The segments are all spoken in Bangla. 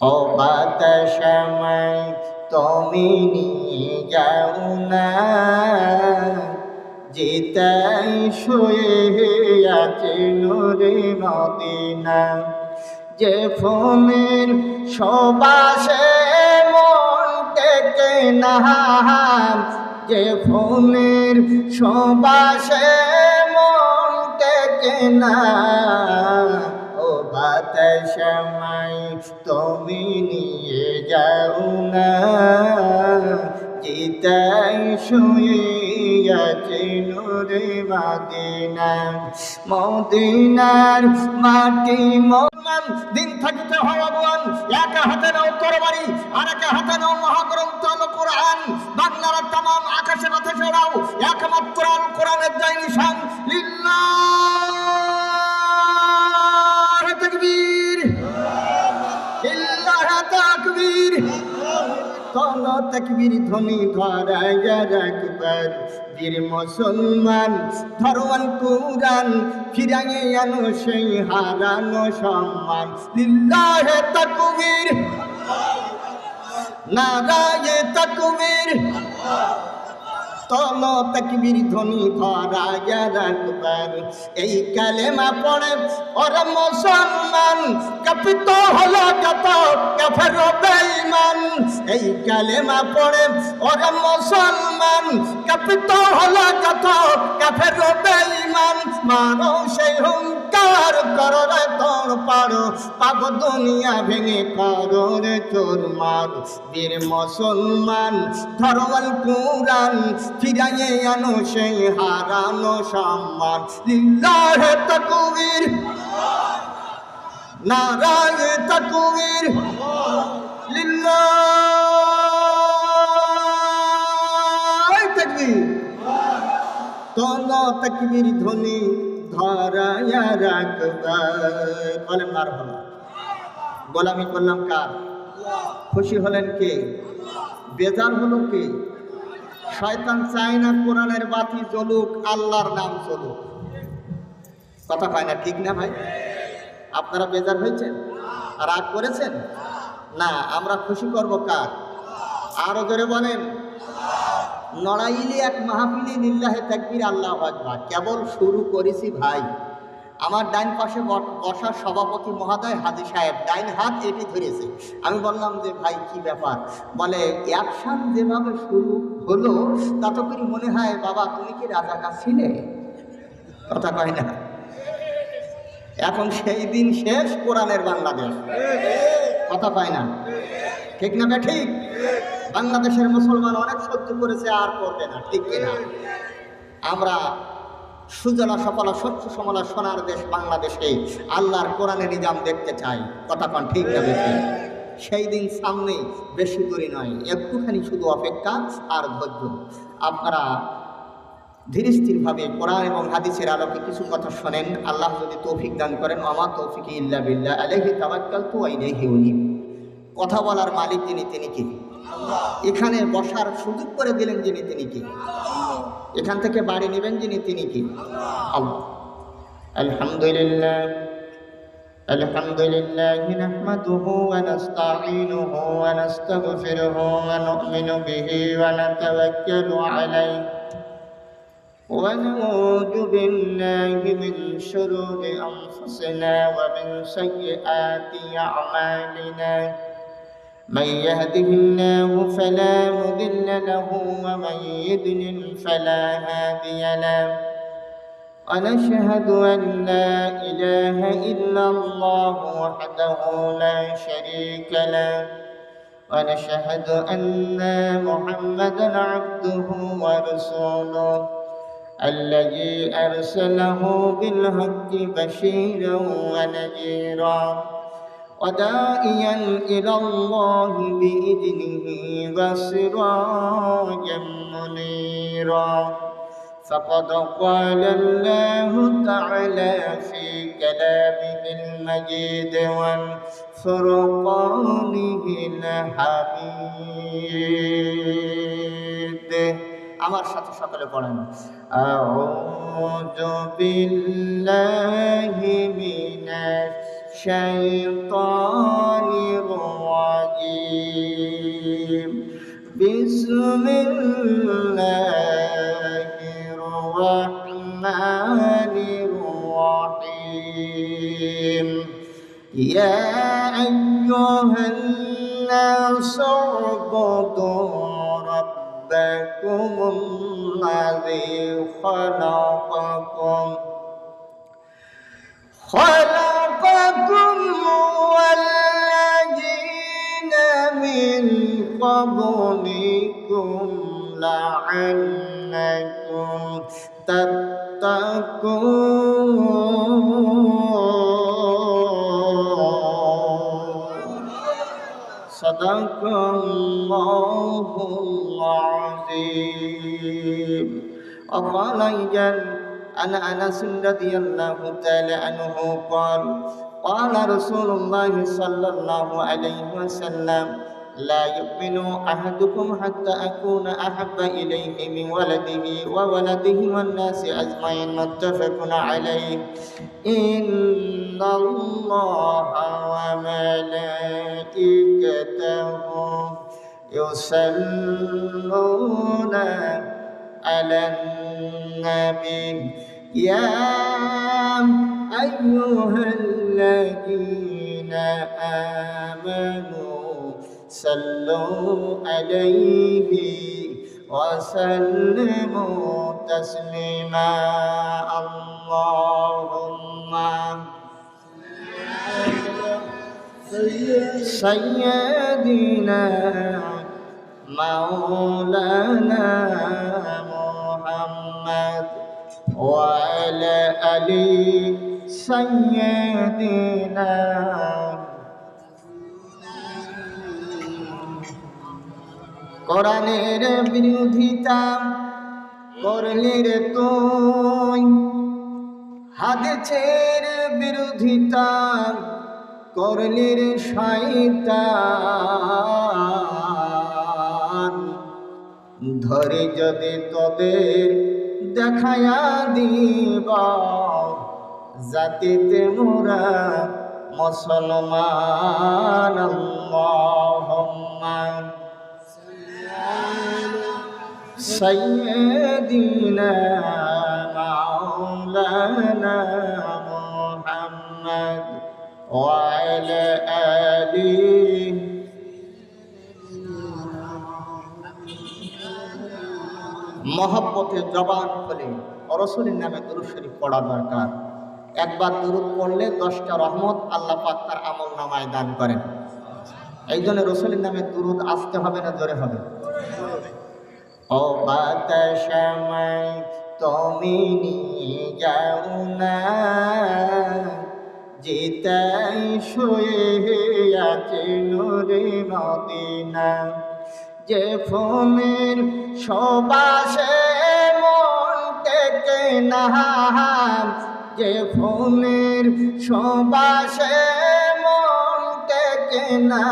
ও বাতাস আমায় তুমি নিয়ে যাও না, যেতাই শুয়ে আছে নূরে মদিনা। যে ফুলের সুবাসে মন টেকে না, যে ফুলের সুবাসে মন টেকে না, ও বাতাস আমায় তুমি নিয়ে যাও না, যেতাই শুয়ে আছে নূরে মদিনা। মদিনার মাটি মন দিন থাকিতে হয় আবুয়ান, এক হাতে নাও তরবারি আর এক হাতে নাও মহাগ্রন্থ আল কোরআন। বাংলার তামাম আকাশে মাথা ছড়াও, একমাত্র আল কোরআনের জয় নিশান। লিল্লাহ তাকবীর, লিল্লাহ তাকবীর। তল তাকবীর ধ্বনি ধরাইয়া রাখবার, বীর মুসলমান ধরওয়ান কুরআন, ফিরাইয়ে আনো সেই হারানো সম্মান। লিল্লাহে তাকবীর, নারায়ে তাকবীর। তল তাকবীর ধ্বনি ধরাইয়া রাখবার, এই কালেমা পড়ে ওরা মুসলমান কাঁপিত হলো যত কাফের বেঈমান। এই কালেমা পড়ে ওরা মুসলমান কাঁপিত হলো যত কাফের বেঈমান। মারো সেই হুঙ্কার করো রে তোর পারো, পাব দুনিয়া ভেঙে করো রে তোর মার। বীর মুসলমান ধরওয়াল কুরআন, ফিরাইয়ে আনো সেই হারানো সম্মান। লিল্লাহে তাকবীর, নারায়ে তাকবীর। লিল্লাহে তাকবীর। তল তাকবীর ধ্বনি ধরাইয়া রাখবার। বলেন মারহাবা। গোলামি করলাম কার? খুশি হলেন কে? বেজার হলো কে? শয়তান চায় না কোরআনের বাতি জ্বলুক, আল্লাহর নাম চলুক। কথা কয় না, ঠিক না ভাই? আপনারা বেজার হয়েছেন, রাগ করেছেন না? আমরা খুশি করব কার? আরো জোরে বলেন। নড়াইলে এক মাহফিলে লিল্লাহে তাকবীর, আল্লাহু আকবার। কেবল শুরু করেছি ভাই। আমার ডাইন পাশে বসা সভাপতি মহোদয় হাজী সাহেব ডাইন হাত এটি ধরেছে। আমি বললাম যে ভাই কি ব্যাপার? বলে অ্যাকশন যেভাবে শুরু হলো তাতে করে মনে হয় বাবা তুমি কি রাজাকার ছিলে। কথা কয় না? এখন সেই দিন শেষ কোরআনের বাংলাদেশ। কথা কয় না, ঠিক না? ঠিক। বাংলাদেশের মুসলমান অনেক সহ্য করেছে, আর করবে না, ঠিক কিনা? আমরা সুজলা সফলা শস্য সমলা সোনার দেশ বাংলাদেশে আল্লাহর কোরআনের নিজাম দেখতে চাই। কথা কন, ঠিক না বেশি? সেই দিন সামনে, বেশি দূরে নয়, একটুখানি শুধু অপেক্ষা আর ধৈর্য। আপনারা ধীরে স্থিরভাবে কোরআন এবং হাদিসের আলোকে কিছু কথা শোনেন। আল্লাহ যদি তৌফিক দান করেন, আমা তৌফিক ইল্লা বিল্লাহ, আলাইহি তাওয়াক্কালতু ওয়া ইলাইহি উনীব। কথা বলার মালিক যিনি, তিনি কি? এখানে বসার সুযোগ করে দিলেন যিনি, তিনি কি? এখান থেকে বাড়ি নেবেন যিনি, তিনি কি? আল্লাহ। আলহামদুলিল্লাহ, আলহামদুলিল্লাহ নাহমাদুহু ওয়া নাস্তাঈনুহু ওয়া নাস্তাগফিরুহু ওয়া নু'মিনু বিহি ওয়া নাতাওয়াক্কালু আলাইহি ওয়া নাউযু বিল্লাহি মিন শুরুরি আনফুসিনা ওয়া মিন সাইয়্যাতি আ'মালিনা। من يهده الله فلا مضل له ومن يضلل فلا هادي له. ونشهد أن لا إله إلا الله وحده لا شريك له. ونشهد أن محمدا عبده ورسوله الذي أرسله بالحق بشيرا ونذيرا وداعيا إلى الله بإذنه وسراجا منيرا. فقد قال الله تعالى في كلامه المجيد والفرقانه الحميد. আমার সাথে সকলে পড়েন, আউযু বিল্লাহি মিনাশ শাইতানির بسم الله الرحمن الرحيم يا أيها الناس اعبدوا ربكم الذي خلقكم والذين من قبلكم لعلكم تتقون صدق الله العظيم وقال أيضا عن أنس رضي الله تعالى عنه قال قال رسول الله صلى الله عليه وسلم لا يؤمن أحدكم حتى أكون أحب إليه من ولده وولده والناس أجمعين متفق عليه إن الله وملائكته يصلون على النبي يا أيها الذين آمنوا صلوا عليه وسلموا تسليما اللهم سيدنا مولانا محمد وعلى آل سيدنا কোরআনের বিরোধিতা করলি রে তুই হাদিসের বিরোধিতা করলি রে শয়তান ধরে যদি তোদের দেখায়া দিব জাতিতে মোরা মুসলমান আল্লাহুম্মা সাইয়্যিদিনা মাওলানা মুহাম্মদ ওয়া আলা আলিহি মহব্বতে জবান খুলে রাসূলের নামে দুরূদ শরীফ পড়া দরকার। একবার দুরূদ পড়লে 10টা রহমত আল্লাহ পাক তার আমলনামায় দান করেন। এই জন্য রাসূলের নামে দুরূদ আসতে হবে না জোরে হবে? ও বাতাসময় তুমি নিয়ে যাও না জিতাই শুয়ে আছে নূরে মদিনা যে ফুলের সুবাসে মন টেকে না যে ফুলের সুবাসে মন টেকে না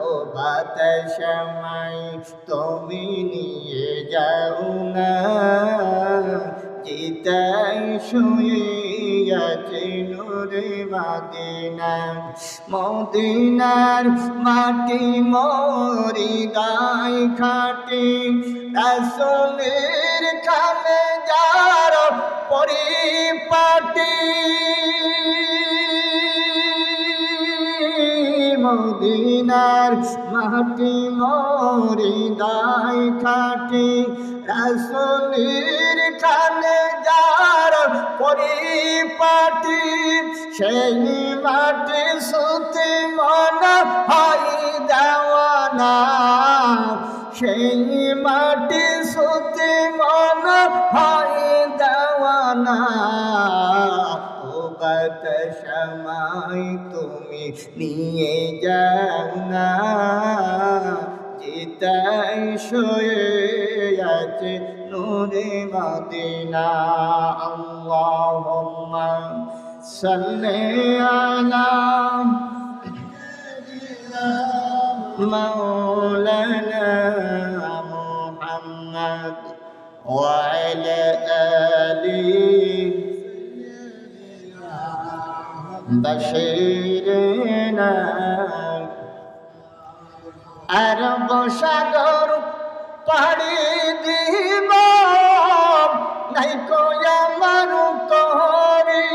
ও বাতাসময় তুমি নিয়ে যাও না জিতাই শুয়ে আছে নূরে মদিনা মদিনার মাটি মরি গায় খাটি রাসূলের খানে যার পরিপাটি মদিনার মাটি মরি গায় খাটি রাসূলের খানে যার পরিপাটি সেই মাটি সুতে মন হয় দেওয়ানা সেই মাটি সুতে মন হয় দেওয়ানা ও বাতাসময় তুমি নিয়ে যাও না জিতাই শুয়ে আছে নূরে মদিনা আল্লাহুম্মা সাল্লি আলা মাওলানা মুহাম্মদ ওয়া আলা আলিহি বাশিরনা আর সাগর পাড়ি দিব নাই কয়া মারু তরি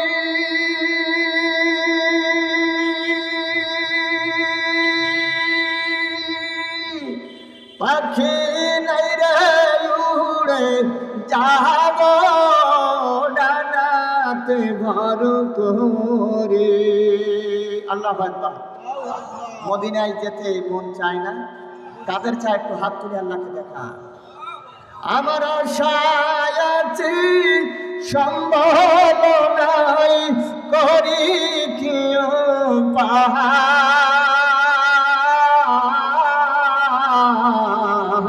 পাখি নাই রে উড়ে যাব ডানাতে ঘর করে। আল্লাহু আকবার। মদিনায় যেতে মন চায় না? কাদের চায় একটু হাত তুলে আল্লাহকে দেখা। আমার আশায় আছি সম্ভব নাই করি কি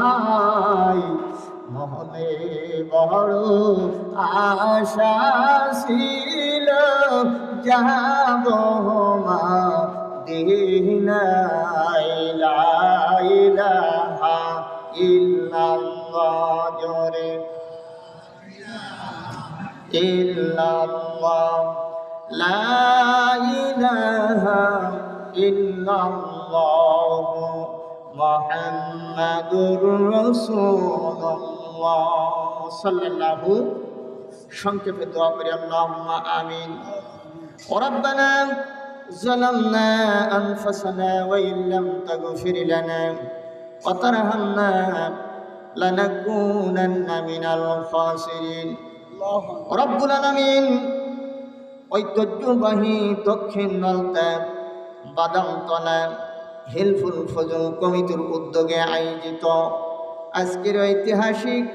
উপায় মনে বড় আশা ছিল যাব মা দিনায় লা ইলাহা ইল্লাল্লাহ জোরে ইল্লাল্লাহ লা ইলাহা ইল্লাল্লাহ মুহাম্মাদুর রাসূলুল্লাহ সাল্লাল্লাহু। সংক্ষেপে দোয়া করি আল্লাহুম্মা আমিন। রব্বানা ظلمنا أنفسنا وإن لم تغفر لنا وترحمنا لنكونن من الخاسرين رب العالمين। ঐতিহ্যবাহী দক্ষিণ নলতা বাদামতলা হিলফুল ফজল কমিটির উদ্যোগে আয়োজিত আজকের ঐতিহাসিক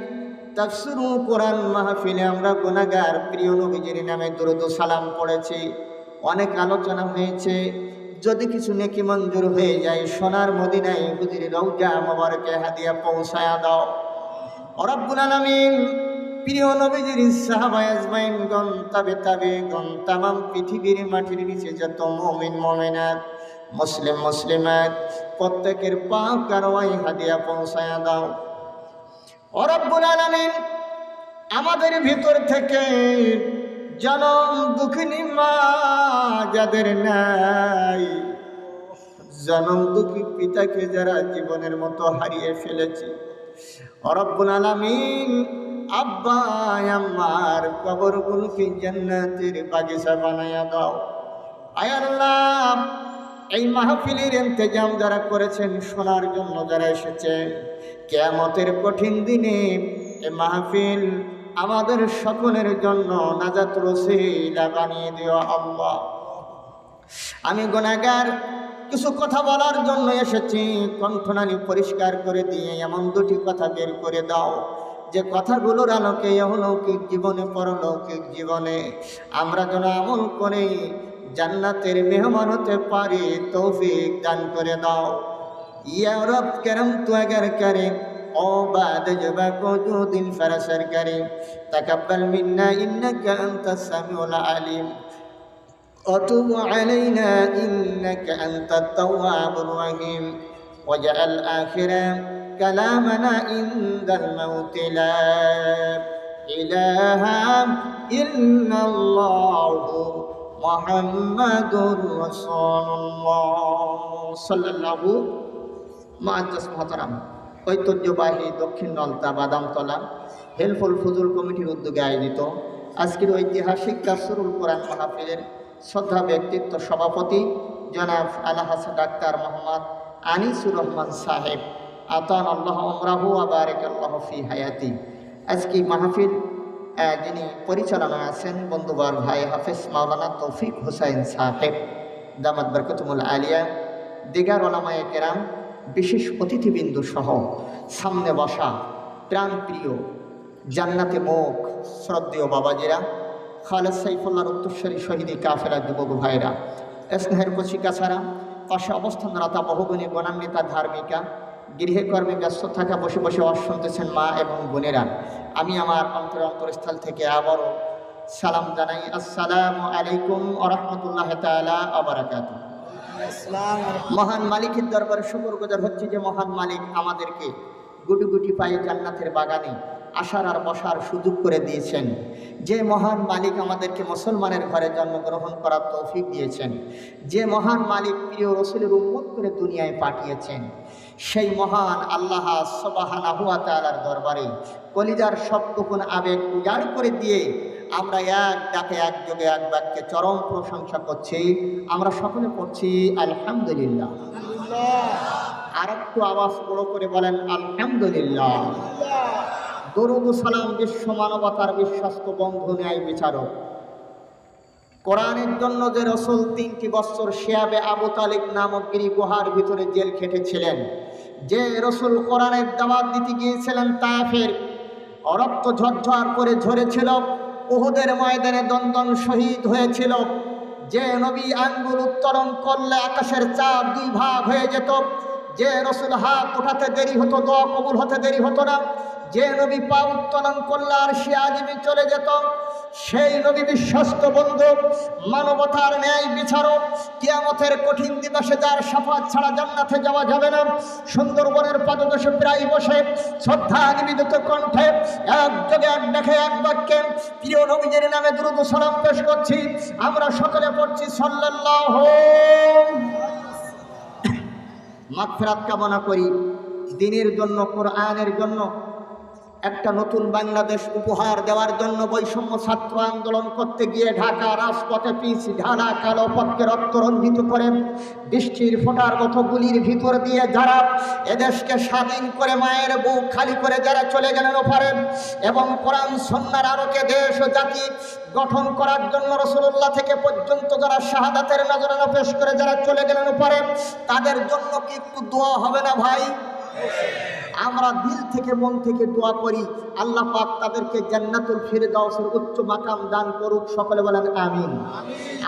তাফসীরুল কোরআন মাহফিলে আমরা গুনাহগার প্রিয় নবীজির নামে দরুদ ও সালাম পড়েছি। অনেক আলোচনা হয়েছে। যদি কিছু নেকি মঞ্জুর হয়ে যায় সোনার মদিনায় হুজুরের রওজা মোবারকে হাদিয়া পৌঁছায়া দাও রব্বুল আলামিন। প্রিয় নবীজির সাহাবায়ে আজমাইনগণ তাবেগণ তামাম পৃথিবীর মাটির নিচে যত মুমিন মুমিনাত মুসলিম মুসলিমাত প্রত্যেকের পাক কারওয়াই হাদিয়া পৌঁছায়া দাও রব্বুল আলামিন। আমাদের ভিতর থেকে জনম দুঃখিনী মা যাদের নাই, জনম দুঃখী পিতাকে যারা জীবনের মতো হারিয়ে ফেলেছে রব্বুল আলামিন, আব্বা আম্মার কবরগুলোকে জান্নাতের বাগিচা বানায়া দাও। আয় আল্লাহ, এই মাহফিলের ইন্তজাম যারা করেছেন, শোনার জন্য যারা এসেছে, কিয়ামতের কঠিন দিনে এই মাহফিল আমাদের সকলের জন্য নাজাতুল ওসিলা বানিয়ে দিও আল্লাহ। আমি গুনাহগার, কিছু কথা বলার জন্য এসেছি, কণ্ঠনালী পরিষ্কার করে দিয়ে এমন দুটি কথা বের করে দাও যে কথাগুলোর আলোকে ইহলৌকিক জীবনে পরলৌকিক জীবনে আমরা যেন আমল করে জান্নাতের মেহমান হতে পারি, তৌফিক দান করে দাও ইয়া রব করম তু আগার করে ও বাদ জবা কো দিন ফরসর করে তাকাব্বাল মিন্না ইন্নাকা আনতাস সামিউল আলিম وتب علينا إنك أنت التواب الرحيم واجعل آخر كلامنا عند الموت لا إله إلا الله محمد رسول الله صلى الله معزز محترم। ঐতিহ্যবাহী দক্ষিণ নলতা বাদামতলা হেলফুল ফজল কমিটির উদ্যোগে আয়োজিত আজকের ঐতিহাসিক তাফসীরুল কোরআন মাহফিলের শ্রদ্ধা ব্যক্তিত্ব সভাপতি জনাব আলা হাসান ডাক্তার মোহাম্মদ আনিসুর রহমান সাহেব, আতান আল্লাহ আমরাহু ওয়া বারাকাল্লাহু ফি হায়াতি। আজকে মাহফিল যিনি পরিচালনা আছেন বন্ধুবার ভাই হাফেজ মাওলানা তৌফিক হুসাইন সাহেব দামাত বরকতুল আলিয়া, দিগার ওলামায়ে কেরাম, বিশেষ অতিথিবৃন্দ সহ সামনে বসা প্রাণপ্রিয় জান্নাতে মুখ শ্রদ্ধেয় বাবাজিরা, খালেদ সাইফুল্লাহর উত্তরসূরি শহীদি কাফেলা যুবক ভাইরা, স্নেহের কচিকা ছাড়া পাশে অবস্থানরতা বহুগুণী গণান্বিতা ধার্মিকা, গৃহে কর্মে ব্যস্ত থাকা বসে বসে ওয়াজ শুনতেছেন মা এবং বোনেরা, আমি আমার অন্তরস্থল থেকে আবারও সালাম জানাই। আসসালামু আলাইকুম ওয়া রাহমাতুল্লাহি তাআলা ওয়া বারাকাতুহু। মহান মালিকের দরবারে শুকর গুজার হচ্ছে যে মহান মালিক আমাদেরকে গুটি গুটি পায়ে জান্নাতের বাগানে আসার আর বসার সুযোগ করে দিয়েছেন। যে মহান মালিক আমাদেরকে মুসলমানের ঘরে জন্মগ্রহণ করার তৌফিক দিয়েছেন, যে মহান মালিক প্রিয় রাসূলের উম্মত করে দুনিয়ায় পাঠিয়েছেন, সেই মহান আল্লাহ সুবহানাহু ওয়া তাআলার দরবারে কলিজার সবটুকুন আবেগ উজাড় করে দিয়ে আমরা এক ডাকে এক যোগে এক বাক্যে চরম প্রশংসা করছি। আমরা সকলে পড়ছি আলহামদুলিল্লাহ। আর একটু আওয়াজ বড় করে বলেন আলহামদুলিল্লাহ। দরুদ ও সালাম বিশ্ব মানবতার বিশ্বস্ত বন্ধু ন্যায় বিচারক, কোরআনের জন্য যে রাসূল 3টি বছর শিয়াবে আবু তালিব নামক গিরি গুহার ভিতরে জেল খেটেছিলেন, যে রাসূল কোরআনের দাওয়াত দিতে গিয়েছিলেন তায়েফের রক্ত ঝরঝর করে ঝরেছিল, উহুদের ময়দানে দন্দন শহীদ হয়েছিল, যে নবী আঙ্গুল উত্তোলন করলে আকাশের চাঁদ 2 ভাগ হয়ে যেত, যে রাসূল হাত উঠাতে দেরি হতো, দোয়া কবুল হতে দেরি হতো না, যে নবী পা উত্তোলন করলে আরশে আজিমে চলে যেত, সেই নবী বিশ্বস্ত বন্ধু, মানবতার ন্যায় বিচারক, কিয়ামতের কঠিন দিবসে যার শাফাত ছাড়া জান্নাতে যাওয়া যাবে না, সুন্দরবনের পাদদেশে প্রায় বসে শ্রদ্ধা নিবেদিত কণ্ঠে এক যোগে এক দেখে এক বাক্যে প্রিয় নবীদের নামে দুরূদ ও সালাম পেশ করছি। আমরা সকলে পড়ছি সাল্লাল্লাহু। মাগফিরাত কামনা করি দ্বীনের জন্য, কোরআনের জন্য একটা নতুন বাংলাদেশ উপহার দেওয়ার জন্য বৈষম্য ছাত্র আন্দোলন করতে গিয়ে ঢাকা রাজপথে পিচ ঢালা কালো পথকে রক্তরঞ্জিত করে বৃষ্টির ফোঁটার মতো গুলির ভিতর দিয়ে যারা এদেশকে স্বাধীন করে মায়ের বুক খালি করে যারা চলে গেলেন ওপারে, এবং কোরআন সুন্নাহর আলোকে দেশ ও জাতি গঠন করার জন্য রাসূলুল্লাহ থেকে পর্যন্ত যারা শাহাদাতের নজরানা পেশ করে যারা চলে গেলেন ওপারে, তাদের জন্য কি একটু দোয়া হবে না ভাই? আমরা দিল থেকে মন থেকে দোয়া করি আল্লাহ পাক তাদেরকে জান্নাতুল ফিরদাউসের উচ্চ মাকাম দান করুক। সকলে বলেন আমিন।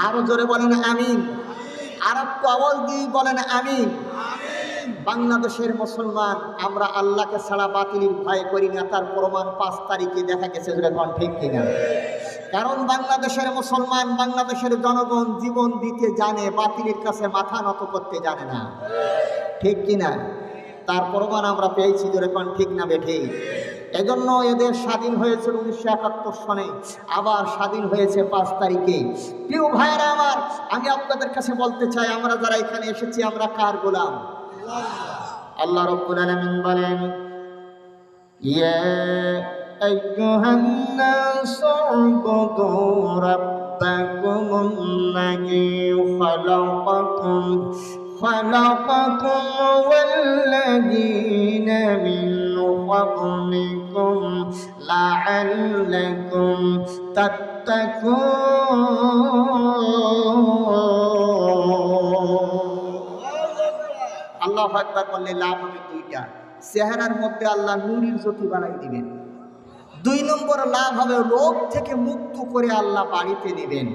আরো জোরে বলেন আমিন। আর একটু আওয়াজ দিয়ে বলেন আমিন। বাংলাদেশের মুসলমান আমরা আল্লাহকে ছাড়া বাতিলের ভয় করি না, তার প্রমাণ 5 তারিখে দেখা গেছে। যখন ঠিক কিনা? কারণ বাংলাদেশের মুসলমান, বাংলাদেশের জনগণ জীবন দিতে জানে, বাতিলের কাছে মাথা নত করতে জানে না। ঠিক কিনা? তার প্রমাণ আমরা পেয়েছি। যখন ঠিক না বেঠে? এজন্য এদের স্বাধীন হয়েছিল 1971 সনে, আবার স্বাধীন হয়েছে 5 তারিখে। প্রিয় ভাইরা আমার, আমি আপনাদের কাছে বলতে চাই, আমরা যারা এখানে এসেছি আমরা কার গোলাম? আল্লাহ রাব্বুল আলামিন বলেন, ইয়া আইয়ুহান নাসু উবুদু রাব্বাকুমুল্লাযী خلقكم والذين من قبلكم لعلكم تتقون। আল্লাহু আকবার বললে লাভ হবে 2টা। চেহারার মধ্যে আল্লাহ নূরের জ্যোতি বানাই দিবেন। 2 নম্বর লাভ হবে রোগ থেকে মুক্ত করে আল্লাহ বাড়িতে দিবেন।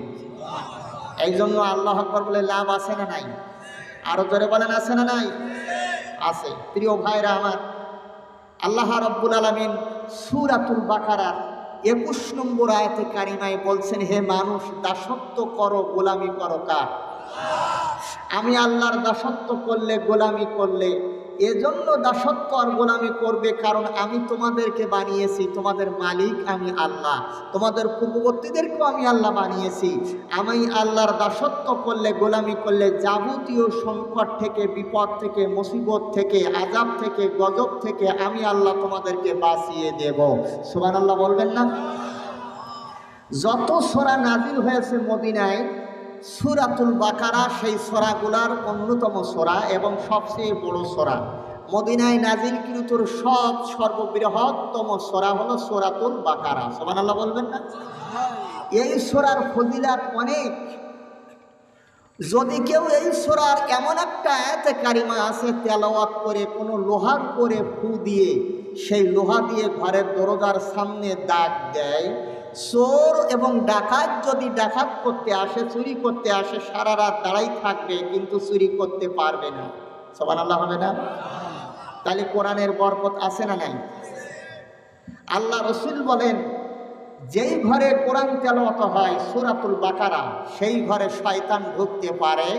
এই জন্য আল্লাহু আকবার বলে লাভ আছে না নাই? আরো জোরে বলেন আছে না নাই? আছে। প্রিয় ভাইরা আমার, আল্লাহ রাব্বুল আলামিন সূরাতুল বাকারার 21 নম্বর আয়াতে কারিমায় বলছেন, হে মানুষ, দাসত্ব করো, গোলামি করো কার? আমি আল্লাহর দাসত্ব করলে, গোলামি করলে, এজন্য দাসত্ব আর গোলামি করবে কারণ আমি তোমাদেরকে বানিয়েছি, তোমাদের মালিক আমি আল্লাহ, তোমাদের পূর্ববর্তীদেরকেও আমি আল্লাহ বানিয়েছি। আমি আল্লাহর দাসত্ব করলে, গোলামি করলে যাবতীয় সংকট থেকে, বিপদ থেকে, মুসিবত থেকে, আযাব থেকে, গজব থেকে আমি আল্লাহ তোমাদেরকে বাঁচিয়ে দেব। সুবহানাল্লাহ বলবেন না? যত সূরা নাজিল হয়েছে মদিনায়, সূরাতুল বাকারা সেই সূরাগুলার অন্যতম সূরা এবং সবচেয়ে বড় সূরা। মদিনায় নাজিলকৃত সর্ববৃহত্তম সূরা হলো সূরাতুল বাকারা। সুবহানাল্লাহ বলবেন না? এই সূরার ফজিলাত অনেক। যদি কেউ এই সূরার এমন একটা আয়াতে কারিমা আছে তেলাওয়াত করে, কোনো লোহার উপরে ফু দিয়ে, সেই লোহা দিয়ে ঘরের দরজার সামনে দাগ দেয়, চোর এবং ডাকাত যদি ডাকাত করতে আসে, চুরি করতে আসে, সারা রাত দাঁড়াই থাকবে কিন্তু চুরি করতে পারবে না। সুবহানাল্লাহ হবে না? তাহলে কোরআনের বরকত আছে না নাই? আল্লাহ রাসূল বলেন, যেই ঘরে কোরআন তেলাওয়াত হয় সূরাতুল বাকারা, সেই ঘরে শয়তান ঢুকতে পারে।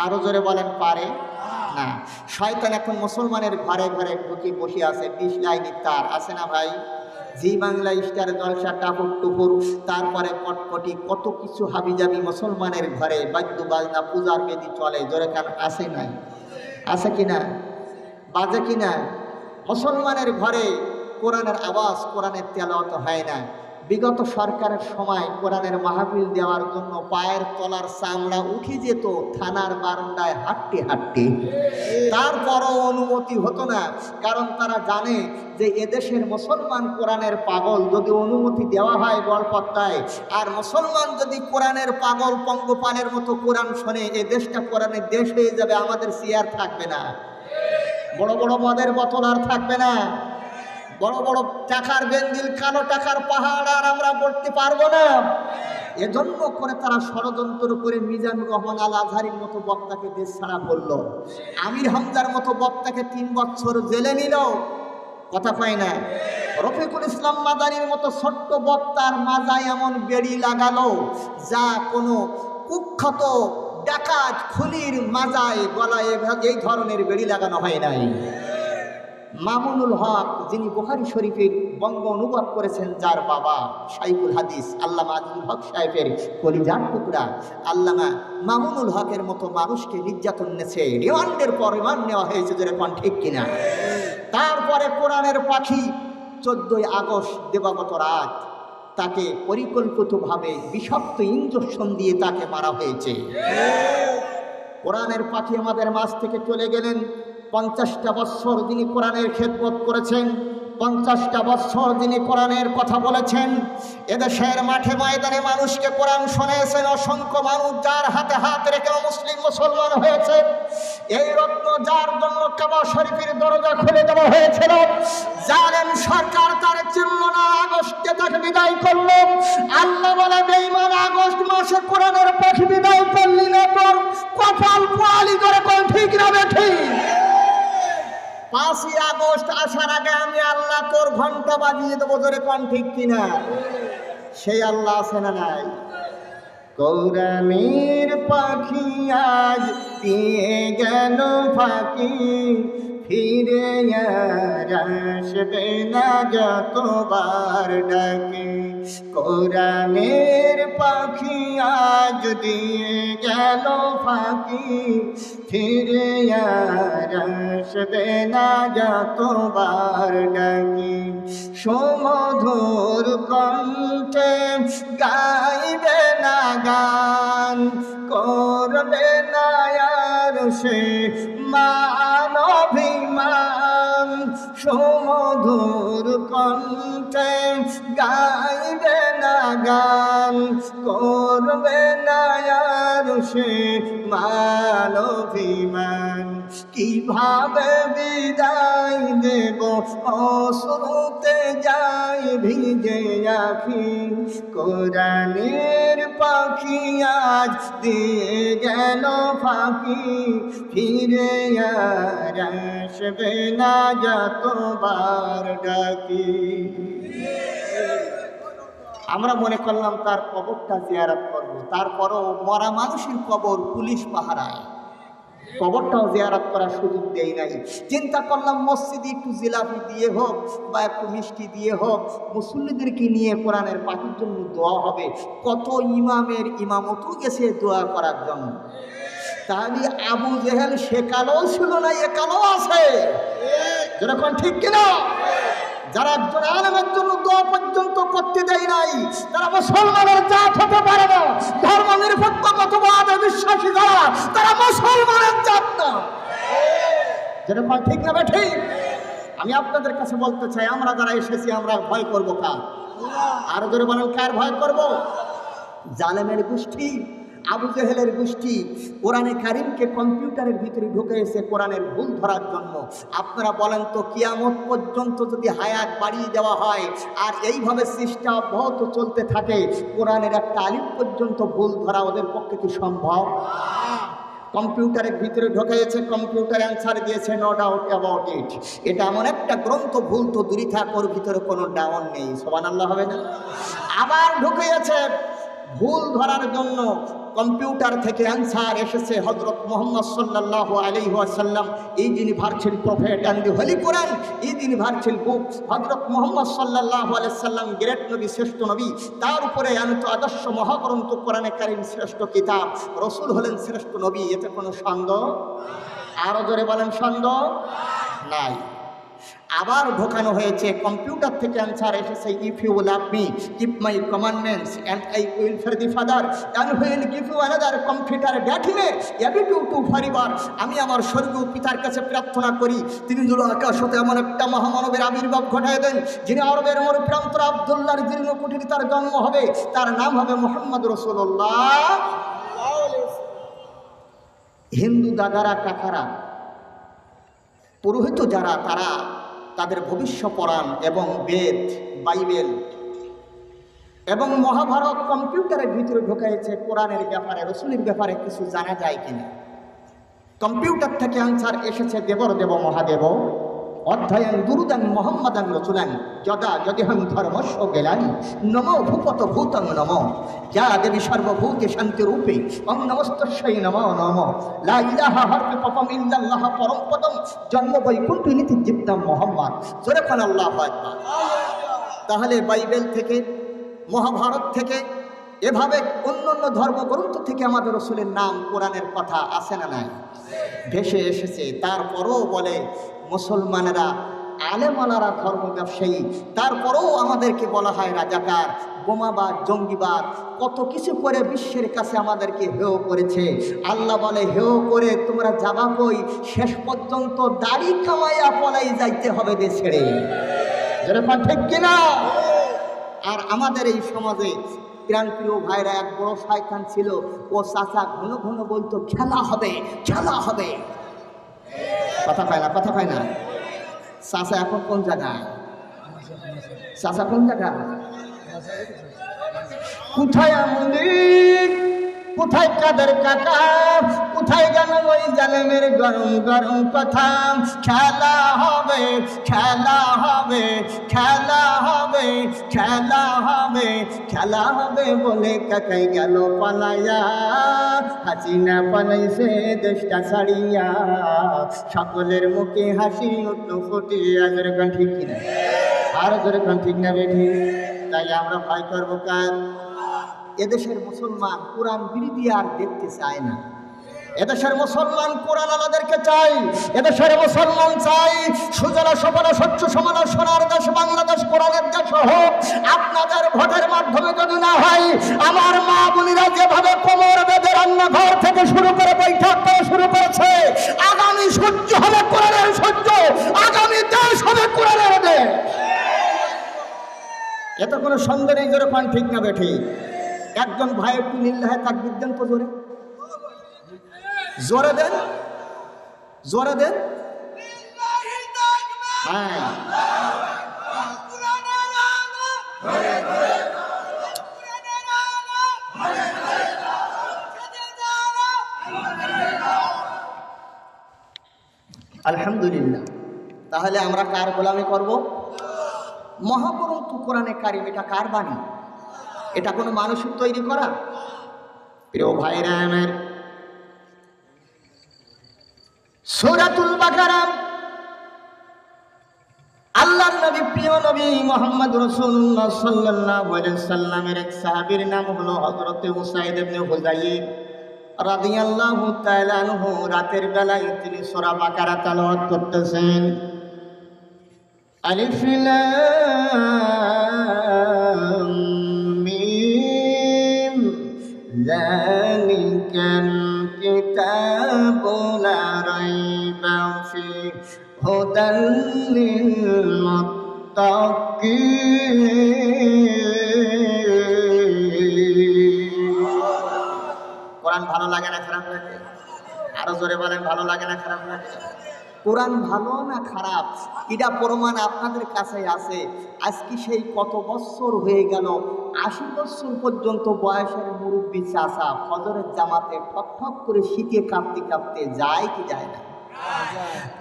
আরো জোরে বলেন পারে। না, শয়তান এখন মুসলমানের ঘরে ঘরে ঢুকে বসে আছে, 20 লাইনের তার আছে না ভাই? জি বাংলা স্টার জলসা টাপুর টুপুর, তারপরে কটকটি কত কিছু হাবিজাবি মুসলমানের ঘরে, বাদ্য বাজনা পূজার বেদি চলে, জোরে কান আছে নাই? আছে কিনা? বাজে কিনা? মুসলমানের ঘরে কোরআনের আওয়াজ, কোরআনের তেলাওয়াত হয় না। বিগত সরকারের সময় কোরআনের মাহফিল দেওয়ার জন্য পায়ের তলার চামড়া উঠে যেত থানার বারান্দায় হাঁটতে হাঁটতে, তারপরও অনুমতি হতো না, কারণ তারা জানে যে এদেশের মুসলমান কোরআনের পাগল, যদি অনুমতি দেওয়া হয় গড়পত্তায়, আর মুসলমান যদি কোরআনের পাগল পঙ্গপালের মতো কোরআন শোনে, এ দেশটা কোরআনের দেশ হয়ে যাবে, আমাদের চেয়ার থাকবে না, বড় বড় মদের বোতল আর থাকবে না, বড় বড় টাকার বেন্দিল, কালো টাকার পাহাড় আর আমরা করতে পারবো না। এজন্য করে তারা ষড়যন্ত্র করে মিজানুর রহমান আল আজহারির মতো বক্তাকে দেশ ছাড়া করলো, আমির হামজার মতো বক্তাকে 3 বছর জেলে নিল, কথা পায় না। রফিকুল ইসলাম মাদানির মতো ছোট্ট বক্তার মাজায় এমন বেড়ি লাগালো যা কোনো কুখ্যাত ডাকাত খুনির মাজায় গলায় এই ধরনের বেড়ি লাগানো হয় নাই। মামুনুল হক, যিনি বুখারী শরীফের বঙ্গ অনুবাদ করেছেন, যার বাবা শাইখুল হাদিস আল্লামা আজিজুল হক সাহেবের কলিজার টুকরা আল্লামা মামুনুল হকের মতো মানুষকে নির্যাতন নেছে, রিমান্ডের পর রিমান্ড নেওয়া হয়েছে, যেরকম ঠিক কিনা? তারপরে কোরআনের পাখি 14ই আগস্ট দিবাগত রাত তাকে পরিকল্পিতভাবে বিষাক্ত ইঞ্জেকশন দিয়ে তাকে মারা হয়েছে। কোরআনের পাখি আমাদের মাঝ থেকে চলে গেলেন। 50টা বৎসর যিনি কোরআনের খেদমত করেছেন, 50টা বৎসর যিনি কোরআনের কথা বলেছেন, এদেশের মাঠে ময়দানে মানুষকে কোরআন শোনাইছেন, অসংখ্য মানুষ যার হাতে হাত রেখে মুসলিম মুসলমান হয়েছে। এই রত্ন যার জন্য কাবা শরীফের দরজা খুলে দেওয়া হয়েছিল, জালেম সরকার তার চিনল না, আগস্টে তাকে বিদায় করল। আল্লাহ বলে, বেঈমান, আগস্ট মাসে কোরআনের পাখি বিদায় করলি না, তোর কপাল পোয়ালি করে কোন ঠিক না বেঠি। 5ই আগস্ট আসার আগে আমি আল্লাহ তোর ঘন্টা বাজিয়ে দেবো, ধরে কোন ঠিক কিনা? সেই আল্লাহ আছে না নাই? কোরআনের পাখি আজ দিয়ে গেল ফাঁকি, ফিরে আর আসবে না যতবার ডাকি। কোরআনের পাখি আজ দিয়ে গেল ফাঁকি, ফিরে আর আসবে না যতবার ডাকি। সুমধুর কণ্ঠে গাইবে না গান, করবে না আর সে মানবিমান। সুমধুর কণ্ঠে গাইবে না গান, করবে না আর সে মানবিমান। কিভাবে বিদায় দেব, অশ্রুতে যাই ভিজে আখি। কোরআনের পাখি আজ দিয়ে গেল ফাঁকি, ফিরে আর আসবে না যতবার ডাকি। আমরা মনে করলাম তার কবরটা জিয়ারত করব, তারপরও মরা মানুষের কবর পুলিশ পাহারায়, কবরটাও জিয়ারত করার সুযোগ দেয় নাই। চিন্তা করলাম মসজিদে একটু জিলাপি দিয়ে হোক বা একটু মিষ্টি দিয়ে হোক মুসল্লিদেরকে নিয়ে কোরআনের পাখির জন্য দোয়া হবে। কত ইমামের ইমামতও গেছে দোয়া করার জন্য। তাহলে আবু জেহেল সেকালেও ছিল না, একালেও আছে, যেরকম ঠিক কিনা? যারা একজন আলেমের জন্য দোয়া পর্যন্ত করতে দেয় নাই, তারা মুসলমানের জাত হতে পারে না। ধর্ম নিরপেক্ষতাবাদে বিশ্বাসী যারা, তারা মুসলমানের জাত না, যেরকম ঠিক না ঠিক? আমি আপনাদের কাছে বলতে চাই, আমরা যারা এসেছি আমরা ভয় করবো কার? আরো জোরে বলেন, কার ভয় করব? জালেমের গোষ্ঠী, আবু জেহেলের গোষ্ঠী কোরআনে কারিমকে কম্পিউটারের ভিতরে ঢুকেছে কোরআনের ভুল ধরার জন্য। আপনারা বলেন তো, কিয়ামত পর্যন্ত যদি হায়াত বাড়িয়ে দেওয়া হয় আর এইভাবে চেষ্টা অব্যাহত চলতে থাকে, কোরআনের একটা আলিফ পর্যন্ত ভুল ধরা ওদের পক্ষে কি সম্ভব? কম্পিউটারের ভিতরে ঢুকেছে, কম্পিউটার অ্যান্সার দিয়েছে, নো ডাউট অ্যাবাউট ইট। এটা এমন একটা গ্রন্থ, ভুল তো দূরই থাক, ওর ভিতরে কোনো ডাউন নেই। সুবহানাল্লাহ হবে না? আবার ঢুকেছে ভুল ধরার জন্য কম্পিউটার থেকে অ্যান্সার এসেছে হযরত মুহাম্মদ সাল্লাল্লাহু আলাইহি ওয়াসাল্লাম, is universal prophet and the holy Quran, is universal book. হযরত মুহাম্মদ সাল্লাল্লাহু আলাইহি সাল্লাম গ্রেট নবী, শ্রেষ্ঠ নবী, তার উপরে আনিত আদর্শ মহাগ্রন্থ কোরআনে কারীম শ্রেষ্ঠ কিতাব, রসূল হলেন শ্রেষ্ঠ নবী, এতে কোনো সন্দেহ, আরো জোরে বলেন সন্দেহ নাই। আবার ঢোকানো হয়েছে কম্পিউটার থেকে অ্যান্সার এসেছে, if you love me keep my commandments and I will for the father and he'll give you another computer that he may abide you to forever. আমি আমার স্বর্গীয় পিতার কাছে প্রার্থনা করি তিনি যেন আকাশ হতে এমন একটা মহামানবের আবির্ভাব ঘটায় দেন যিনি আরবের মোর প্রান্তর আব্দুল্লাহর জীর্ণ কুটির তার জন্ম হবে, তার নাম হবে মুহাম্মদ রাসূলুল্লাহ। হিন্দু দাদারা কাকারা পুরোহিত যারা, তারা তাদের ভবিষ্য পুরাণ এবং বেদ, বাইবেল এবং মহাভারত কম্পিউটারের ভিতরে ঢোকাইছে। কোরআনের ব্যাপারে, রসুলের ব্যাপারে কিছু জানা যায় কিনা। কম্পিউটার থেকে আনসার এসেছে, দেবর দেব মহাদেব অধ্যয়ন দুরুদান মোহাম্মদান রচুলান যদা যদিহং ধর্মস্ব গেলান নমো ভূপত ভূতং নম যা দেবী সর্বভূতে শান্তি রূপে অং নমস্তস্যৈ নমো নম লা ইলাহা হরপে পপম ইল্লাল্লাহ পরম পদম জন্ম বৈকুণ্ঠ নীতি জীবনাম মোহাম্মদ জোরে খান আল্লাহু আকবার। তাহলে বাইবেল থেকে, মহাভারত থেকে, এভাবে অন্যান্য ধর্মগ্রন্থ থেকে আমাদের রসুলের নাম, কোরআনের কথা আছে না নাই? ভেসে এসেছে। তারপরও বলে মুসলমানেরা, আলেমালারা ধর্ম ব্যবসায়ী, তারপরেও আমাদেরকে বলা হয় রাজাকার, বোমাবাদ, জঙ্গিবাদ, কত কিছু করে বিশ্বের কাছে আমাদেরকে হেয় করেছে। আল্লাহ বলে হেয় করে তোমরা যাবা কই, শেষ পর্যন্ত দাড়ি কামাইয়া পলাই যাইতে হবে দেশ ছেড়ে, যেরকম ঠিক কিনা? আর আমাদের এই সমাজে প্রাণপ্রিয় ভাইরা এক বড় শয়তান ছিল, ও চাচা ঘন ঘন বলতো খেলা হবে, খেলা হবে। কথা পায় না, কথা পায় না। চাচা এখন কোন জায়গায়? চাচা কোন জায়গায়? কোথায় আমলিক, কোথায় কাদের কাকা, কোথায় গেল ওই জালেমের গরম গরম কথা? খেলা হবে, খেলা হবে, খেলা হবে, খেলা হবে, খেলা হবে বলে কাকাই গেল পালাইয়া, হাসিনা পালাইছে দেশটা ছাড়িয়া, সকলের মুখে হাসি উঠল ফুটিয়া। যেরকম ঠিক কিনা? আর যেরকম ঠিক না বেঠি? তাই আমরা ভয় করবো কার? এদেশের মুসলমান কোরআন বিরোধী আর দেখতে চায় না। এদেশের মুসলমান কোরআন আলাদেরকে চাই। এদেশের মুসলমান চাই সুজলা সফলা স্বচ্ছ সমালা সোনার দেশ বাংলাদেশ কোরআনের দেশ হোক। আপনাদের ভোটের মাধ্যমে যদি না হয়, আমার মা বোনেরা যেভাবে কোমর বেঁধে রান্নাঘর থেকে শুরু করে বৈঠক করে শুরু করেছে, আগামী সূর্য হবে কোরআনের সূর্য, আগামী দেশ হবে কোরআনের দেশ। এতে কোনো সন্দেহ নেই। জোরে পান ঠিক না বেঠি? একজন ভাই একটু লিল্লাহে তাকবীর দেন তো, জোরে জোরে দেন, জোরে দেন। হ্যাঁ, আলহামদুলিল্লাহ। তাহলে আমরা কার গোলামি করব? মহাগ্রন্থ কোরআনে কারিম, এটা কার বাণী? এটা কোনো মানুষের তৈরি করা? প্রিয় ভাইরা আমার, সূরাতুল বাকারা, আল্লাহর নবী, প্রিয় নবী মুহাম্মদ রাসূলুল্লাহ সাল্লাল্লাহু আলাইহি সাল্লামের এক সাহাবীর নাম হলো হযরত উসাইদ ইবনে হুযাইর রাদিয়াল্লাহু তাআলা আনহু। রাতের বেলায় তিনি সূরা বাকারা তেলাওয়াত করতেছেন। আলিফ লাম মিম যালিকাল কিতাবু লা রাইবা ফিহি হুদাল লিল মুত্তাকিন। কোরআন ভালো লাগে না খারাপ লাগে? আরো জোরে বলেন, ভালো লাগে না খারাপ লাগে? কোরআন ভালো না খারাপ, এটা প্রমাণ আপনাদের কাছে আছে। আজকে সেই কত বছর হয়ে গেল, 80 বছর পর্যন্ত বয়সের মুরব্বী চাচা ফজরের জামাতে ঠক ঠক করে শীতে কাঁপতে কাঁপতে যায় কি যায় না?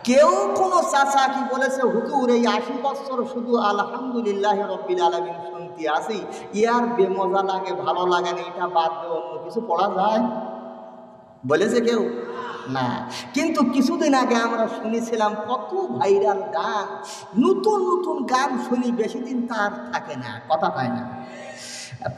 কেউ কোনো চাচা কি বলেছে হুজুর এই 80 বছর শুধু আলহামদুলিল্লাহ রব্বিল আলামিন শুনতে আসি, ইয়ার বেমজা লাগে, ভালো লাগে না, এটা বাদ দিয়ে অন্য কিছু পড়া যায় বলেছে কেউ? না। কিন্তু কিছুদিন আগে আমরা শুনেছিলাম কত ভাইরাল গান, নতুন নতুন গান শুনি, বেশি দিন তার থাকে না, কথা পায় না।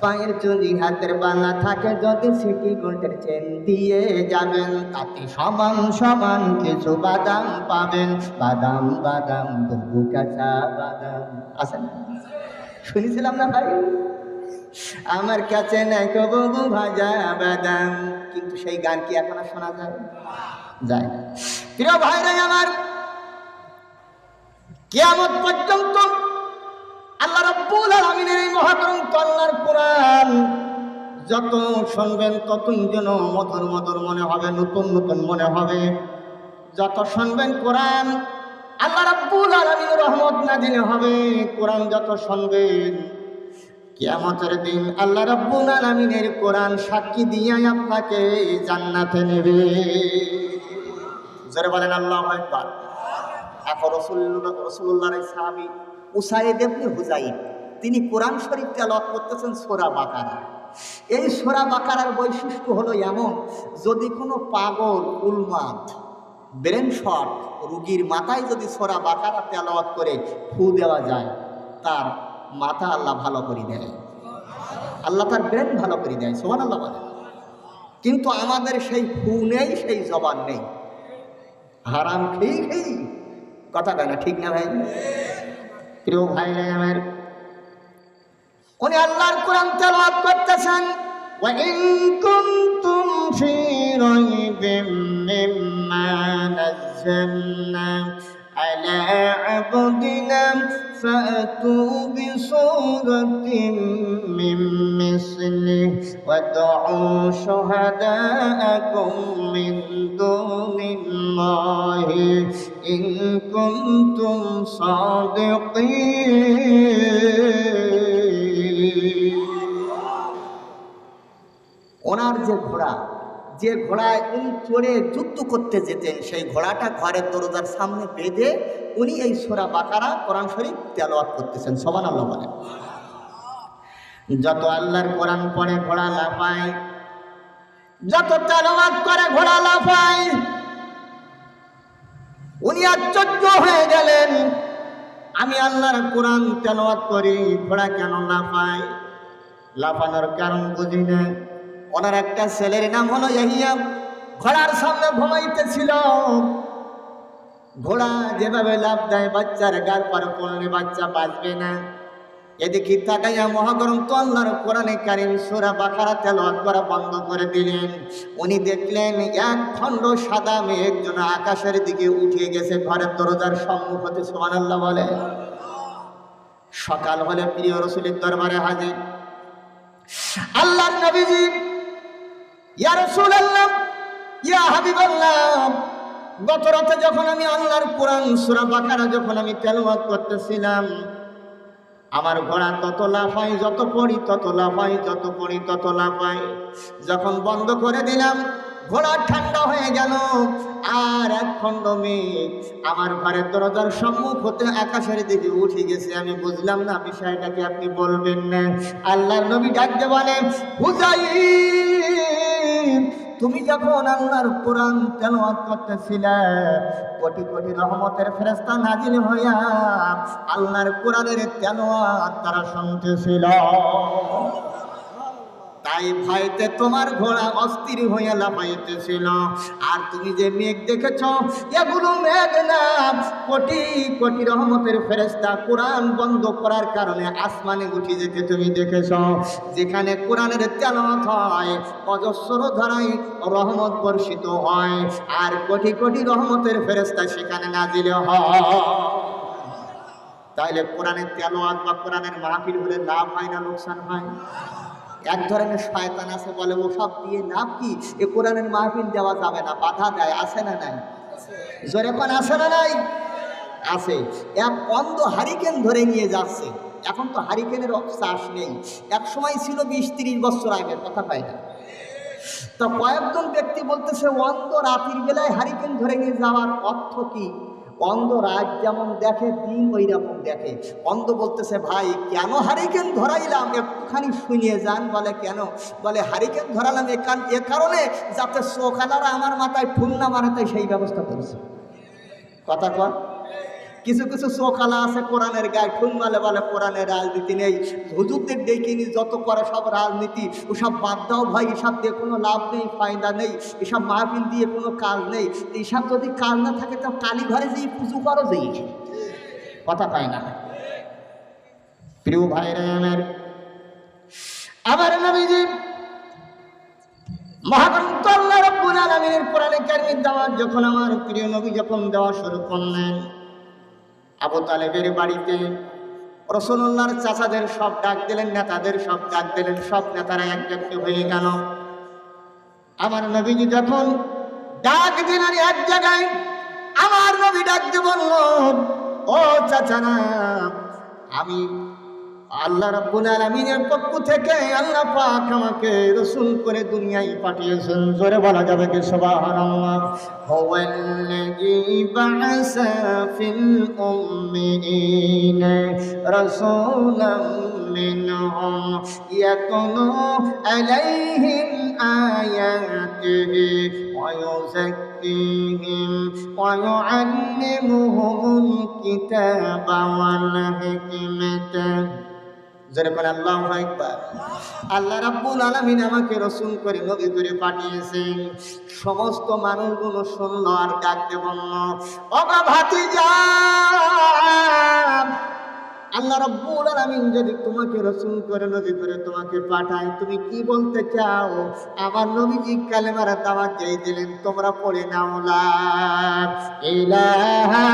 পায়ের চুরি হাতের বালা থাকে যদি সিটি গোল্ডের চেন দিয়ে যাবেন, তাতে সমান সমান কিছু বাদাম পাবেন, বাদাম বাদাম তবু কাঁচা বাদাম আছে না? শুনেছিলাম না ভাই? আমার কাছে নাই কবু ভাজা বাদাম, কিন্তু সেই গান কি এখন আর শোনা যায়? যায় না। প্রিয় ভাইরা আমার, কিয়ামত পর্যন্ত আল্লাহ রাব্বুল আলামিনের এই মহাগ্রন্থ আল্লাহর কোরআন যত শুনবেন ততই যেন মধুর মধুর মনে হবে, নতুন নতুন মনে হবে। যত শুনবেন কোরআন, আল্লাহ রাব্বুল আলামিনের রহমত নাযিল হবে। কোরআন যত শুনবেন, কিয়ামতের দিন আল্লাহ রাব্বুল আলামিনের কোরআন সাক্ষী দিয়ে আপনাকে জান্নাতে নেবে। জোরে বলেন আল্লাহু আকবার। এখন রাসূলুল্লাহর সাহাবী উসাইদ ইবনে হুযাইর, তিনি কোরআন শরীফ তেলাওয়াত করতেছেন সূরা বাকারা। এই সূরা বাকারার বৈশিষ্ট্য হলো এমন, যদি কোনো পাগল উলমাদ ব্রেন শট রুগীর মাথায় যদি সূরা বাকারা তেলাওয়াত করে ফু দেওয়া যায়, তার মাথা আল্লাহ ভালো করে দেয়, আল্লাহ তার ব্রেন ভালো করে দেয়। সুবহানাল্লাহ বলেন। কিন্তু আমাদের সেই ফু নেই, সেই জবান নেই, হারাম খেয়ে খেয়ে কথা কয় না, ঠিক না ভাই? প্রিয় ভাইরা আমার, উনি আল্লাহর কোরআন তেলাওয়াত করতেছেন। ওয়া ইন কুনতুম ফি রাইবিম মিম্মা নাযালনা আলা আবদিনা ফাতু বিসূরাতিন মিন মিসলিহি ওয়াদউ শুহাদাআকুম মিন দুনিল্লাহি ইন কুনতুম সাদিকিন। ওনার যে ঘোড়া, যে ঘোড়ায় উনি চড়ে যুদ্ধ করতে যেতেন, সেই ঘোড়াটা ঘরের দরজার সামনে বেঁধে উনি এই সূরা বাকারা কোরআন শরীফ তেলাওয়াত করতেছেন। সুবহানাল্লাহ বলেন। যত আল্লাহর কোরআন পড়ে ঘোড়া লাফায়, যত তেলাওয়াত করে ঘোড়া লাফায়। উনি আশ্চর্য হয়ে গেলেন, আমি আল্লাহর কোরআন তেলাওয়াত করি, ঘোড়া কেন লাফায়? লাফানোর কারণ বুঝি না। ওনার একটা ছেলের নাম হলো ইয়াহিয়া, ঘোড়ার সামনে ঘুমাইতেছিল। ঘোড়া যেভাবে লাফ দেয়, বাচ্চার গার পার পড়লে বাচ্চা বাঁচবে না। এদিকে তাকাইয়া মহাগ্রন্থ আল্লাহর কোরআনে কারীম সূরা বাকারা তেলাওয়াত করা বন্ধ করে দিলেন। উনি দেখলেন এক খণ্ড সাদা মেঘ যেন আকাশের দিকে উঠে গেছে ঘরের দরজার সম্মুখ হতে। সুবহানাল্লাহ বলে। সকাল হলে প্রিয় রাসূলের দরবারে হাজির। আল্লাহর নবীজি, ইয়া রাসূলুল্লাহ, ইয়া হাবিবাল্লাহ, গত রাতে যখন আমি আল্লাহর কোরআন সূরা বাকারা যখন আমি তেলাওয়াত করতেছিলাম, আমার ঘোড়া তত লাফাই, যত পড়ি তত লাফাই, যত পড়ি তত লাফাই। যখন বন্ধ করে দিলাম, ঘোড়া ঠান্ডা হয়ে গেল। আর এক খণ্ড মেঘ আমার ঘরের দরজার সম্মুখ হতে আকাশের দিকে উঠে গেছে। আমি বুঝলাম না বিষয়টাকে, আপনি বলবেন না? আল্লাহর নবী ডাকতে বলেন, হুযাইর, তুমি যখন আল্লাহর কোরআন তেলাওয়াত করতেছিলে, কোটি কোটি রহমতের ফেরেশতা নাজিল হইয়া আল্লাহর কোরআনের তেলাওয়াত তারা শুনতেছিল। তাই ভয়তে তোমার ঘোড়া অস্থির হইয়া লাফাইতেছিল। আর তুমি যে মেঘ দেখেছ, এগুলো মেঘ না, কোটি কোটি রহমতের ফেরেশতা কোরআন বন্ধ করার কারণে আসমানে উঠে যেতে তুমি দেখেছ। যেখানে কোরআনের তেলাওয়াত হয়, অজস্র ধারায় রহমত বর্ষিত হয়, আর কোটি কোটি রহমতের ফেরেশতা সেখানে নাজিল হয়। তাইলে কোরআনের তেলাওয়াত বা কোরআনের মাহফিল হলে লাভ হয় না লোকসান হয়? এক ধরনের শয়তান আছে, বলে ও সব দিয়ে লাভ কি, এ কোরআনের মাহফিল দেওয়া যাবে না, বাধা দেয়। আছে না নাই? জোরে কোন আছে না নাই? আছে। এক অন্ধ হারিকেন ধরে নিয়ে যাচ্ছে। এখন তো হারিকেনের চাষ নেই, এক সময় ছিল 20-30 বছর আগের কথা, পাই না? তো কয়েকজন ব্যক্তি বলতেছে অন্ধ রাতের বেলায় হারিকেন ধরে নিয়ে যাওয়ার অর্থ কি? অন্ধ রাত যেমন দেখে দিন ওই রকম দেখে। অন্ধ বলতেছে ভাই কেন হারিকেন ধরাইলাম একটুখানি শুনিয়ে যান। বলে কেন? বলে হারিকেন ধরালাম এ কারণে যাতে চোখালারা আমার মাথায় ঠুন না মারে, তাই সেই ব্যবস্থা করেছে। কথা কর। কিছু কিছু চোখালা আছে কোরআনের গায়ে ঠুন মালে, বলে কোরআনের রাজনীতি নেই, হুজুরদের ডেকে যত করে সব রাজনীতি, ওসব বাদ দাও ভাই, এসব দিয়ে কোনো লাভ নেই, ফায়দা নেই, এসব মাহফিল দিয়ে কোনো কাজ নেই। এসব যদি কাজ না থাকে তো কালী ঘরে যেই পুজো করো যেই। কথা পায় না। প্রিয় ভাইরা আমার নবীজি মহাগ্রন্থ আল্লাহ রাব্বুল আলামিনের কোরআনে কারীমের দাওয়াত যখন আমার প্রিয় নবী যখন দেওয়া শুরু করলেন, আবু তালেবের বাড়িতে রাসূলুল্লাহর চাচাদের সব ডাক দিলেন, নেতাদের সব ডাক দিলেন, সব নেতারা একজোট হয়ে গেল। আমার নবীজি যখন ডাক দিলেন এক জায়গায়, আমার নবী ডাক দিয়ে বলল, ও চাচারা, আমি আল্লাহ রাব্বুল আলামিনের পক্ষ থেকে আল্লাহ পাক আমাকে রাসূল করে দুনিয়ায় পাঠিয়েছেন। জোরে বলা যাবে কি সুবহানাল্লাহ। হুয়াল্লাযী বা'আসা ফিল উম্মিয়িনা রাসূলাম মিনহুম ইয়াতলু আলাইহিম আয়াতিহি ওয়া ইউযাক্কিহিম ওয়া ইউআল্লিমুহুমুল কিতাবা ওয়াল হিকমাতা। যেরকম আল্লাহু আকবার। আল্লাহ রাব্বুল আলামিন আমাকে রাসূল করে নবী করে পাঠিয়েছেন। সমস্ত মানুষগুলো শুনলো আর ডাকতে বলল, ও ভাতিজা, আল্লাহ রাব্বুল আলামিন যদি তোমাকে রাসূল করে নবী করে তোমাকে পাঠায়, তুমি কি বলতে চাও? আমার নবীজি কালেমার দাওয়াত দিয়ে দিলেন, তোমরা পড়ে নাও লা ইলাহা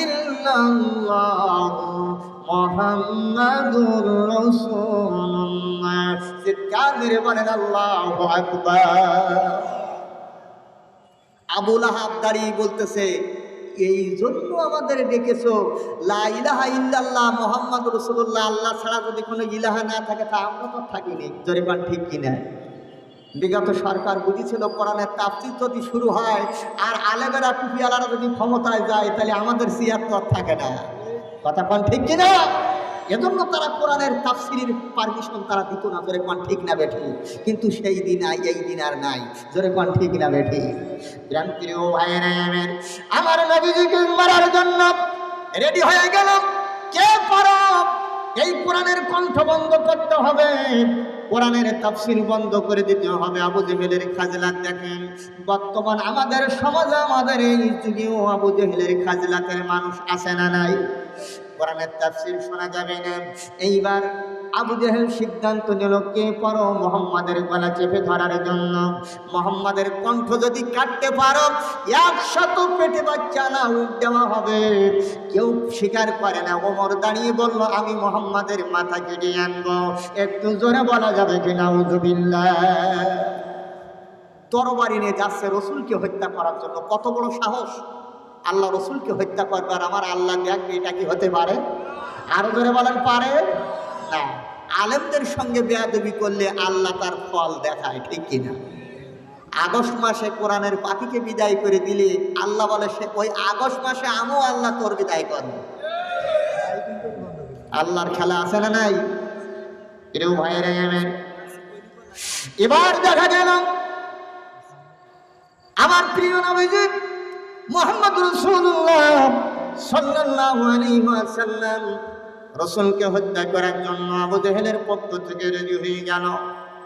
ইল্লাল্লাহ মুহাম্মাদুর রাসূলুল্লাহ। চিৎকার মেরে বলেন আল্লাহু আকবার। আবু লাহাব দাঁড়িয়ে বলতেছে, এই জন্য আমাদের ডেকেছো, লা ইলাহা ইল্লাল্লাহ মুহাম্মাদুর রাসূলুল্লাহ, আল্লাহ ছাড়া যদি কোনো ইলাহা না থাকে তা আমরা তো থাকিনি। জোরে বল ঠিক কিনা? বিগত সরকার বুঝেছিল কোরআনের তাফসীর যদি শুরু হয় আর আলেমেরা টুপিওয়ালারা যদি ক্ষমতায় যায়, তাহলে আমাদের সিয়াত্তর থাকে না। কথা কোন ঠিক কিনা? এজন্য তারা কোরআনের তাফসীরের পারমিশন তারা দিত না। জোরে কোন ঠিক না বেঠি? কিন্তু সেই দিন নাই, এই দিন আর নাই। জোরে কোন ঠিক না বেঠি? প্রিয় ভাইরা আমার নবীজিকে মারার জন্য রেডি হয়ে গেল। কে পারো এই কোরআনের কণ্ঠ বন্ধ করতে হবে, কোরআনের তাফসীর বন্ধ করে দিতে হবে। আবু জেহেলের খাজলাত দেখেন, বর্তমান আমাদের সমাজে আমাদের এই যুগেও আবু জেহেলের খাজলাতের মানুষ আছে না নাই? কোরআনের তাফসীর শোনা যাবে না। এইবার আবু জেহেল সিদ্ধান্ত নিল, কে পারো মুহাম্মাদের গলা চেপে ধরার জন্য, মুহাম্মাদের কণ্ঠ যদি কাটতে পারো 100 পেটে বাচ্চা না উঠ দেওয়া হবে। কেউ স্বীকার করে না। ওমর দাঁড়িয়ে বলল, আমি মুহাম্মাদের মাথা কেটে আনবো। একটু জোরে বলা যাবে কি নাউযুবিল্লাহ? তরবারি নিয়ে যাচ্ছে রসুলকে হত্যা করার জন্য। কত বড় সাহস! আল্লাহ রসুলকে হত্যা করবার আমার আল্লাহ দেখবে, এটা কি হতে পারে? আরো জোরে বলেন পারে না? আলেমদের সঙ্গে বেয়াদবি করলে আল্লাহ তার ফল দেখায়, ঠিক কিনা? আগস্ট মাসে কোরআনের পাখিকে বিদায় করে দিলে আল্লাহ বলে, সে ওই আগস্ট মাসে আমিও আল্লাহ তোর বিদায় করবো। আল্লাহর খেলা আছে না নাই? প্রিয় ভাইরা আমার, এবার দেখা গেল আমার প্রিয় নবীজি মুহাম্মদুর রাসূলুল্লাহ সাল্লাল্লাহু আলাইহি ওয়াসাল্লাম রাসূলকে হত্যা করার জন্য আবু জেহেলের পক্ষ থেকে রেডি হয়ে গেল।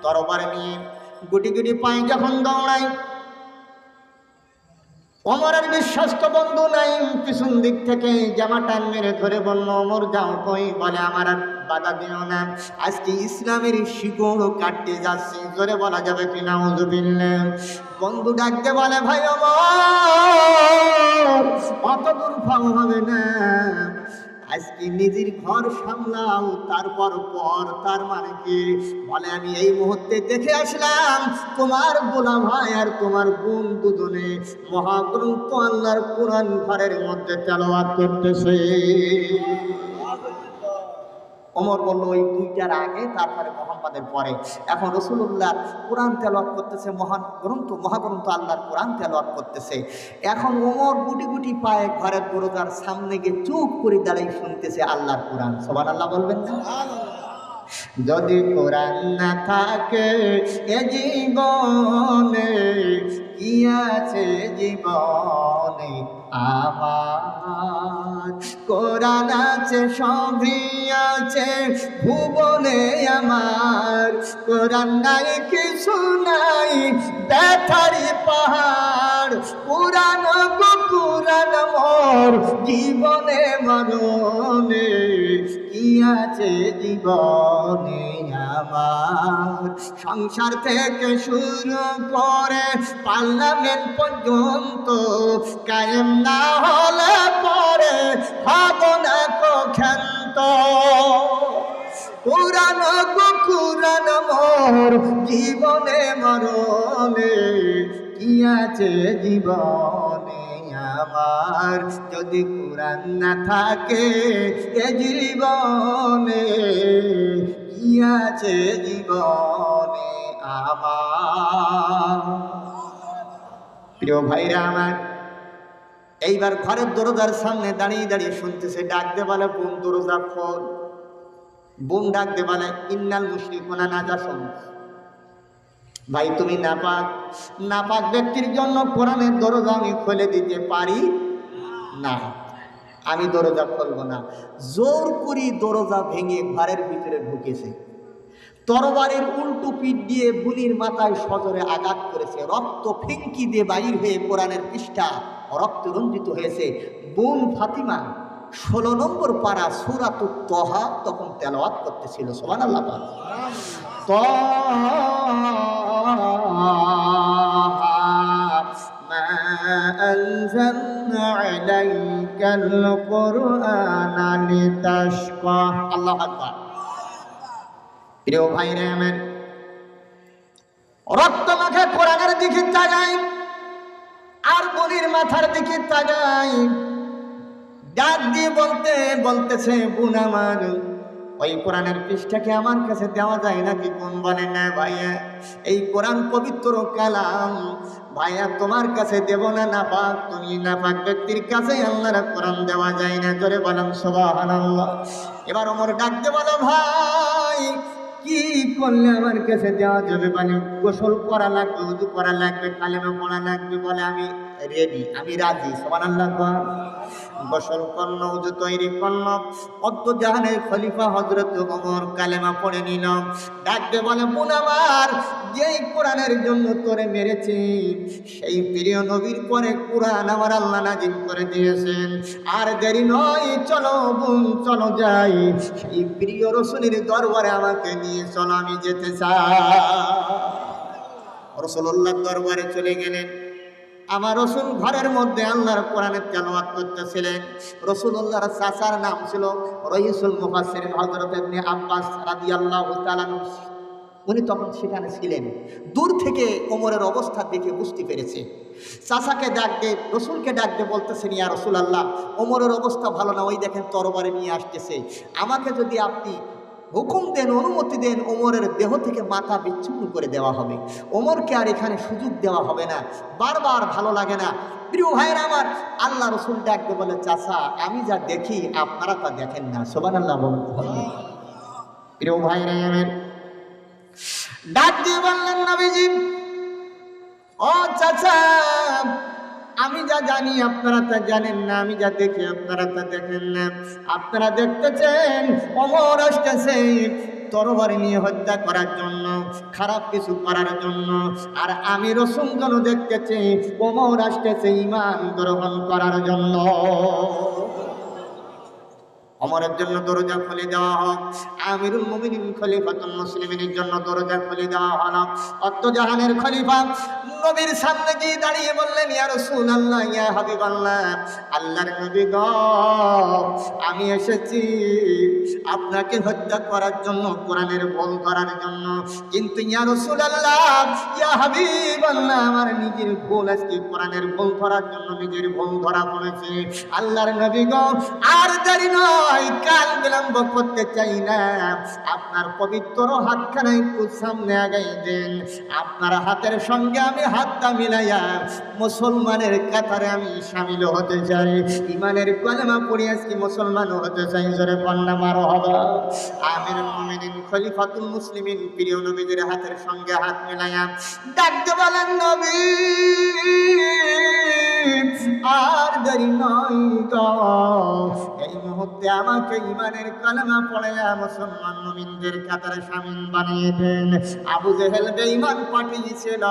তরবারি নিয়ে গুটি গুটি পায়ে যখন দৌড়ায়, ওমরের বিশ্বস্ত বন্ধু নাই পিছন দিক থেকে জামা টান মেরে ধরে বলল, ওমর যাও কই? বলে, আমার আর বাধা দিও না, আজকে ইসলামের শিকড় কাটতে যাচ্ছি। জোরে বলা যাবে কি নাউযুবিল্লাহ? বন্ধু ডাকতে বলে, ভাই ওমর, অত দূর ফাও হবে না, আজকে নিজের ঘর সামলাও, তারপর পর। তার মানে কি? বলে, আমি এই মুহূর্তে দেখে আসলাম তোমার গোলাম ভাই আর তোমার বোন দুজনে মহাগ্রন্থ আল্লাহর কোরআন ঘরের মধ্যে তেলাওয়াত করতেছে। ওমর বলল ওই দুইটার আগে তারপরে মোহাম্মদের পরে। এখন রাসূলুল্লাহ কোরআন তেলাওয়াত করতেছে, মহাগ্রন্থ আল্লাহর কোরআন তেলাওয়াত করতেছে। এখন ওমর গুটি গুটি পায়ে ঘরের দরজার সামনে গিয়ে চুপ করে দাঁড়িয়ে শুনতেছে আল্লাহর কোরআন। সুবহানাল্লাহ বলবেন না? যদি কোরআন না থাকে এ জীবনে, কি আছে জীবনে আমার? কোরআন আছে সবই আছে ভুবনে আমার, কোরআন নাই কিছু নাই ব্যথারি পাহাড়। কোরআন গো কোরআন মোর জীবনে মরণে, কি আছে জীবনে আমার? সংসার থেকে শুরু করে পার্লামেন্ট পর্যন্ত কায়েম না হলে পরে হব না ক্ষান্ত। কোরআন গো কোরআন মোর জীবনে মরণে, কি আছে জীবনে আমার? যদি কোরআন না থাকে এ জীবনে, কি আছে জীবনে আমার? প্রিয় ভাইরা আমার, এইবার ঘরের দরজার সামনে দাঁড়িয়ে দাঁড়িয়ে শুনতেছে, ডাক দে বলে বোন দরজা খোল। বোন ডাক দে বলে ইন্নাল মুশরিকুনা নাজাসুন। ভাই তুমি নাপাক ব্যক্তির জন্য কোরআনের দরজা আমি খুলে দিতে পারি না, আমি দরজা খুলব না। জোর করে দরজা ভেঙে ঘরের ভিতরে ঢুকেছে, তরবারির উল্টো পিঠ দিয়ে বুনির মাথায় সজোরে আঘাত করেছে, রক্ত ফিঙ্কি দিয়ে বাইর হয়ে কোরআনের পৃষ্ঠা রক্ত রঞ্জিত হয়েছে। বোন ফাতিমা 16 নম্বর পারা সূরাতুত তাহা তখন তেলাওয়াত করতেছিল। সুবহানাল্লাহ। মা আনজালনা আলাইকাল কুরআনা লিতাশকা। আল্লাহু আকবার। প্রিয় ভাইরা আমার, রক্ত মাখা কোরআনের দিকে তাকাই আর বলির মাথার দিকে তাকাই, ডাক দিয়ে বলতেছে বোন আমার, ওই কোরআনের পৃষ্ঠাকে আমার কাছে দেওয়া যায় নাকি? কোন বলেন না ভাইয়া, এই কোরআন পবিত্র কালাম, ভাইয়া তোমার কাছে দেব না। নাপাক, তুমি নাপাক ব্যক্তির কাছে আল্লাহর কোরআন দেওয়া যায় না। জোরে বলেন সুবহানাল্লাহ। এবার ওমর ডাক দিয়ে বলে ভাই কি করলে আমার কাছে দেওয়া যাবে? মানে গোসল করা লাগবে, উযু করা লাগবে, কালেমা পড়া লাগবে। বলে আমি রেডি, আমি রাজি। সুবহানাল্লাহ। গোসল করল, উযু তৈরি করল, জাহানের খলিফা হযরত ওমর কালেমা পড়ে নিল। ডাকতে বলে বোন আমার, যেই কোরআনের জন্য তোরে মেরেছি সেই প্রিয় নবীর পরে কোরআন আমার আল্লাহ নাজিল করে দিয়েছেন। আর দেরি নয়, চলো বোন চলো যাই, সেই প্রিয় রাসূলের দরবারে আমাকে নিয়ে চলো, আমি যেতে চাই। রাসূলুল্লাহর দরবারে চলে গেলেন। আমার রাসূল ঘরের মধ্যে আল্লাহর কোরআনের তেলাওয়াত করতেছিলেন। রাসূলুল্লাহর চাচার নাম ছিল রাইসুল মুফাসসিরিন হযরত ইবনে আব্বাস রাদিয়াল্লাহু তাআলা। উনি তখন সেখানে ছিলেন। দূর থেকে ওমরের অবস্থা দেখে বুঝতে পেরেছে। চাচাকে ডাক দিয়ে, রাসূলকে ডাক দিয়ে বলতেছেন, ইয়া রাসূলুল্লাহ, ওমরের অবস্থা ভালো না, ওই দেখেন তরবারি নিয়ে আসতেছে। আমাকে যদি আপনি হুকুম দেন, অনুমতি দেন, ওমরের দেহ থেকে মাথা বিচ্ছিন্ন করে দেওয়া হবে। ওমরকে আর এখানে সুযোগ দেওয়া হবে না। বারবার ভালো লাগে না। প্রিয় ভাইরা আমার, আল্লাহ রাসূল ডাকতে বলে চাচা আমি যা দেখি আপনারা তা দেখেন না। সুবহানাল্লাহ বলুন। প্রিয় ভাইরা আমার, ডাক দিয়ে বললেন নবীজি, ও চাচা আমি যা জানি আপনারা তা জানেন না, আমি যা দেখি আপনারা তা দেখেন না। আপনারা দেখতেছেন ওমর আসতেছে তরবারি নিয়ে হত্যা করার জন্য, খারাপ কিছু করার জন্য। আর আমি রাসূল যেন দেখতেছি ওমর আসতেছে ঈমান গ্রহণ করার জন্য। ওমরের জন্য দরজা খুলে দেওয়া হোক, আমিরুল মুমিনিন খলিফাতুল মুসলিমিনের জন্য দরজা খুলে দেওয়া হলো। জাহানের খলিফা নবীর সামনে গিয়ে দাঁড়িয়ে বললেন, ইয়া রাসূলুল্লাহ, ইয়া হাবিবাল্লাহ, আল্লাহর নবী গো, আমি এসেছি আপনাকে হত্যা করার জন্য, কোরআনের ভুল করার জন্য। কিন্তু ইয়া রাসূলুল্লাহ, ইয়া হাবিবাল্লাহ, আমার নিজের ভুল, আজকে কোরআনের ভুল করার জন্য নিজের ভুল ধরা পড়েছে। আল্লাহর নবী গো, আর দেরি নয়, নয়, কাল বিলম্ব করতে চাই না। আপনার পবিত্র হাতখানা একটু সামনে আগাই দেন। আপনার হাতের সঙ্গে আমি হাতটা মিলাইয়া মুসলমানের কাতারে আমি শামিল হতে চাই। ইমানের কলেমা পড়ে আজকে মুসলমান হতে চাই। জোরে কন্যা মারহাবা। আমিরুল মুমিনিন খলিফাতুল মুসলিমিন প্রিয় নবীদের হাতের সঙ্গে হাত মিলাইয়া ডাকতে বলেন, নবী আর দেরি নয় গো, এই মুহূর্তে আমাকে ইমানের কালেমা পড়াইয়া মুসলমান মুমিনদের কাতারে শামিল বানিয়ে দেন। আবু জেহেল বেঈমান পাঠিয়েছিল,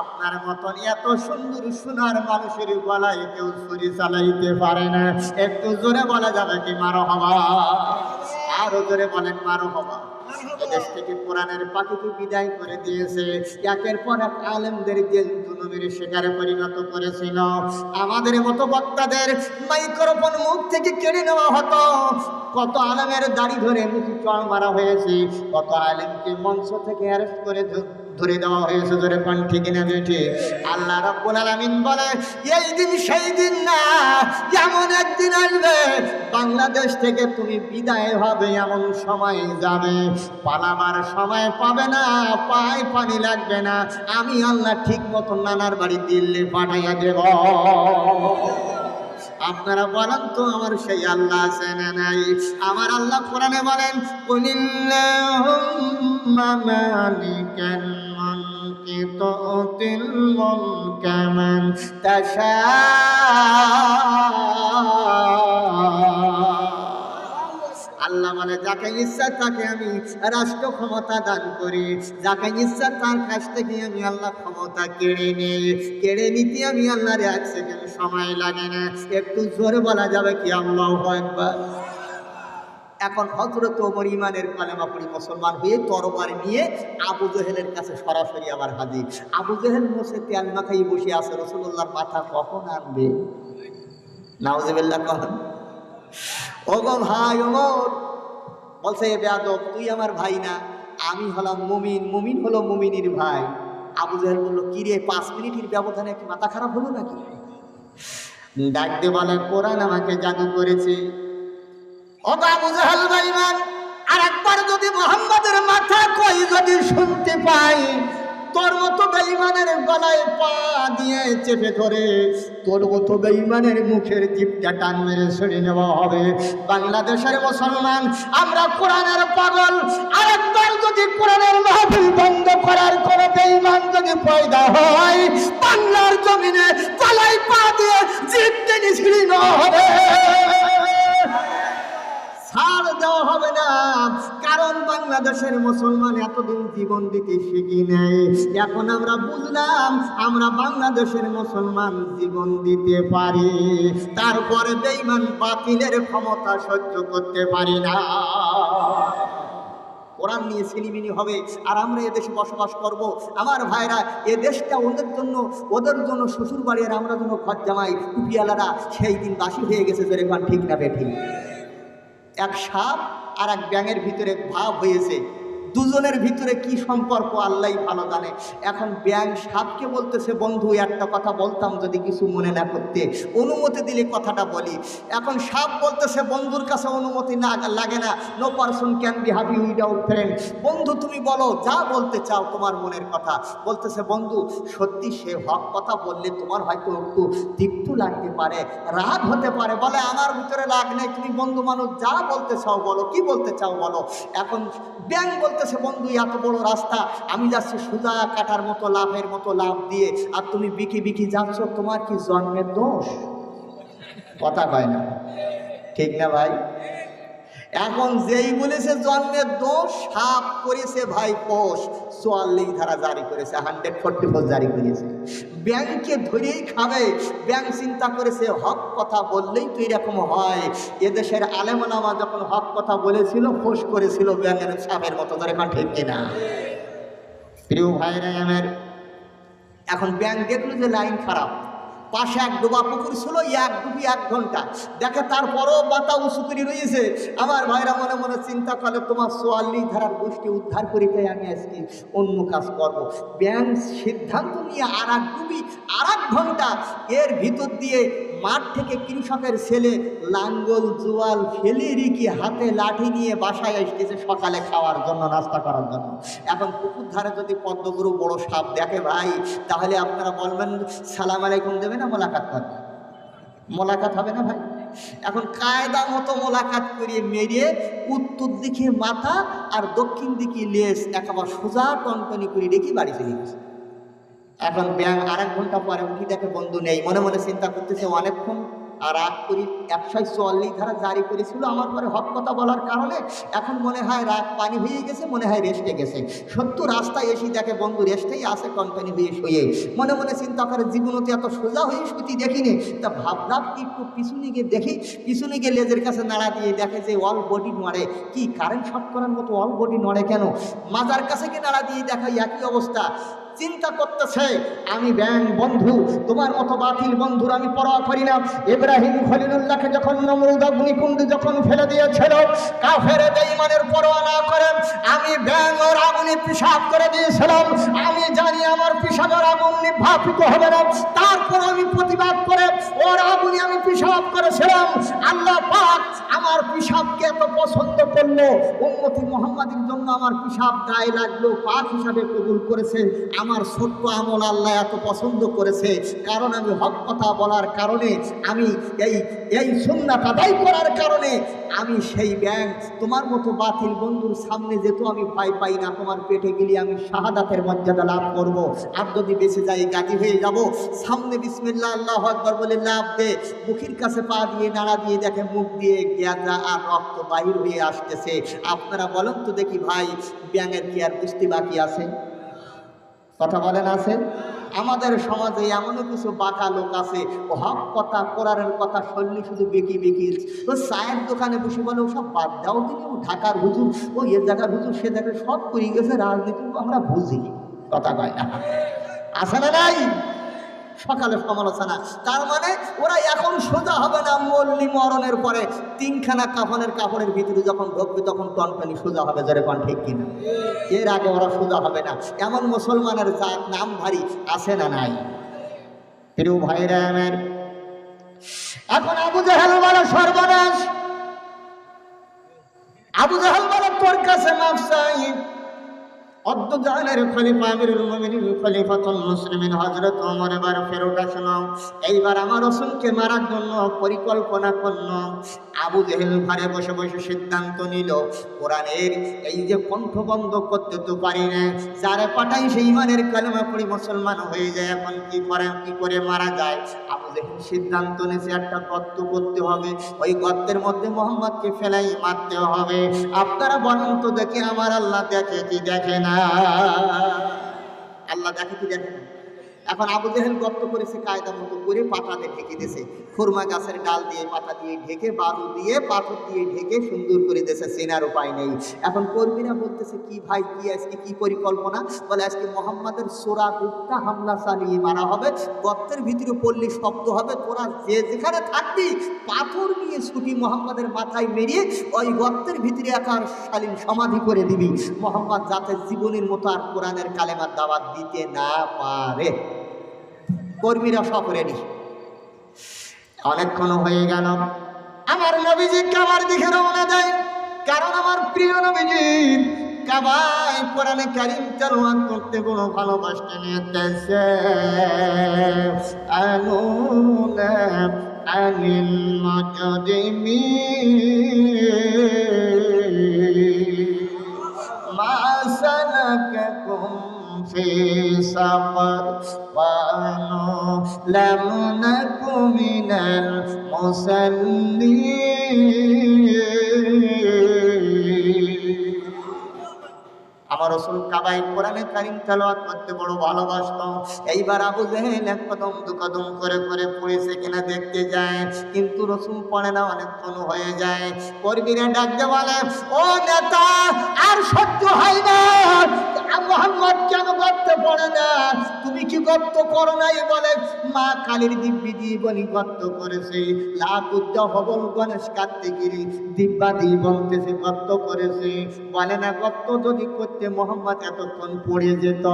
আপনার মতন এত সুন্দর সোনার মানুষের গলায় কেউ ছুরি চালাইতে পারে না। একটু জোরে বলা যাবে কি মারহাবা? আরো জোরে বলেন মারহাবা। এদেশ থেকে কোরআনের পাখিকে বিদায় করে দিয়েছে, একের পর এক আলেমদের জেল জুলুমের শিকারে পরিণত করেছিল। আমাদের মতো বক্তাদের মাইক্রোফোন মুখ থেকে কেড়ে নেওয়া হতো, কত আলেমের দাড়ি ধরে মুখে চড় মারা হয়েছে, কত আলেমকে মঞ্চ থেকে অ্যারেস্ট করে ধরে দেওয়া হয়েছে। ধরে পান ঠিক না বেঠি? আল্লাহ রাব্বুল আলামিন বলে, এই দিন সেই দিন না, এমন একদিন আসবে বাংলাদেশ থেকে তুমি বিদায় হবে, এমন সময় যাবে পালাবার সময় পাবে না, পায়ে পানি লাগবে না, আমি আল্লাহ ঠিক মতো নানার বাড়ি দিল্লি পাঠাইয়া দেব। আপনারা বলেন তো আমার সেই আল্লাহ আছে না নাই? আমার আল্লাহ কোরআনে বলেন, কুলিল্লাহুম্মা মালিকাল মুলকি তুতিল মুলকা মান তাশা। আল্লাহ বলে, যাকে ইচ্ছা তাকে আমি রাষ্ট্র ক্ষমতা দান করি, যাকে ইচ্ছা তার কাছ থেকে আমি আল্লাহ ক্ষমতা কেড়ে নিই। কেড়ে নিতে আমি আল্লাহর এক সেকেন্ড সময় লাগে না। একটু জোরে বলা যাবে কি আল্লাহু আকবার? এখন হযরত ওমর ইমানের কালেমা পড়ে মুসলমান হয়ে তরবারি নিয়ে আবু জেহেলের কাছে সরাসরি আবার হাজির। আবু জেহেল মুখে তেল মাখাই বসে আছে, রাসূলুল্লাহর মাথা কখন আনবে? নাউজুবিল্লাহ। কখন? ওগো ভাই ওমর বলছে, এ বেয়াদব, তুই আমার ভাই না, আমি হলাম মুমিন, মুমিন হলো মুমিনের ভাই। আবু জেহেল বলল, কি রে, 5 মিনিটের ব্যবধানে কি মাথা খারাপ হলো নাকি? ডাকতে বলে, কোরআন আমাকে জাদু করেছে। ওগো আবু জেহেল বেঈমান, আর একবার যদি মুহাম্মাদের মাথা কই যদি শুনতে পাই, তোর মতো বেঈমানের গলায় পা দিয়ে চেপে ধরে তোর মতো বেঈমানের মুখের জিভটা টান মেরে ছেড়ে নেওয়া হবে। বাংলাদেশের মুসলমান আমরা কোরআনের পাগল, আর একবার যদি কোরআনের মাহফিল বন্ধ করার কোন বেঈমান যদি পয়দা হয়, বাংলার জমিনে গলায় পা দিয়ে জিভ টেনে ছিঁড়ে নেওয়া হবে, ছাড় দেওয়া হবে না। কারণ বাংলাদেশের মুসলমান এতদিন জীবন দিতে শিখি নেই, এখন আমরা বুঝলাম আমরা বাংলাদেশের মুসলমান জীবন দিতে পারি, তারপরে বেঈমান বাতিলের ক্ষমতা সহ্য করতে পারি না। কোরআন নিয়ে ছিনিমিনি হবে, আর আমরা এদেশে বসবাস করব। আমার ভাইরা, এ দেশটা ওদের জন্য শ্বশুর বাড়ি, আর আমরা যেন ঘর জামাই টুপিওয়ালারা সেই দিন বাসি হয়ে গেছে। জোরে কোন ঠিক না বেঠিক? এক সাপ আর এক ব্যাঙের ভিতরে ভাব হয়েছে, দুজনের ভিতরে কি সম্পর্ক আল্লাহই ভালো জানে। এখন ব্যাঙ সাপকে বলতেছে, বন্ধু একটা কথা বলতাম যদি কিছু মনে না করতে, অনুমতি দিলে কথাটা বলি। এখন সাপ বলতেছে, বন্ধুর কাছে অনুমতি না লাগে না, no person can be happy without friend. বন্ধু তুমি বলো, যা বলতে চাও তোমার মনের কথা। বলতেছে, বন্ধু সত্যি সে হক কথা বললে তোমার হয়তো একটু তৃপ্ত লাগতে পারে, রাগ হতে পারে। বলে, আমার ভিতরে রাগ নেই, তুমি বন্ধু মানুষ, যা বলতে চাও বলো, কি বলতে চাও বলো। এখন ব্যাঙ বলতে, বন্ধু এত বড় রাস্তা আমি যাচ্ছি সোজা কাটার মতো লাফের মতো লাফ দিয়ে, আর তুমি বিকি বিকি যাচ্ছ, তোমার কি জন্মের দোষ? কথা কয় না, ঠিক না ভাই? এখন যেই বলেছে জন্মের দোষ, সাপ করেছে ভাই পোষ, 44 ধারা জারি করেছে, 144 জারি করেছে। ব্যাংকে ধরেই খাবে। ব্যাংক চিন্তা করেছে হক কথা বললেই তো এরকম হয়। এদেশের আলেম ওলামা যখন হক কথা বলেছিল, ফোঁস করেছিল ব্যাঙের সাপের মতো। ধরে এখন ঠিক কিনা? প্রিয় ভাইরা আমার, এখন ব্যাংক দেখলো যে লাইন খারাপ, পাশে এক ডোবা পুকুর ছিল, এক ডুবি 1 ঘন্টা দেখে, তারপরও বাতা উঁচু করে রয়েছে। আমার ভাইরা মনে মনে চিন্তা করে, তোমার 44 ধারার গোষ্ঠী উদ্ধার করিতে আমি আজকে অন্য কাজ করবো। ব্যাংক সিদ্ধান্ত নিয়ে আর এক ডুবি, আর 1 ঘন্টা এর ভিতর দিয়ে মাঠ থেকে কৃষকের ছেলে লাঙ্গল জোয়াল ফেলে রেখে হাতে লাঠি নিয়ে বাসায় আসতেছে সকালে খাওয়ার জন্য, নাস্তা করার জন্য। এখন পুকুর ধারে যদি পদ্মগুরু বড় সাপ দেখে ভাই, তাহলে আপনারা বলবেন সালাম আলাইকুম দেবে না মোলাকাত করবে? মোলাকাত হবে না ভাই? এখন কায়দা মতো মোলাকাত করিয়ে মেরিয়ে উত্তর দিকে মাথা আর দক্ষিণ দিকে লেজ একেবারে সোজা টনটনি করে রেখে বাড়ি চলে গেছে। এখন ব্যাং আর 1 ঘন্টা পরে উঠি দেখে বন্ধু নেই। মনে মনে চিন্তা করতেছে অনেকক্ষণ আর 144 ধারা জারি করেছিল আমার পরে হক কথা বলার কারণে, এখন মনে হয় রাত পানি হয়ে গেছে, মনে হয় রেস্টে গেছে। সত্য রাস্তায় এসে দেখে বন্ধু রেস্টেই আছে, কনপানি হয়ে শুয়ে। মনে মনে চিন্তা করে জীবনতে এত সোজা হয়ে শুতি দেখিনি। তা ভাবলাম কি একটু পিছনে গিয়ে দেখি। পিছনে গিয়ে লেজের কাছে নাড়া দিয়ে দেখে যে অল বডি নড়ে। কি কারেন্ট শর্ট করার মতো অল বডি নড়ে কেন? মাজার কাছে গিয়ে নাড়া দিয়ে দেখা একই অবস্থা। চিন্তা করতেছে আমি ব্যাং বন্ধু, তোমার মতো বাতিল বন্ধুর আমি পরোয়া করি না। ইব্রাহিম খলিলুল্লাহকে যখন নমরুদ অগ্নিকুণ্ডে যখন ফেলে দিয়েছিল, কাফের বেঈমানের পরোয়া না করে আমি ব্যাং ওর আগুনে পেশাব করে দিয়েছিলাম। আমি জানি আমার পেশাবের আগুন নির্বাপিত হবে না, তারপর আমি প্রতিবাদ করে ওর আগুনে আমি পেশাব করেছিলাম। আল্লাহ পাক আমার পেশাবকে এত পছন্দ করলো, উম্মতি মুহাম্মাদের জন্য আমার পেশাব গায়ে লাগলো, পাক হিসাবে কবুল করেছে। আমার ছোট্ট আমল আল্লাহ এত পছন্দ করেছে, কারণ আমি হক কথা বলার কারণে, আমি এই সুন্নাত আদায় করার কারণে আমি সেই ব্যাং তোমার মতো বাতিল বন্ধুর সামনে যেত আমি ভয় পাই না। তোমার পেটে গেলে আমি শাহাদাতের মর্যাদা লাভ করব। আর যদি বেঁচে যাই গাজী হয়ে যাব। সামনে বিসমিল্লাহ আল্লাহু আকবার বলে লাভ দে, মুখের কাছে পা দিয়ে নাড়া দিয়ে দেখে মুখ দিয়ে গ্যাজা আর রক্ত বাহির হয়ে আসতেছে। আপনারা বলেন তো দেখি ভাই, ব্যাঙের কি আর বুঝতে বাকি আছে? কথা বলেন আছে? আমাদের সমাজে এমনও কিছু বাঁকা লোক আছে, ও হক কথা কোরআনের কথা শুনলে শুধু বেকি বেকি ও চায়ের দোকানে বসে বলে ও সব বাদ দাও দিন, ও ঢাকার হুজুর, ও এ জায়গার হুজুর, সে জায়গায় সব করে গেছে, রাজনীতি আমরা বুঝি। কথা কয় না? আছে না নাই? সকালে সমালোচনা। তার মানে ওরা এখন সোজা হবে না, মল্লি মরণের পরে 3খানা কাফনের ভিতরে যখন ঢুকবে তখন টনটনি সোজা হবে। যারা কোন ঠিক কিনা? এর আগে ওরা সোজা হবে না। এমন মুসলমানের জাত নামধারী আছে না নাই? প্রিয় ভাইরা আমার, এখন আবু জাহেল বলে সর্বনাশ। আবু জাহেল বলে তোর কাছে মাফ চাই। অদ্দজানের খলিফা আমিরুল মুমিনিন খলিফাতুল মুসলিমিন হযরত ওমর এবার ফেরত আসলো। এইবার আমার রাসূলকে মারার জন্য পরিকল্পনা করলো। আবু জেহেল ঘরে বসে বসে সিদ্ধান্ত নিল, কোরআনের এই যে কণ্ঠ বন্ধ করতে তো পারি না, যারে পাঠাই সেই ইমানের কালেমা পড়ে মুসলমান হয়ে যায়। এখন কি করে মারা যায়? আবু জেহেল সিদ্ধান্ত নিয়েছে একটা গর্ত করতে হবে, ওই গর্তের মধ্যে মুহাম্মদকে ফেলাই মারতে হবে। আপনারা বলেন তো দেখি আমার আল্লাহ দেখে কি দেখে না? আল্লাহ দেখে কি দেখে না? এখন আবু জেহেল গর্ত করেছে কায়দা মতো করে, পাতা দিয়ে ঢেকে দিয়েছে। খুরমা গাছের ডাল দিয়ে পাতা দিয়ে ঢেকে, বালু দিয়ে পাথর দিয়ে ঢেকে সুন্দর করে দিয়েছে, চেনার উপায় নেই। এখন কর্মীরা বলতেছে কি ভাই, কি আজকে কি পরিকল্পনা? বলে আজকে মোহাম্মদের সোরা গুপ্তা হামলা চালিয়ে মারা হবে, গর্তের ভিতরে পড়লে শব্দ হবে, তোরা যে যেখানে থাকবি পাথর নিয়ে ছুটি মোহাম্মদের মাথায় মেরিয়ে ওই গর্তের ভিতরে একার শালীন সমাধি করে দিবি, মোহাম্মদ যাতে জীবনের মতো আর কোরআনের কালেমার দাওয়াত দিতে না পারে। কর্মীরা সব রেডি। অনেকক্ষণ হয়ে গেল, আমার নবীজি কাবার দিকে রওনা দেয়, কারণ আমার প্রিয় নবীজি কাবায় কোরআনে কারীম তেলাওয়াত করতে বড় ভালোবাসতে নিতেছে। আনুনা আনিল মুজরিমিন মা সালাকাকুম في سقر قالوا لم نك من المصلين। আমার রাসূল কাবায় কোরআনে কারীম তেলাওয়াত করতে বড় ভালোবাসতো। এইবার আবু জেহেল এক কদম দু কদম করে করে পড়েছে কিনা দেখতে যায়, কিন্তু রাসূল পড়ে না, অনেকক্ষণ হয়ে যায়। কর্মীরা ডাকতে বলে, ও নেতা আর সহ্য হয় না, মোহাম্মদ কেন গর্তে পড়ে না? তুমি কি গর্ত করো নাই? বলে মা কালীর দিব্যি দিয়ে বলি গর্ত করেছে। লাতুজ্জা হবল গণেশ কার্তিকিরি দিব্যা দিয়ে বলতেছে গর্ত করেছে। বলে না গর্ত যদি করতে মোহাম্মদ এতক্ষণ পড়ে যেত,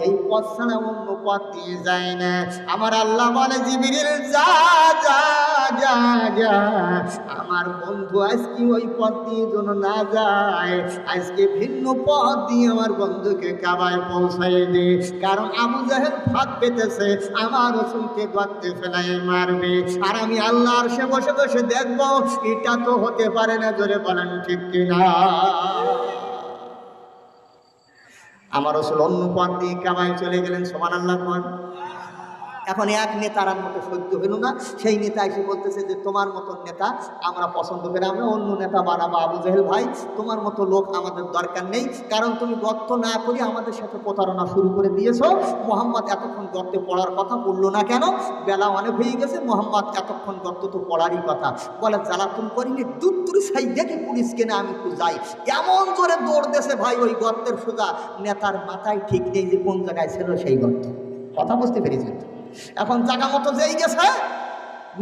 এই পথ ছাড়া অন্য পথ দিয়ে যায় না। আমার আল্লাহ বলে জিবরিল যা যা যা যা, আমার বন্ধু আজকে ওই পথ দিয়ে যেন না যায়, আজকে ভিন্ন পথ দিয়ে আমার বন্ধুকে কাবায় পৌঁছাই দে। কারণ আবু জাহেল ফাঁদ পেতেছে, আমার রসুলকে গর্তে ফেলাই মারবে, আর আমি আল্লাহর সে বসে বসে দেখবো। এটা তো হতে পারে না, জোরে বলেন ঠিক কিনা? আমার রসুল অন্য পথ দিয়ে কাবায় চলে গেলেন, সুবহানাল্লাহ। এখন এক নেতার মতো সহ্য হইল না, সেই নেতা এসে বলতেছে যে তোমার মতো নেতা আমরা পছন্দ করি, আমরা অন্য নেতা বানাবো। আবু জাহেল ভাই, তোমার মতো লোক আমাদের দরকার নেই, কারণ তুমি গর্ত না করে আমাদের সাথে প্রতারণা শুরু করে দিয়েছ। মোহাম্মদ এতক্ষণ গর্তে পড়ার কথা বললো না কেন? বেলা অনেক হয়ে গেছে, মোহাম্মদ এতক্ষণ গর্ত তো পড়ারই কথা। বলে জ্বালাতন করিনি, দূর সাই দেখি পুলিশকে না আমি একটু যাই। এমন জোরে দৌড় দেশে ভাই ওই গর্তের সোজা। নেতার মাথায় ঠিক নেই যে কোন জায়গায় ছিল সেই গর্ত। কথা বুঝতে পেরেছেন? এখন জায়গা মতো যেই গেছে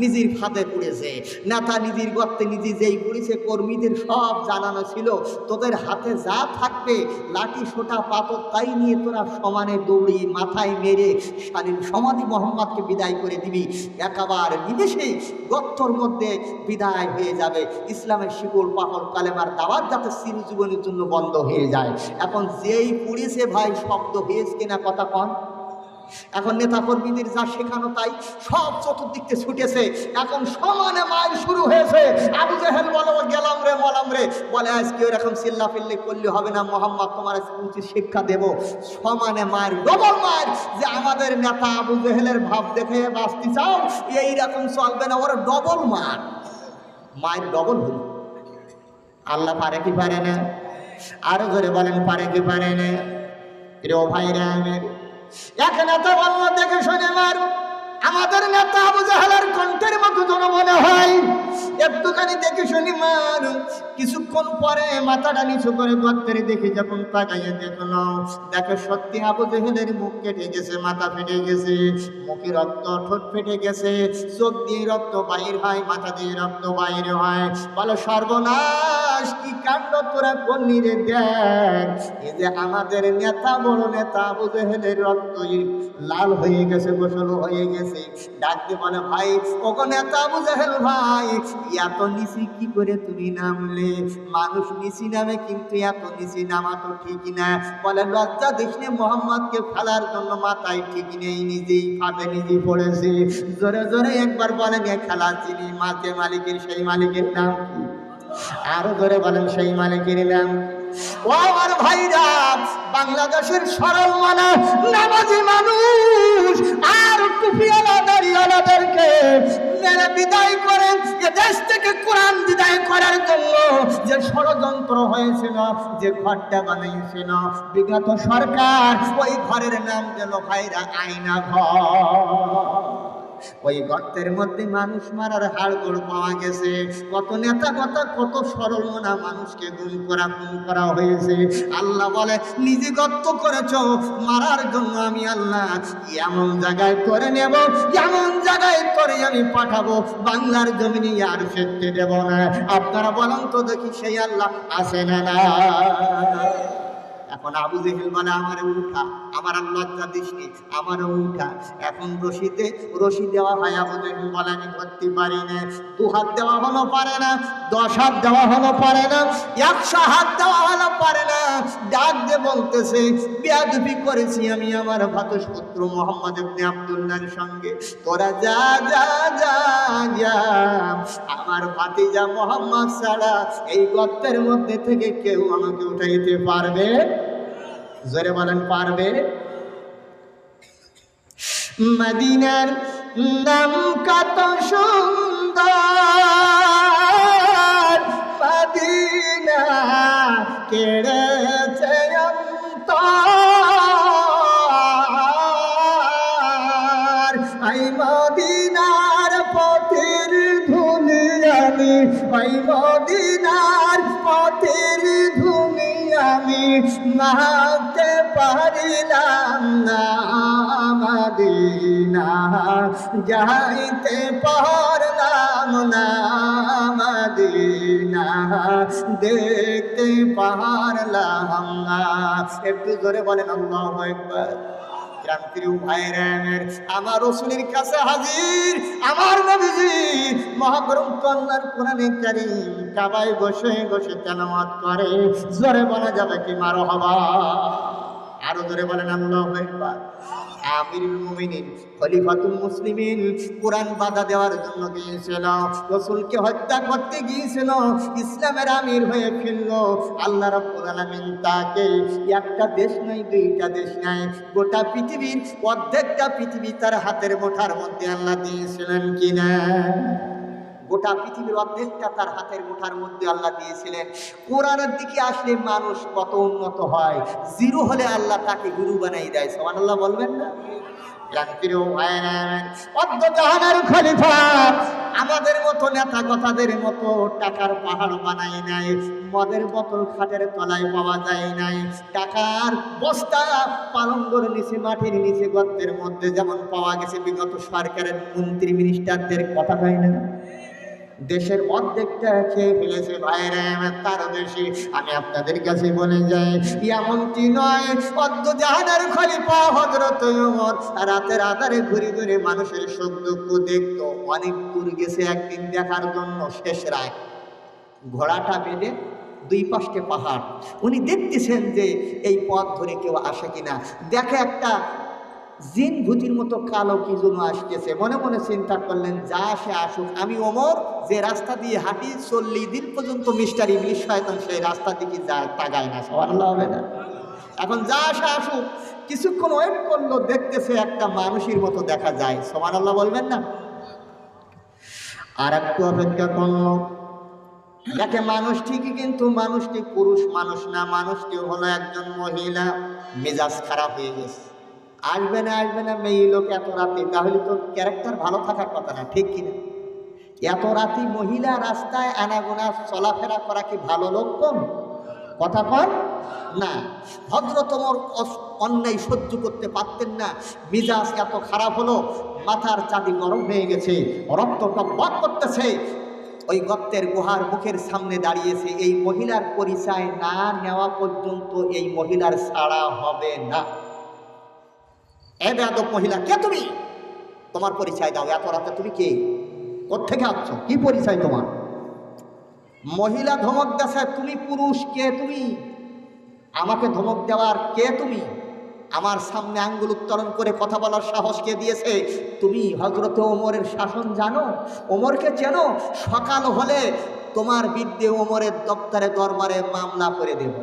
নিজের ফাঁদে পড়েছে। নেতা নিজের গর্তে নিজে যেই পড়েছে, কর্মীদের সব জানানো ছিল তোদের হাতে যা থাকবে লাঠি সোটা পাথর তাই নিয়ে তোরা সমানে দৌড়ি মাথায় মেরে শালীন সমাধি মোহাম্মদকে বিদায় করে দিবি। একেবারে নিমেষে গর্তর মধ্যে বিদায় হয়ে যাবে। ইসলামের শিকড় পাহল কালেমার দাওয়াত যাতে চিরজীবনের জন্য বন্ধ হয়ে যায়। এখন যেই পড়েছে ভাই শব্দ হয়েছে কিনা কথা কন। এখন নেতা কর্মীদের যা শেখানো তাই সব চতুর্দিক থেকে ছুটেছে। এখন সমানে মাইল শুরু হয়েছে। আবু জাহেল বলে গেলাম রে মলাম রে। বলে আজকে এরকম চিল্লা ফিল্লি করলে হবে না, মোহাম্মদ তোমার উচিত শিক্ষা দেব। সমানে মায়ের ডবল মায়ের, যে আমাদের নেতা আবু জাহেলের ভাব দেখে বাঁচতে চাও এইরকম চলবে না, ওরা ডবল মায়ের ডবল হল। আল্লাহ পারে কি পারে না? আরো জোরে বলেন পারে কি পারে না? রে ও ভাইরা আমার, এক নেতা বলল দেখে শুনে মার। আমাদের নেতা আবু জাহেলের কণ্ঠের মতো যেন মনে হয়। একটুখানি দেখে শুনি মার। কিছুক্ষণ পরে মাথাটা নিচু করে গর্তের দেখে যখন তাকাইয়ে দেখলো, দেখে সত্যি আবু জাহেলের মুখ কেটে গেছে, মাথা ফেটে গেছে, মুখে রক্ত, ঠোঁট ফেটে গেছে, চোখ দিয়ে রক্ত বাইর হয়, মাথা দিয়ে রক্ত বাইরে হয়। বলো সর্বনাশ, কি কাণ্ড তোরা করলি রে! দেখ এই যে আমাদের নেতা, বড় নেতা আবু জাহেলের রক্ত লাল হয়ে গেছে, গোসল হয়ে গেছে। ডাক দিয়ে বলে ভাই, ওগো নেতা আবু জাহেল ভাই, এত নিচে কি করে তুমি নামলে? মানুষ নিচি নামে, কিন্তু এত নিচি নামা তো ঠিক না। বলে লজ্জা দেশনে মোহাম্মদকে ফেলার জন্য মাথায় ঠিক নেই, নিজেই ফাঁদে নিজে পড়েছে। জোরে জোরে একবার বলেন খেলা চিনি মাঝে মালিকের, সেই মালিকের নাম কি? আরো জোরে বলেন সেই মালিকের নাম। ও আমার ভাইরা, বাংলাদেশের সরল মানা নামাজি মানুষ আর টুপিওয়ালা দাড়িওয়ালাদেরকে মেরে বিদায় করেন, যে দেশ থেকে কোরআন বিদায় করার জন্য যে ষড়যন্ত্র হয়েছিল, যে ঘরটা বানিয়েছিল বিগত সরকার, ওই ঘরের নাম দিল ভাইরা আয়না ঘর। ওই গর্তের মধ্যে মানুষ মারার হাড়গোড় পাওয়া গেছে। কত নেতা কত সরল মনা মানুষকে গুম করা হয়েছে। আল্লাহ বলে নিজে গর্ত করেছো মারার জন্য, আমি আল্লাহ এমন জায়গায় করে নেব, এমন জায়গায় করে আমি পাঠাবো, বাংলার জমিনে আর ফেরতে দেব না। আপনারা বলেন তো দেখি সেই আল্লাহ আছে না? এখন আবু জাহেল বলে আমারে উঠা, আমার লজ্জা দিসনি, আমারও উঠা। এখন রশি দেওয়া হয়, আবু জাহেল বলে আমি ধরতে পারি না। 2 হাত দেওয়া হলো পারে না, 10 হাত দেওয়া হলো পারে না, 100 হাত দেওয়া হলো পারে না। ডাক দিয়ে বলতেছে বেয়াদবি করেছি আমি আমার ভাতসপুত্র মুহাম্মদ ইবনে আব্দুল্লাহর সঙ্গে, তোরা যা যা যা যা, আমার ভাতিজা মুহাম্মদ ছাড়া এই গর্তের মধ্যে থেকে কেউ আমাকে উঠাইতে পারবে? জোরে বলেন পারবে? মদিনার নাম কত সুন্দর, মদিনা কেড়েছে অন্তর, এই মদিনার পথের ধুলি আমি, এই মদিনার পথের ধুলি আমি মাকে পারিলাম না মদিনা, যাইতে পারলাম না মদিনা, দেখতে পারলাম না। একটু জোরে বলেন আল্লাহু আকবার। প্রিয় ভাইরা, আমার রাসূলের কাছে হাজির আমার নবীজি মহাগ্রন্থ আল্লাহর কোরআনে কারীম কাবায় বসে বসে তেলাওয়াত করে। জোরে বলা যাবে কি মারহাবা? আরো জোরে বলেন আল্লাহু আকবার। আমিরুল মুমিনিন খলিফাতুল মুসলিমিন কোরআন বাধা দেওয়ার জন্য গিয়েছিল, রাসূলকে হত্যা করতে গিয়েছিল, ইসলামের আমির হয়ে ফিরল। আল্লাহ রাব্বুল আলামিন তাকে একটা দেশ নাই, দুইটা দেশ নাই, গোটা পৃথিবীর অর্ধেকটা পৃথিবী তার হাতের মুঠার মধ্যে আল্লাহ দিয়েছিলেন কিনা? গোটা পৃথিবীর অর্ধেকটা তার হাতের মুঠার মধ্যে আল্লাহ দিয়েছিলেন। কোরআনের দিকে আসলে মানুষ কত উন্নত হয়, জিরো হলে আল্লাহ তাকে গুরু বানাই দেয়। সুবহানাল্লাহ বলবেন না? খলিফা আমাদের মতো নেতা কথাদের মতো টাকার পাহাড় বানায় নাই, মদের বোতল খাটের তলায় পাওয়া যায় নাই, টাকার বস্তা পালঙ্গর নিচে মাটির নিচে গর্তের মধ্যে যেমন পাওয়া গেছে বিগত সরকারের মন্ত্রী মিনিস্টারদের কথা হয় না, দেশের অর্ধেকটা খেয়ে ফেলেছে ভাইরা, তার বেশি। আমি আপনাদের কাছে বলে যাই, এমনটি নয় অর্ধজাহানের খলিফা হযরত ওমর রাতের আধারে ঘুরে ঘুরে মানুষের সুখ দুঃখ দেখতো। অনেক দূর গেছে একদিন দেখার জন্য, শেষ রাত, ঘোড়াটা বেঁধে দুই পাশে পাহাড়, উনি দেখতেছেন যে এই পথ ধরে কেউ আসে কিনা। দেখে একটা জিন ভূতির মতো কালো কি যেন আসতেছে। মনে মনে চিন্তা করলেন, যা আসে আসুক, আমি ওমর যে রাস্তা দিয়ে হাঁটি 40 দিন পর্যন্ত মিস্টার ইংলিশ শয়তান সেই রাস্তা দিকে যায়, তাকায় না। সুবহানাল্লাহ হবে না? এখন যা আসে আসুক। কিছুক্ষণ ওয়েট করলো, দেখতেছে একটা মানুষের মতো দেখা যায়। সুবহানাল্লাহ বলবেন না? আর একটু অপেক্ষা করলো, দেখে মানুষ ঠিকই, কিন্তু মানুষটি পুরুষ মানুষ না, মানুষটি হলো একজন মহিলা। মেজাজ খারাপ হয়ে গেছে, আসবে না আসবে না মেয়ে লোক এত রাতে, তাহলে তো ক্যারেক্টার ভালো থাকার কথা না, ঠিক কিনা? এত রাতে মহিলা রাস্তায় আনাগোনা চলাফেরা করা কি ভালো লক্ষণ? কথা কন না। হযরত ওমর অন্যায় সহ্য করতে পারতেন না, মেজাজ এত খারাপ হলো, মাথার চাঁদি গরম হয়ে গেছে, রক্ত টকবক করতেছে। ওই গর্তের গুহার মুখের সামনে দাঁড়িয়েছে। এই মহিলার পরিচয় না নেওয়া পর্যন্ত এই মহিলার ছাড়া হবে না। এ বেয়াদব মহিলা, কে তুমি? তোমার পরিচয় দাও। এত রাতে তুমি কে? কোত্থেকে আসছো? কি পরিচয় তোমার? মহিলা ধমক দেছে, তুমি পুরুষ, কে তুমি? আমাকে ধমক দেওয়ার কে তুমি? আমার সামনে আঙ্গুল উত্তোলন করে কথা বলার সাহস কে দিয়েছে? তুমি হযরত ওমরের শাসন জানো? ওমরকে চেনো? সকাল হলে তোমার বিরুদ্ধে ওমরের দপ্তরে দরবারে মামলা করে দেব।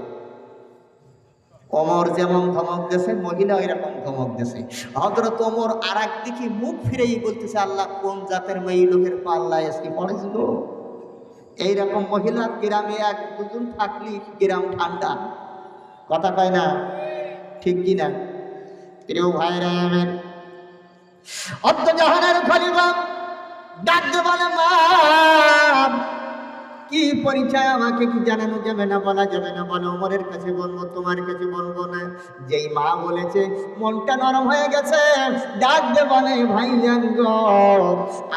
ওমর যেমন ধমক দিয়েছে, মহিলা এরকম ধমক দিয়েছে। হযরত ওমর আর একদিকে মুখ ফিরেই বলতেছে, আল্লাহ কোন জাতের মেয়ে লোকের পাল্লায় এসে পড়েছিল। এইরকম মহিলা গ্রামে এক দুজন থাকলি গ্রাম ঠান্ডা। কথা কয় না, ঠিক কিনা? প্রিয় ভাইরা, আমার অর্ধজাহানের খলিফা ডাকতে বলে, মা কি পরিচয় আমাকে কি জানানো যাবে না, বলা যাবে না? বলো, ওমরের কাছে বলবো, তোমার কাছে বলবো না। যেই মা বলেছে মনটা নরম হয়ে গেছে, ডাকতে বলে, ভাইজান গো,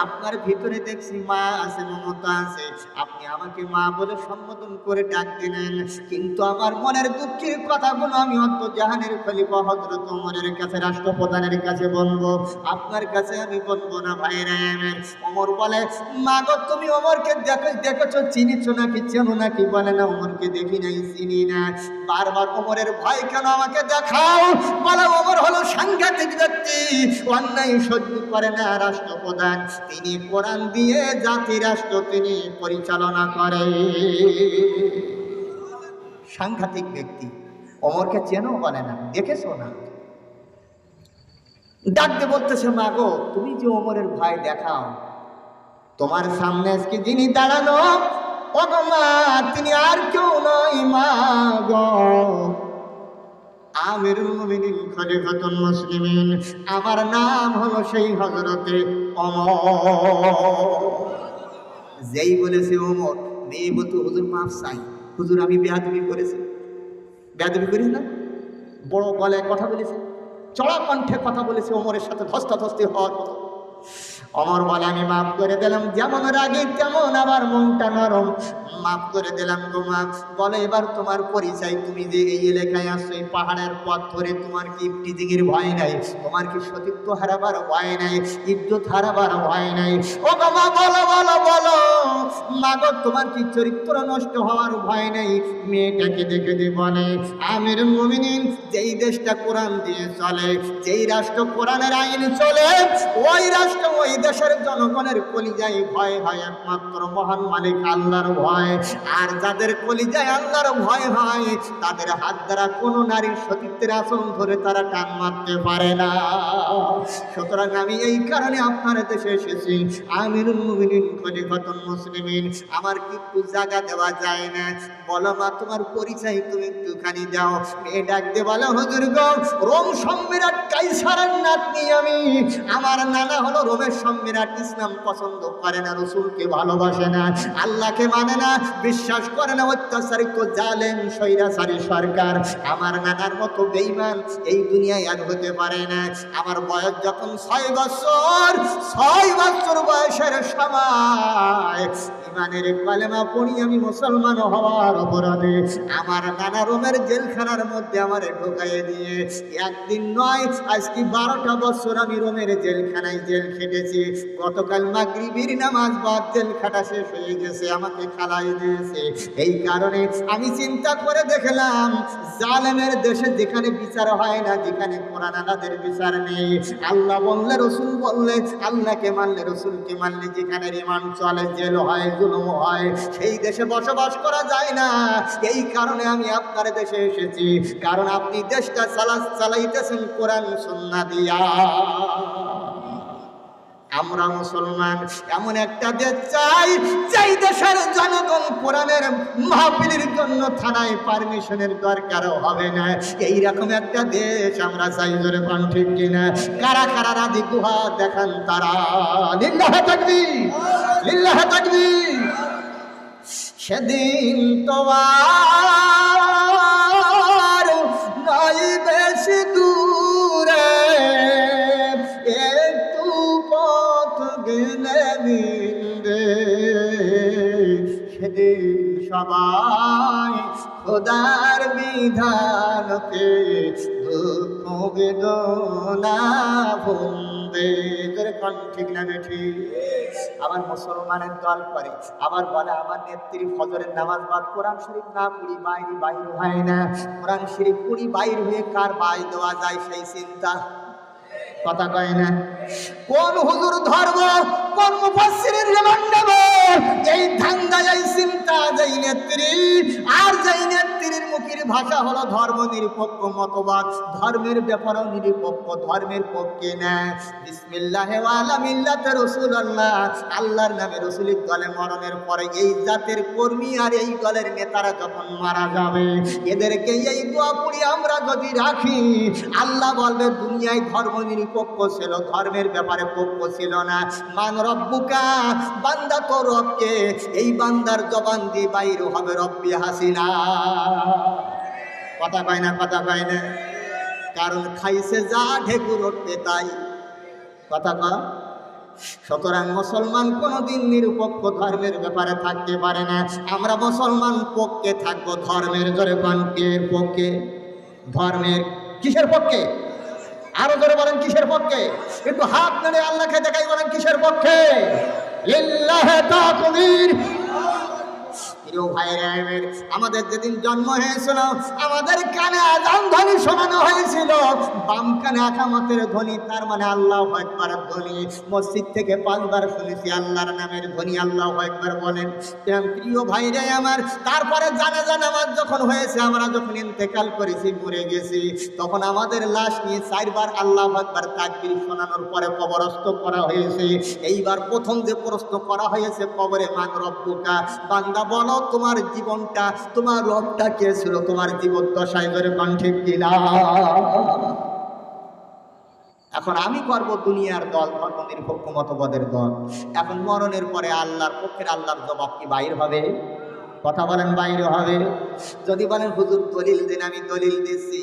আপনার ভিতরে দেখছি মা আছে, মমতা আছে, আপনি আমাকে মা বলে সম্বোধন করে ডাক দিলেন, কিন্তু আমার মনের দুঃখের কথাগুলো আমি অর্ধজাহানের খলিফা হযরত ওমরের কাছে, রাষ্ট্রপ্রধানের কাছে বলবো, আপনার কাছে আমি বলবো না। ভাইরা, ওমর বলে, মা গো, তুমি ওমরকে দেখেছো, চিনিছো নাকি, চেনো নাকি? বলে না, ওমরকে দেখি নাই, চিনি না। বারবার ওমরের ভয় কেন আমাকে দেখাও? বলে, ওমর হলো সাংঘাতিক ব্যক্তি, অন্যায় সহ্য করে না, রাষ্ট্রপ্রধান, তিনি কোরআন দিয়ে জাতি রাষ্ট্র তিনি পরিচালনা করে। সাংঘাতিক ব্যক্তি। ওমরকে চেনো? বলে না। দেখেছো না? ডাকতে বলতেছে, মা গো, তুমি যে ওমরের ভয় দেখাও, তোমার সামনে আজকে যিনি দাঁড়ানো, ও গো মা, তিনি আর কেউ নয়, মা গো, আমিরুল মুমিনিন খলিফাতুল মুসলিমিন, আমার নাম হলো সেই হযরতে ওমর। যেই বলেছে ওমর, মেয়ে বলতো, হুজুর মাফ চাই, হুজুর আমি বেয়াদবি করেছি। বেয়াদবি করিস না। বড় গলায় কথা বলেছে, চড়া কণ্ঠে কথা বলেছে, ওমরের সাথে ধস্তাধস্তি হওয়ার মতো। অমর বলে আমি মাফ করে দিলাম, যেমন রাগে তেমন আবার মনটা নরম, মাফ করে দিলাম গো মা। বলে এবার তোমার পরিচয়, তুমি যে এই এলাকায় আসছো, এই পাহাড়ের পথ ধরে, তোমার কি ইফতিজিগির ভয় নাই? তোমার কি সতীত্ব হারাবার ভয় নাই? ইজ্জত হারাবার ভয় নাই? ও গো মা, বলো বলো বলো মা গো, তোমার কি চরিত্র নষ্ট হওয়ার ভয় নাই? মেয়েটাকে দেখে দিয়ে বলে আমিরুল মুমিনিন, যেই দেশটা কোরআন দিয়ে চলে, যেই রাষ্ট্র কোরআনের আইন চলে, ওই রাষ্ট্র ওই দেশের জনগণের কলিজায় ভয় হয় একমাত্র মহান মালিক আল্লাহর ভয়। আর যাদের কলিজায় আল্লাহর ভয় হয়, তাদের হাত দ্বারা কোনো নারীর সতীত্বের আসন ধরে তারা টান মারতে পারে না। সুতরাং আমি এই কারণে আপনার দেশে এসেছি, আমিরুল মুমিনিন খলিফাতুল মুসলিমিন, আমার কি একটু জায়গা দেওয়া যায় না? বলো মা, তোমার পরিচয় তুমি একটুখানি দাও। মেয়ে ডাক দিয়ে বলো হুজুর গো, রোম সম্রাট কাইসারের নাতনি আমি। আমার নানা হলো রোমের সম্রাট, ইসলাম পছন্দ করে না, রসুলকে ভালোবাসে না, আল্লাহকে মানে না, বিশ্বাস করে না, অত্যাচারিত জালেম স্বৈরাচারী সরকার। আমার নানার মতো বেঈমান এই দুনিয়ায় আর হতে পারে না। আমার বয়স যখন 6 বছর, 6 বছর বয়সের সময় ইমানের কালেমা পড়ি আমি মুসলমান হওয়ার অপরাধে আমার নানা রোমের জেলখানার মধ্যে আমারে ঢোকাইয়ে দিয়ে, একদিন নয় আজকে 12টা বছর আমি রোমের জেলখানায় জেল খেটেছি। গতকাল মাগরিবের নামাজ বাদ জেল খাটা শেষ হয়ে গেছে, আমাকে খালাই দিয়েছে। এই কারণে আমি চিন্তা করে দেখলাম, জালেমের দেশে যেখানে বিচার হয় না, যেখানে কোরআন আলাদের বিচার নেই, আল্লাহ বললে রসুল বললে, আল্লাহকে মানলে রসুলকে মানলে যেখানে রিমান্ড চলে, জেল হয়, জুলুম হয়, সেই দেশে বসবাস করা যায় না। এই কারণে আমি আপনার দেশে এসেছি, কারণ আপনি দেশটা চালাইতেছেন কোরআন সুন্নাহ দিয়া। আমরা মুসলমান এমন একটা দেশ চাই, যেই দেশের জনগণ কোরআনের মাহফিলের জন্য থানায় পারমিশনের দরকারও হবে না। এইরকম একটা দেশ আমরা চাই, জোরে কোন ঠিক কিনা? কারা কারা রাজি গুহা দেখান তারা। লিল্লাহি তাকবীর, লিল্লাহি তাকবীর। সেদিন তো আর নাই বেশি দূরে, একটু পথ গেলে মিলবে, সেদিন সবাই খোদার বিধানকে দুঃখ বেদনা ভুলবে। ঠিক না ঠিক? আবার মুসলমানের দল করে, আবার বলে আমার নেত্রী ফজরের নামাজ বাদ কোরআন শরীফ না পড়ি বাইরে হয় না। কোরআন শরীফ পড়ি বাইর হয়ে কার বাই দেওয়া যায় সেই চিন্তা, কথা কয় না। কোন হুজুর ধর্ম, কোন মুফাসসিরের রিমান্ড নেব, এই ধান্দা, এই চিন্তা, যেই নেত্রী আর যেই নেত্রীর মুখের ভাষা হলো ধর্ম নিরপেক্ষ মতবাদ, ধর্মের ব্যাপারেও নিরপেক্ষ, ধর্মের পক্ষে না। বিসমিল্লাহ ওয়ালা মিল্লাতে রাসূলুল্লাহ, আল্লাহর নামে রাসূলের দলে মরণের পরে এই জাতের কর্মী আর এই দলের নেতারা যখন মারা যাবে, এদেরকে এই দোয়া পড়ি আমরা যদি রাখি, আল্লাহ বলবে দুনিয়ায় ধর্ম নিরপেক্ষ ছিল, ধর্মের ব্যাপারে পক্ষ ছিল না। মান রব্বুকা, বান্দা তো রবকে, এই বান্দার জবান দিয়ে বাইর হবে রব্বি হাসিনা। কথা কয় না, কথা কয় না? কারণ খাইছে যা ঢেকুর উঠবে তাই, কথা কয়। সুতরাং মুসলমান কোনদিন নিরপেক্ষ ধর্মের ব্যাপারে থাকতে পারে না। আমরা মুসলমান পক্ষে থাকবো, ধর্মের জোরে পক্ষের পক্ষে। ধর্মের কিসের পক্ষে? আরো জোরে বলেন কিসের পক্ষে? একটু হাত নেড়ে আল্লাহকে দেখাই বলেন কিসের পক্ষে? লিল্লাহি তাকবীর। প্রিয় ভাইরা, আমাদের যেদিন জন্ম হয়েছিল আমাদের কানে আযান ধ্বনি শোনানো হয়েছিল, বাম কানে আকামতের ধ্বনি, তার মানে আল্লাহু আকবারের ধ্বনি। মসজিদ থেকে 5 বার শুনেছি আল্লাহর নামের ধ্বনি, আল্লাহু আকবার বলেন। প্রিয় ভাইরা আমার, তারপরে জানাজা নামাজ যখন হয়েছে, আমরা যখন ইন্তেকাল করেছি, মরে গেছি, তখন আমাদের লাশ নিয়ে 4 বার আল্লাহু আকবার তাকবীর শোনানোর পরে কবরস্থ করা হয়েছে। এইবার প্রথম যে প্রশ্ন করা হয়েছে কবরে, মান রব্বুকা, বান্দা বলো তোমার জীবনটা, তোমার রবটা কে ছিল তোমার জীবন দশায়, ধরে কোন ঠিক কিনা? এখন আমি করব দুনিয়ার দল, ধর্ম নিরপেক্ষ মতবাদের দল। এখন মরণের পরে আল্লাহর পক্ষের, আল্লাহর জবাব কি বাইর হবে? কথা বলেন বাইরে হবে। যদি বলেন হুজুর দলিল দিন, আমি দলিল দিচ্ছি।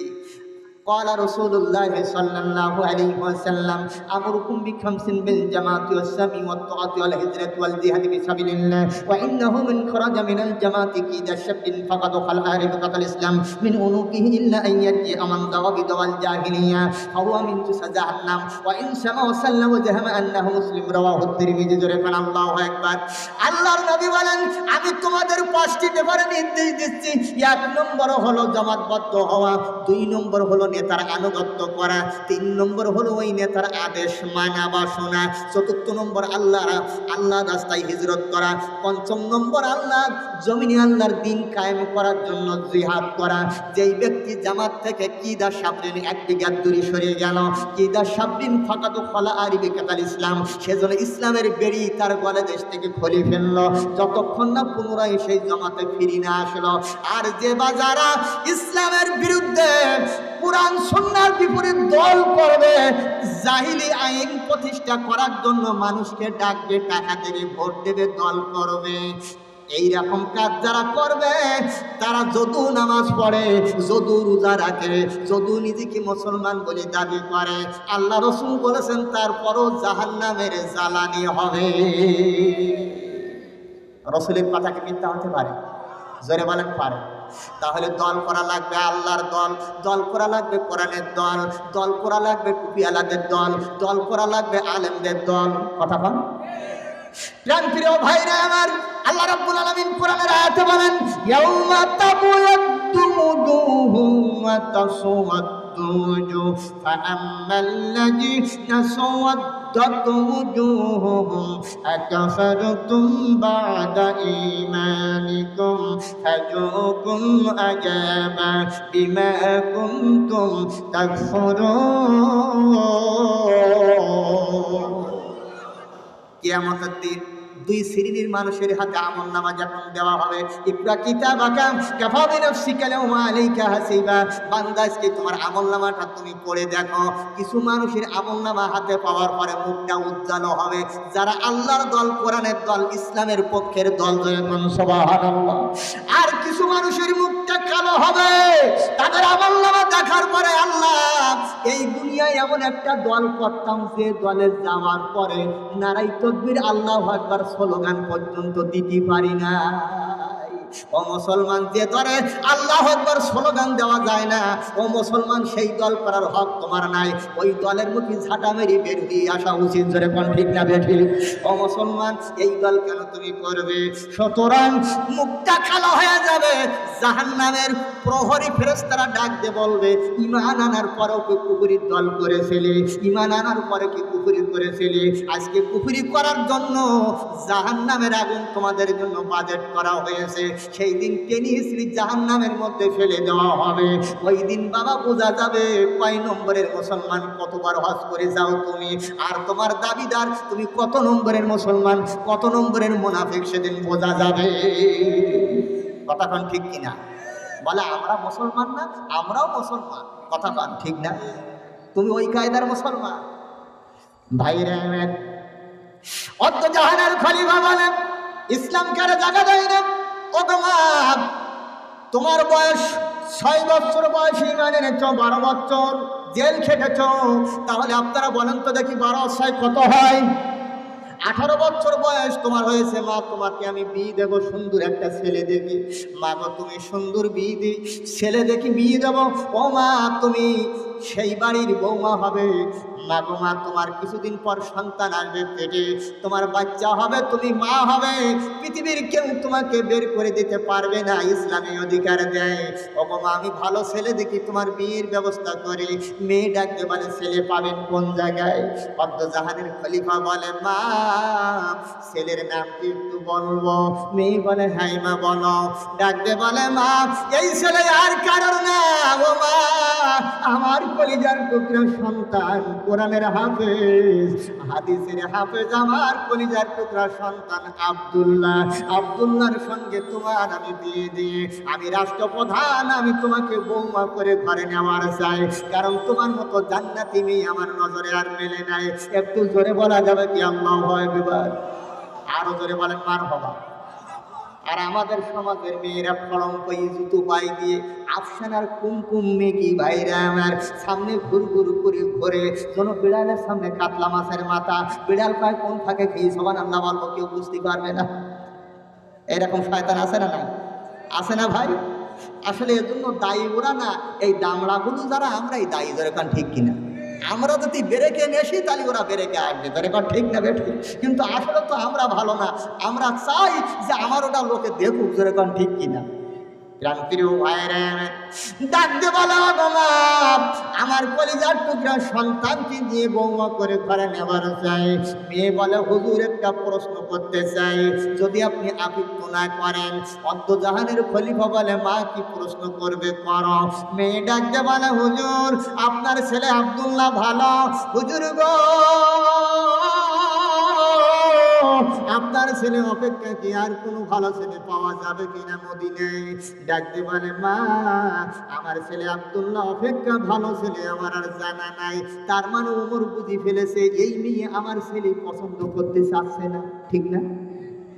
قال رسول الله صلى الله عليه وسلم أمركم بخمس بالجماعة والسمع والطاعة والهجرة والجهاد في سبيل الله وإنه من خرج من الجماعة كيد الشب فقد خلع ربقة الإسلام من عنقه إلا أن يرجع من ضرب دوا الجاهلية فهو من جسد جهنم وإن سمع وسلم وزهم أنه مسلم رواه الترمذي جرفنا الله أكبر। আল্লাহর নবী বলেন আমি তোমাদের পাঁচটি ব্যাপারে নির্দেশ দিচ্ছি। এক নম্বর হলো জামাতবদ্ধ হওয়া, দুই নম্বর হলো নেতার আনুগত্য করা, তিন নম্বর হলো ওই নেতার আদেশ মানা বা শোনা, চতুর্থ নম্বর আল্লাহ রাস্তায় হিজরত করা, পঞ্চম নম্বর আল্লাহ জমিনে আল্লাহর দ্বীন কায়েম করার জন্য জিহাদ করা। যেই ব্যক্তি জামাত থেকে কিদা সাবরিন এক বিঘা দূরে সরিয়ে গেল, কিদা সাবরিন ফাকাত খলা আরিবে কাতাল ইসলাম, সেজন্য ইসলামের বেড়ি তার গলে দেশ থেকে খুলে ফেললো যতক্ষণ না পুনরায় সেই জামাতে ফিরে না আসলো। আর যে বাজারা ইসলামের বিরুদ্ধে কুরআন সুন্নাহর বিপরীত দল করবে, জাহিলি আইন প্রতিষ্ঠা করার জন্য মানুষকে ডাকবে, টাকা থেকে ভোট দেবে, দল করবে, এই রকম কাজ যারা করবে তারা যদু নামাজ পড়ে, যদু রোজা রাখে, যদু নিজেকে মুসলমান বলে দাবি করে, আল্লাহ রাসূল বলেছেন তারপরও জাহান্নামের জ্বালানি হবে। রাসূলের কথা কি মিথ্যা হতে পারে? জোরে বলেন পারে। তাহলে দল করা লাগবে আল্লাহর দল, দল করা লাগবে কোরআনের দল, দল করা লাগবে টুপিওয়ালাদের দল, দল করা লাগবে আলেমদের দল। কথা বল প্রাণ প্রিয় ভাইরা আমার, আল্লাহ রাব্বুল আলামিন কোরআনের আয়াতে বলেন ইয়াউমা তাবুয়াদ্দু উজুহুম ওয়া তাসওয়াদ্দু উজুহ ফাআম্মাল্লাযীনা সাওয়াদ্দাত উজুহুহুম আকাফারতুম বা'দা ঈমানিকুম ফাজুকুম আযাবা বিমা কুনতুম তাকফুরুন। কিয়ামতের দিন দুই শ্রেণীর মানুষের হাতে আমলনামা যখন দেওয়া হবে, ইকরা কিতাবাকা কাফা বিনাফসিকা আল-ইয়াওমা আলাইকা হাসিবা, বান্দা আজকে তোমার আমলনামাটা তুমি পড়ে দেখো। কিছু মানুষের আমলনামা হাতে পাওয়ার পরে মুখটা উজ্জ্বল হবে, যারা আল্লাহর দল, কোরআনের দল, ইসলামের পক্ষের দল, যখন সুবহানাল্লাহ। আর কিছু মানুষের মুখটা কালো হবে, তাদের আমলনামা দেখার পরে আল্লাহ এই দুনিয়ায় এমন একটা দল করতাম যে দলে যাওয়ার পরে নারাই তাকবীর আল্লাহু আকবার স্লোগান পর্যন্ত দিতে পারি না। ও মুসলমান, যে ধরে আল্লাহু আকবার স্লোগান দেওয়া যায় না, ও মুসলমান সেই দল করার হক তোমার নাই। ওই দলের মুখে ঝাঁটা মেরে বের হয়ে আসা উচিত। জোরে কোন ঠিক না বেঠিক? ও মুসলমান, এই দল কেন তুমি করবে? সুতরাং মুখটা কালো হয়ে যাবে, জাহান্নামের প্রহরী ফেরেশতারা ডাক দিয়ে বলবে ঈমান আনার পরেও কি কুফরি দল করেছিলে? ঈমান আনার পরে কি কুফরি করেছিলে? আজকে কুফরি করার জন্য জাহান্নামের আগুন তোমাদের জন্য বাজেট করা হয়েছে। সেই দিন টেনে হিচড়ে জাহান্নামের মধ্যে ফেলে দেওয়া হবে। ওই দিন বাবা বোঝা যাবে কয় নম্বরের মুসলমান, কতবার হজ করে যাও তুমি, আর তোমার দাবিদার তুমি কত নম্বরের মুসলমান, কত নম্বরের মুনাফিক, সেদিন বোঝা যাবে। কথা কোন ঠিক কিনা? বলে আমরা মুসলমান না, আমরাও মুসলমান। কথা কোন ঠিক না? তুমি ওই কায়দার মুসলমান। ভাইরা আমার, অদ্য জাহানের খলিফা বলে ইসলাম কারে জায়গা দেয় না। ও তোমার বয়স 6 বছর বয়স, ঈমান এনেছো 12 বছর, জেল খেটেছ, তাহলে আপনারা বলেন তো দেখি 12 6 কত হয়? 18 বছর বয়স তোমার হয়েছে। মা, তোমাকে আমি বিয়ে দেবো, সুন্দর একটা ছেলে দেখি। মা গো, তুমি সুন্দর বিয়ে দি ছেলে দেখি বিয়ে দেবো। ও মা, তুমি সেই বাড়ির বৌমা হবে। মা গো মা, তোমার কিছুদিন পর সন্তান আসবে পেটে, তোমার বাচ্চা হবে, তুমি মা হবে। পৃথিবীর কেউ তোমাকে বের করে দিতে পারবে না, ইসলামী অধিকার দেয়। ও গো মা, আমি ভালো ছেলে দেখি তোমার বিয়ের ব্যবস্থা করি। মেয়ে ডাকতে বলে ছেলে পাবেন কোন জায়গায়? জাহানের খলিফা বলে মা, ছেলের নাম কি একটু বলবো? মেয়ে বলে হ্যাঁ মা বলো। ডাকতে বলে মা, এই ছেলে আর কারোর না, ও মা আমার কলিজার টুকরা সন্তান, কোরআনের হাফেজ, হাদিসের হাফেজ, আমার কলিজার টুকরা সন্তান আব্দুল্লাহ। আব্দুল্লাহর সঙ্গে তোমার আমি বিয়ে দিয়ে আমি রাষ্ট্রপ্রধান, আমি তোমাকে বৌমা করে ঘরে নেওয়ার চাই, কারণ তোমার মতো জান্নাতি মেয়ে আমার নজরে আর মেলে নাই। একটু জোরে বলা যাবে কি আল্লাহু আকবার? আরো জোরে বলেন মারহাবা, আর আমাদের সমাজের মেয়েরা ফলঙ্ক জুতো পাই দিয়ে আফসানার কুমকুম মেঘি বাইরে আমার সামনে ঘুর ঘুর করে ঘোরে, যেন বিড়ালের সামনে কাতলা মাছের মাথা। বিড়াল পায় কোন ফাঁকে খেয়ে সবার আল্লাহ বলবো, কেউ বুঝতে পারবে না। এরকম শয়তান আছে না নাই? আছে না ভাই? আসলে এর জন্য দায়ী ওরা না, এই দামড়াগুলো যারা, আমরাই দায়ী। ধরে কান ঠিক কিনা? আমরা যদি বেরেকে নেসি তাহলে ওরা বেরেকে আসবে। ধরে কান ঠিক না বেঠি? কিন্তু আসলে তো আমরা ভালো না, আমরা চাই যে আমার ওটা লোকে দেখুক। ধরে কান ঠিক কিনা? আমার কলিজার টুকরা সন্তানকে দিয়ে বৌমা করে ঘরে নেবার চাই। মেয়ে বলে, হুজুর একটা প্রশ্ন করতে চাই, যদি আপনি আপত্তি না করেন। অদ্দজাহানের খলিফা বলে, মা কি প্রশ্ন করবে করো। মেয়ে ডাকতে বলে, হুজুর আপনার ছেলে আব্দুল্লাহ ভালো। হুজুর গো, আপনার ছেলে অপেক্ষা কি আর কোনো ভালো ছেলে পাওয়া যাবে কিনা মদিনায়? ডাকতে বলে, মা আমার ছেলে আব্দুল্লাহ অপেক্ষা ভালো ছেলে আমার আর জানা নাই। তার মানে ওমর বুঝি ফেলেছে এই মেয়ে আমার ছেলে পছন্দ করতে চাচ্ছে না, ঠিক না?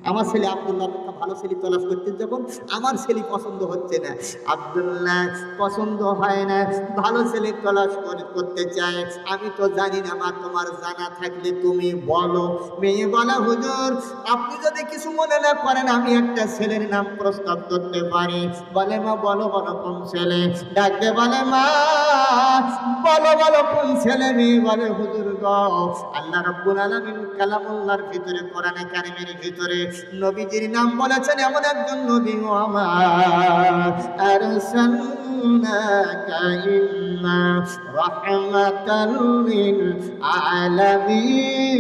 আমার ছেলে আব্দুল্লাহ অপেক্ষা ভালো ছেলে তলাশ করতে যখন আমার ছেলে পছন্দ হচ্ছে না, আব্দুল্লাহ পছন্দ হয় না, ভালো ছেলে তলাশ করতে চায়। আমি তো জানি না মা, তোমার জানা থাকলে তুমি বলো। মেয়ে বলা, হুজুর আপনি যদি কিছু মনে না করেন আমি একটা ছেলের নাম প্রস্তাব করতে পারি। বলে, মা বলো বলো কোন ছেলে? ডাকতে বলে, মা বলো বলো কোন ছেলে? মেয়ে বলে, হুজুর গো, আল্লাহ রাব্বুল আলামিন কালামুল্লাহর ভিতরে, কোরআনে কারীমের ভিতরে নবীজির নাম বলেছেন এমন একজন নবী, আমার আরসালনাকা ইল্লা রাহমাতাল লিল আলামিন।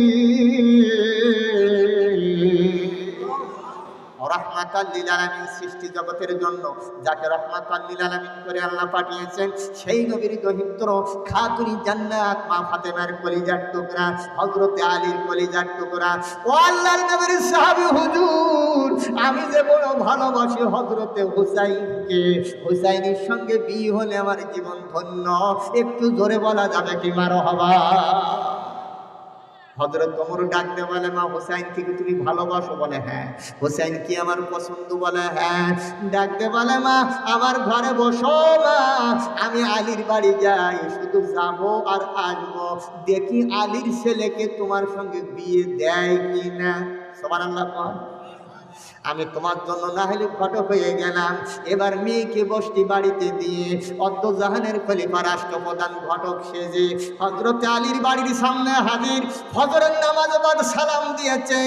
রহমাতাল লিল আলামিন, সৃষ্টি জগতের জন্য যাকে রহমাতাল লিল আলামিন করে আল্লাহ পাঠিয়েছেন, সেই নবীর দহিত্র খাতুনি জান্নাত মা ফাতেমার কলিজার টুকরা, হযরতে আলীর কলিজার টুকরা। ও আল্লাহর নবীর সাহাবী হুজুর, আমি যে বড় ভালোবাসি হযরতে হুসাইনকে, হুসাইনের সঙ্গে বিয়ে হলে আমার জীবন ধন্য। একটু জোরে বলা যাবে কি মারহাবা? হযরত ওমর ডাকতে বলে, মা হুসাইন কি তুমি ভালোবাসো? বলে, হ্যাঁ। হুসাইন কি আমার পছন্দ? বলে, হ্যাঁ। ডাকতে বলে, মা আমার ঘরে বসো মা, আমি আলীর বাড়ি যাই, শুধু যাবো আর আসবো, দেখি আলীর ছেলেকে তোমার সঙ্গে বিয়ে দেয় কিনা। সুবহানাল্লাহ। আমি তোমার জন্য না হলে ঘটক হয়ে গেলাম। এবার মেয়েকে বসতি বাড়িতে দিয়ে অদ্দজাহানের খলিফা রাষ্ট্রপ্রধান ঘটক সেজে হযরতে আলীর বাড়ির সামনে হাজির। ফজরের নামাজ বাদ সালাম দিয়েছে।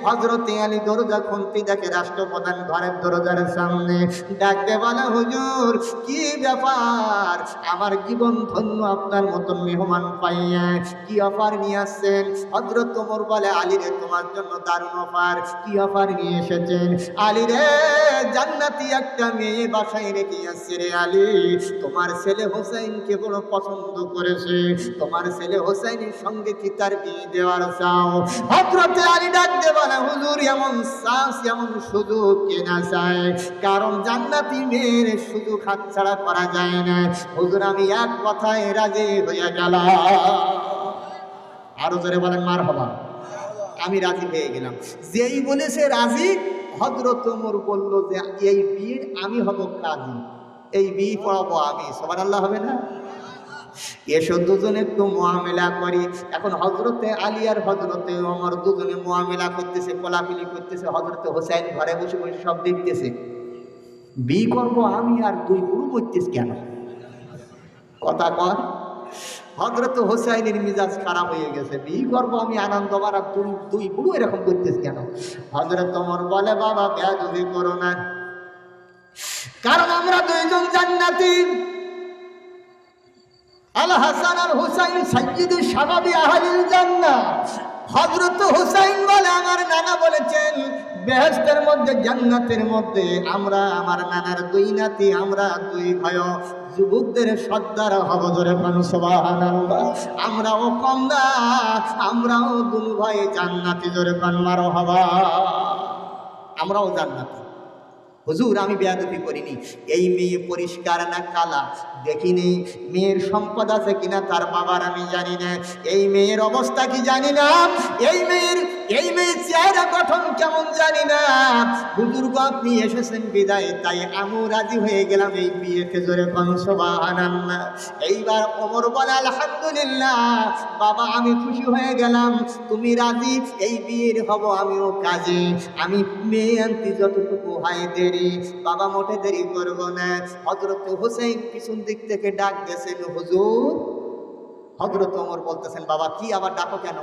হযরতে আলী দরজা খুলতে দেখে রাষ্ট্রপ্রধান ঘরের দরজার সামনে। ডাকতে বলে, হুজুর কি ব্যাপার? আমার জীবন ধন্য আপনার মতন মেহমান পাইয়া। কি অফার নিয়ে আসছেন? হযরত ওমর বলে, আলী রে, তোমার জন্য দারুণ অফার। কি অফার নিয়ে এসেছেন? আলী রে, জান্নাতি একটা মেয়ে বাসায় রেখে আসছে রে আলী। তোমার ছেলে হোসেনকে বড় পছন্দ করেছে, তোমার ছেলে হোসেনের সঙ্গে কি তার বিয়ে দেওয়ার চাও? হযরতে আলী ডাকতে বলে, হুজুর এমন চান্স, এমন সুযোগ কেনা চায়, কারণ জান্নাতি মেয়ের সুযোগ হাতছাড়া করা যায় না। হুজুর আমি এক কথায় রাজি হয়ে গেলাম। আরো জোরে বলেন মারহাবা। আমি রাজি হয়ে গেলাম। যেই বলেছে রাজি, হযরত ওমর বলল যে এই বিয়ের আমি হব কাজী, এই বিয়ে পড়াবো আমি। সুবহানাল্লাহ হবে না? এসো দুজনে একটু মুআমেলা করি। এখন হযরতে আলী আর হযরতে ওমর দুজনে মুআমেলা করতেছে, কোলাকুলি করতেছে। হযরতে হোসেন ঘরে বসে বসে সব দেখতেছে। বিয়ে করবো আমি, আর দুই বুড়ো মরতেছে কেন? কথা কর। হযরত হোসাইনের মিজাজ খারাপ হয়ে গেছে। বিয়ে করবো আমি, আনন্দ মারা, দুই বুড়ো এরকম করতেছ কেন? হযরত ওমর বলে, বাবা বেয়াদবি করো না, কারণ আমরা দুইজন জান্নাতি। আল হাসান আর হুসাইন সাইয়্যিদুশ শাবাবি আহলিল জান্নাহ। হযরত হুসাইন বলে, আমার নানা বলেছেন বেহেশতের মধ্যে, জান্নাতের মধ্যে আমরা, আমার নানার দুই নাতি, আমরা দুই ভাই যুবকদের সর্দার হব। জোরে বলুন সুবহানাল্লাহ। আমরাও কম না, আমরাও দুই ভাই জান্নাতি। জোরে বলুন মারহাবা। আমরাও জান্নাতি। হুজুর আমি বেয়াদবি করিনি। এই মেয়ে পরিষ্কার না কালা দেখিনি, মেয়ের সম্পদ আছে কিনা তার বাবার আমি জানি না, এই মেয়ের অবস্থা কি জানি না, এই মেয়ের এই মেয়ে চেহারা গঠন কেমন জানি না, হুজুর গো আপনি এসেছেন বিদায়, তাই আমিও রাজি হয়ে গেলাম এই বিয়েতে। জোরে কোন সুবহানাল্লাহ। এইবার ওমর বলে আলহামদুলিল্লাহ বাবা, আমি খুশি হয়ে গেলাম, তুমি রাজি, এই বিয়ের হব আমিও কাজী। আমি মেয়ে আনতে যতটুকু হয় দেরি, বাবা মোটে দেরি করব না। হযরত হুসাইন পিছন দিক থেকে ডাক দিয়েছেন, হুজুর। হযরত ওমর বলতেছেন, বাবা কি আবার ডাকো কেন?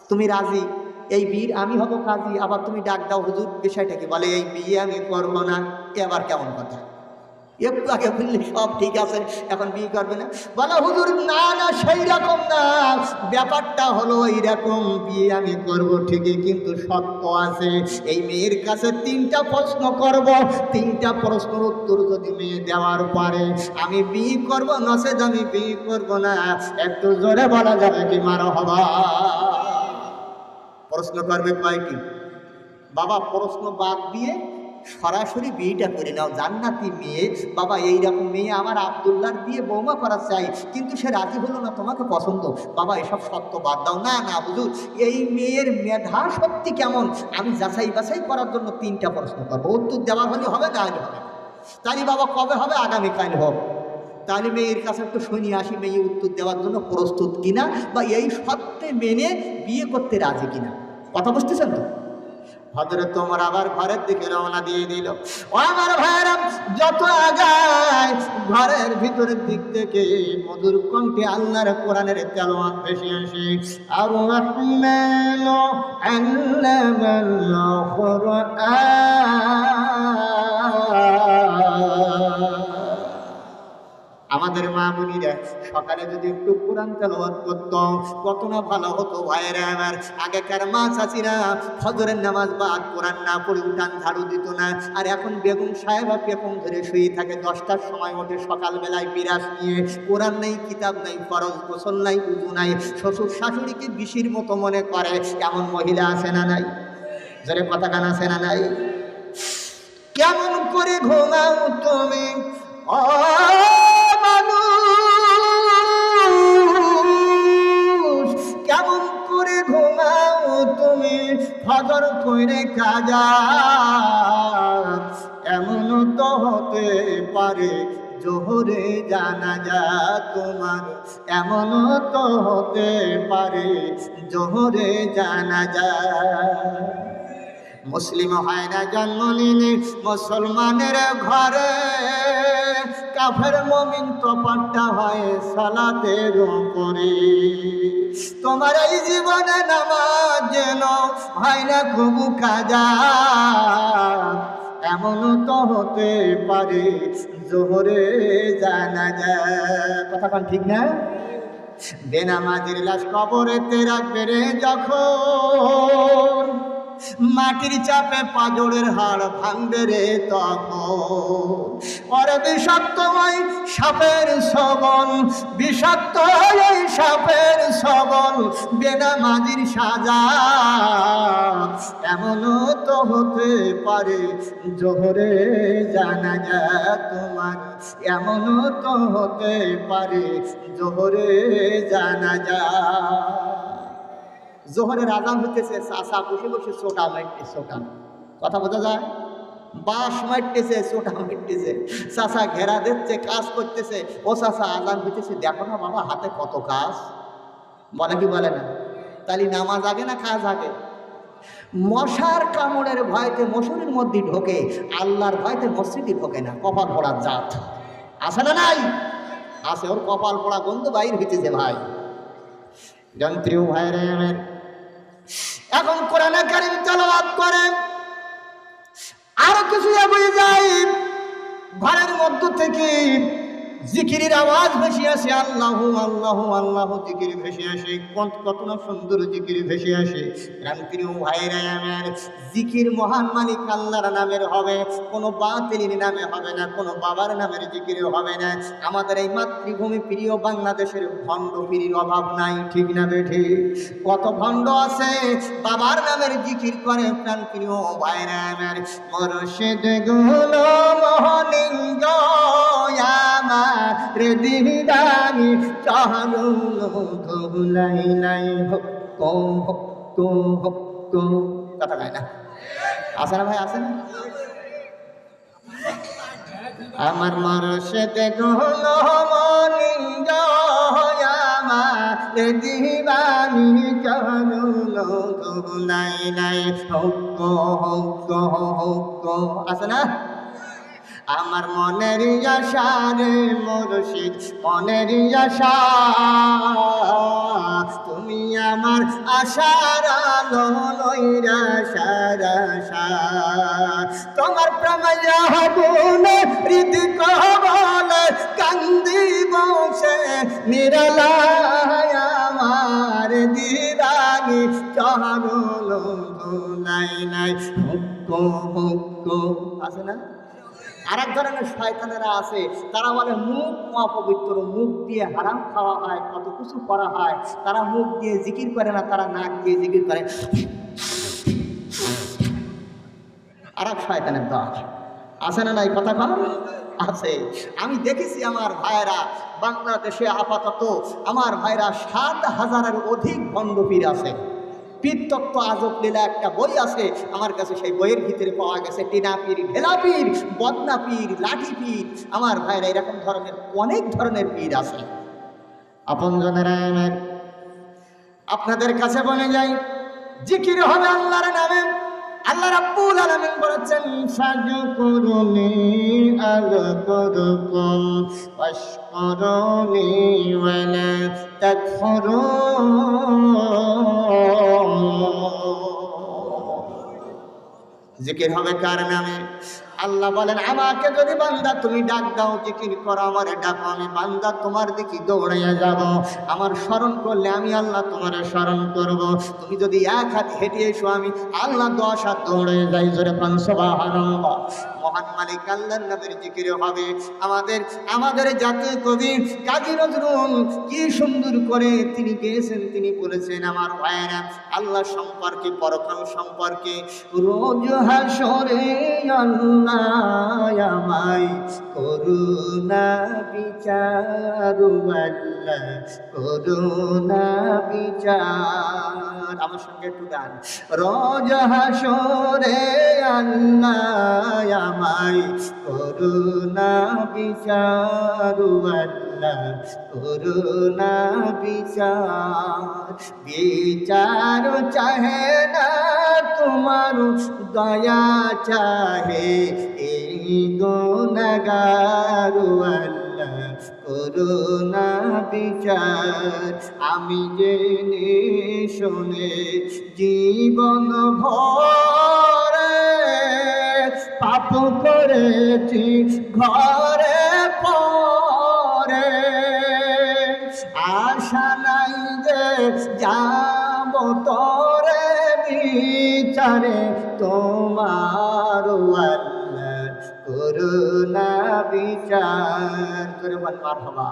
তুমি রাজি, এই বিয়ের আমি হব কাজী, আবার তুমি ডাক দাও হুজুর, বিষয়টা কি? বলে এই বিয়ে আমি করবো না। এ আবার কেমন কথা? একটু আগে বললে সব ঠিক আছে, এখন বিয়ে করবে না? বলো হুজুর না না, সেই রকম না, ব্যাপারটা হলো এইরকম, বিয়ে আমি করব ঠিকই, কিন্তু শর্ত আছে। এই মেয়ের কাছে 3টা প্রশ্ন করব, 3টা প্রশ্নের উত্তর যদি মেয়ে দেওয়ার পরে আমি বিয়ে করব, নচেত আমি বিয়ে করব না। একটু জোরে বলা যাবে কি মারহাবা? প্রশ্ন করবে কয়টি? বাবা প্রশ্ন বাদ দিয়ে সরাসরি বিয়েটা করে নাও, জান্নাতি মেয়ে। বাবা এইরকম মেয়ে আমার আব্দুল্লাহর দিয়ে বৌমা করা চাই, কিন্তু সে রাজি হলো না, তোমাকে পছন্দ। বাবা এসব সত্য বাদ দাও। না না হুজুর, এই মেয়ের মেধা সত্যি কেমন আমি যাচাই বাছাই করার জন্য 3টা প্রশ্ন করবো, উত্তর দেওয়া হলে হবে, না হলে হবে। তাই বাবা কবে হবে? আগামীকাল হোক। তাহলে মেয়ের কাছে একটু শুনি আসি, মেয়ে উত্তর দেওয়ার জন্য প্রস্তুত কিনা, বা এই সত্যে মেনে বিয়ে করতে রাজি কিনা। কথা বুঝতেছেন তো? হযরত ওমর আবার ঘরের দিকে রওনা দিয়ে দিল। ও আমার ভাইরা, যত আগায় ঘরের ভিতরের দিক থেকে মধুর কণ্ঠে আল্লাহর কোরআনের তেলাওয়াত ভেসে আসে। আর রাহমানু আল্লামাল কুরআন। আমাদের মা বোনেরা সকালে যদি একটু কোরআন তেলাওয়াত করত, কত না ভালো হতো ভাইয়েরা আমার। আগেকার মা চাচিরা ফজরের নামাজ বাদ কোরআন না পড়ে উঠান ঝাড়ু দিত না। আর এখন বেগম সাহেবা পেপম ধরে শুয়ে থাকে, 10টার সময় ওঠে সকালবেলায় বিরাস নিয়ে, কোরআন নেই, কিতাব নেই, ফরজ গোসল নাই, উযু নাই, শ্বশুর শাশুড়িকে বিশির মতো মনে করে। এমন মহিলা আছে না নাই? যারে কথা কান আছে না নাই? কেমন করে ঘুমাও তুমি ও মানুষ, কেমন করে ঘুমাও তুমি ফজর কইরে কাজা? এমন তো হতে পারে জোহরে জানাজা তোমার, এমন তো হতে পারে জোহরে জানাজা। মুসলিম হয় না জন্ম নিলে মুসলমানের ঘরে, কাফের মুমিন তো পাল্টা হয় সালাতের উপরে। তোমার এই জীবনে নামাজ যেন হয় না খুব কাজা, এমন তো হতে পারে জোহরে জানাজা। কথা কোন ঠিক না? বেনামাজির লাশ কবরেতে রাখবে রে যখন, মাটির চাপে পাজরের হাড় ভাঙবে রে তখন। ওরে বিষাক্ত ওই সাপের সবল, বিষাক্ত ওই সাপের সবল, বেনামাজির সাজা। এমনও তো হতে পারে জোহরে জানাজা তোমার, এমনও তো হতে পারে জোহরে জানাজা। জোহরের আজান হইতেছে, চাষা বসে বসে চোটা মারতে, চোটা। কথা বোঝা যায়? বাঁশ মারতেছে, চোটা মারতেছে, চাষা ঘেরা দিচ্ছে, কাজ করতেছে। ও চাষা আজান হইতেছে, দেখো না বাবা হাতে কত কাজ। বলে কি বলে না? তাহলে নামাজ আগে না কাজ আগে? মশার কামড়ের ভয়তে মশুরির মধ্যে ঢোকে, আল্লাহর ভয়তে মসজিদে ঢোকে না। কপাল পড়ার জাত আছে না নাই? আছে, ওর কপাল পড়া গন্ধ বাইর হইতেছে ভাই। যন্ত্রী ভাইরে আমার, এখন কোরআনে কারীম তেলাওয়াত করে, আরো কিছু এগিয়ে যাই, ঘরের মধ্য থেকে জিকিরের আওয়াজ ভেসে আসে, আল্লাহ আল্লাহ আল্লাহ জিকির ভেসে আসে। কত না সুন্দর জিকির ভেসে আসে। প্রিয় ভাইরা আমার, জিকির মহান মালিক আল্লাহর নামের হবে, কোনো বাতিলের নামে হবে না, কোনো বাবার নামের জিকির হবে না। আমাদের এই মাতৃভূমি প্রিয় বাংলাদেশের ভণ্ড পীরের অভাব নাই, ঠিক না বেঠি? কত ভণ্ড আছে বাবার নামের জিকির করে। প্রিয় ভাইরা আমার, মুর্শিদ গুলো মোহনিঙ্গ রে দিদানি চালু ধুলাই নাই হো কো হো কো হো কথা কয় না, আছে না ভাই, আছে না? আমার মুর্শিদ গুলো মনিন্দ আমার দিবানি চরণ নাই নাই হক আছে না? আমার মনের আশা রে মুর্শিদ, মনের আশা, তুমি আমার আশার আলো লইরা সারা তোমার প্রেমায়া গুণে হৃদি কবলে কান্দি বসে নিরালায় আমার দিদানি চরণ নাই নাই হক আছে না? আর এক ধরনের শয়তানেরা আছে, তারা বলে মুখ অপবিত্র, মুখ দিয়ে হারাম খাওয়া হয়, কত কিছু করা হয়, তারা মুখ দিয়ে জিকির করে না, তারা নাক দিয়ে জিকির করে। আর এক শয়তানের দল আছে না নাই, কথা কম আছে। আমি দেখেছি আমার ভাইরা বাংলাদেশে আপাতত আমার ভাইরা ৭,০০০-এর অধিক ভণ্ডপীর আছে। পীরতত্ত্ব আজব লীলা একটা বই আছে আমার কাছে, সেই বইয়ের ভিতরে পাওয়া গেছে টিনা পীর, ঢেলা পীর, বদনা পীর, লাঠি পীর। আমার ভাইরা এরকম ধরনের অনেক ধরনের পীর আছে। আপনজনেরা আপনাদের কাছে বলে যাই, জিকির হবে আল্লাহর নামে। আল্লাহ রাব্বুল আলামিন বলেছেন, ফাযকুরুনি আযকুরুকুম ওয়াশকুরুনি ওয়ালা তাকফুরুন। জিকির হবে কার নামে? আল্লাহ বলেন, আমাকে যদি বান্দা তুমি ডাক দাও, জিকির করো, আমার ডাকো, আমি বান্দা তোমার দিকে দৌড়াইয়া যাব। আমার স্মরণ করলে আমি আল্লাহ তোমার স্মরণ করব। তুমি যদি এক হাত হেঁটে এসো, আমি আল্লাহ 10 হাত দৌড়ে যাই। জোরে পান সুবহানাল্লাহ। মহান মালিক আল্লাহর নামের জিকির হবে। আমাদের জাতীয় কবি কাজী নজরুল কি সুন্দর করে তিনি গেয়েছেন। তিনি বলেছেন, আমার ভাইয়েরা, আল্লাহ সম্পর্কে, পরকাল সম্পর্কে, রোজ হাসরে আল্লাহ আমায় করুণা বিচার, আল্লাহ করুণা বিচার। আমার সঙ্গে একটু গান। রোজ হাসরে আল্লাহ আমায় করুণা বিচার, আল্লাহ করুণা বিচার। বিচার চাহে না তোমার, দয়া চাহে এই গুনাহগার, আল্লাহ করুণা বিচার। আমি জেনে শুনে জীবন ভরে পাপ করেছি ঘরে পরে, আশা নাই যে যাব তোরে বিচারে তোমার, আল্লাহ করুণা বিচার। করে বল মারহাবা।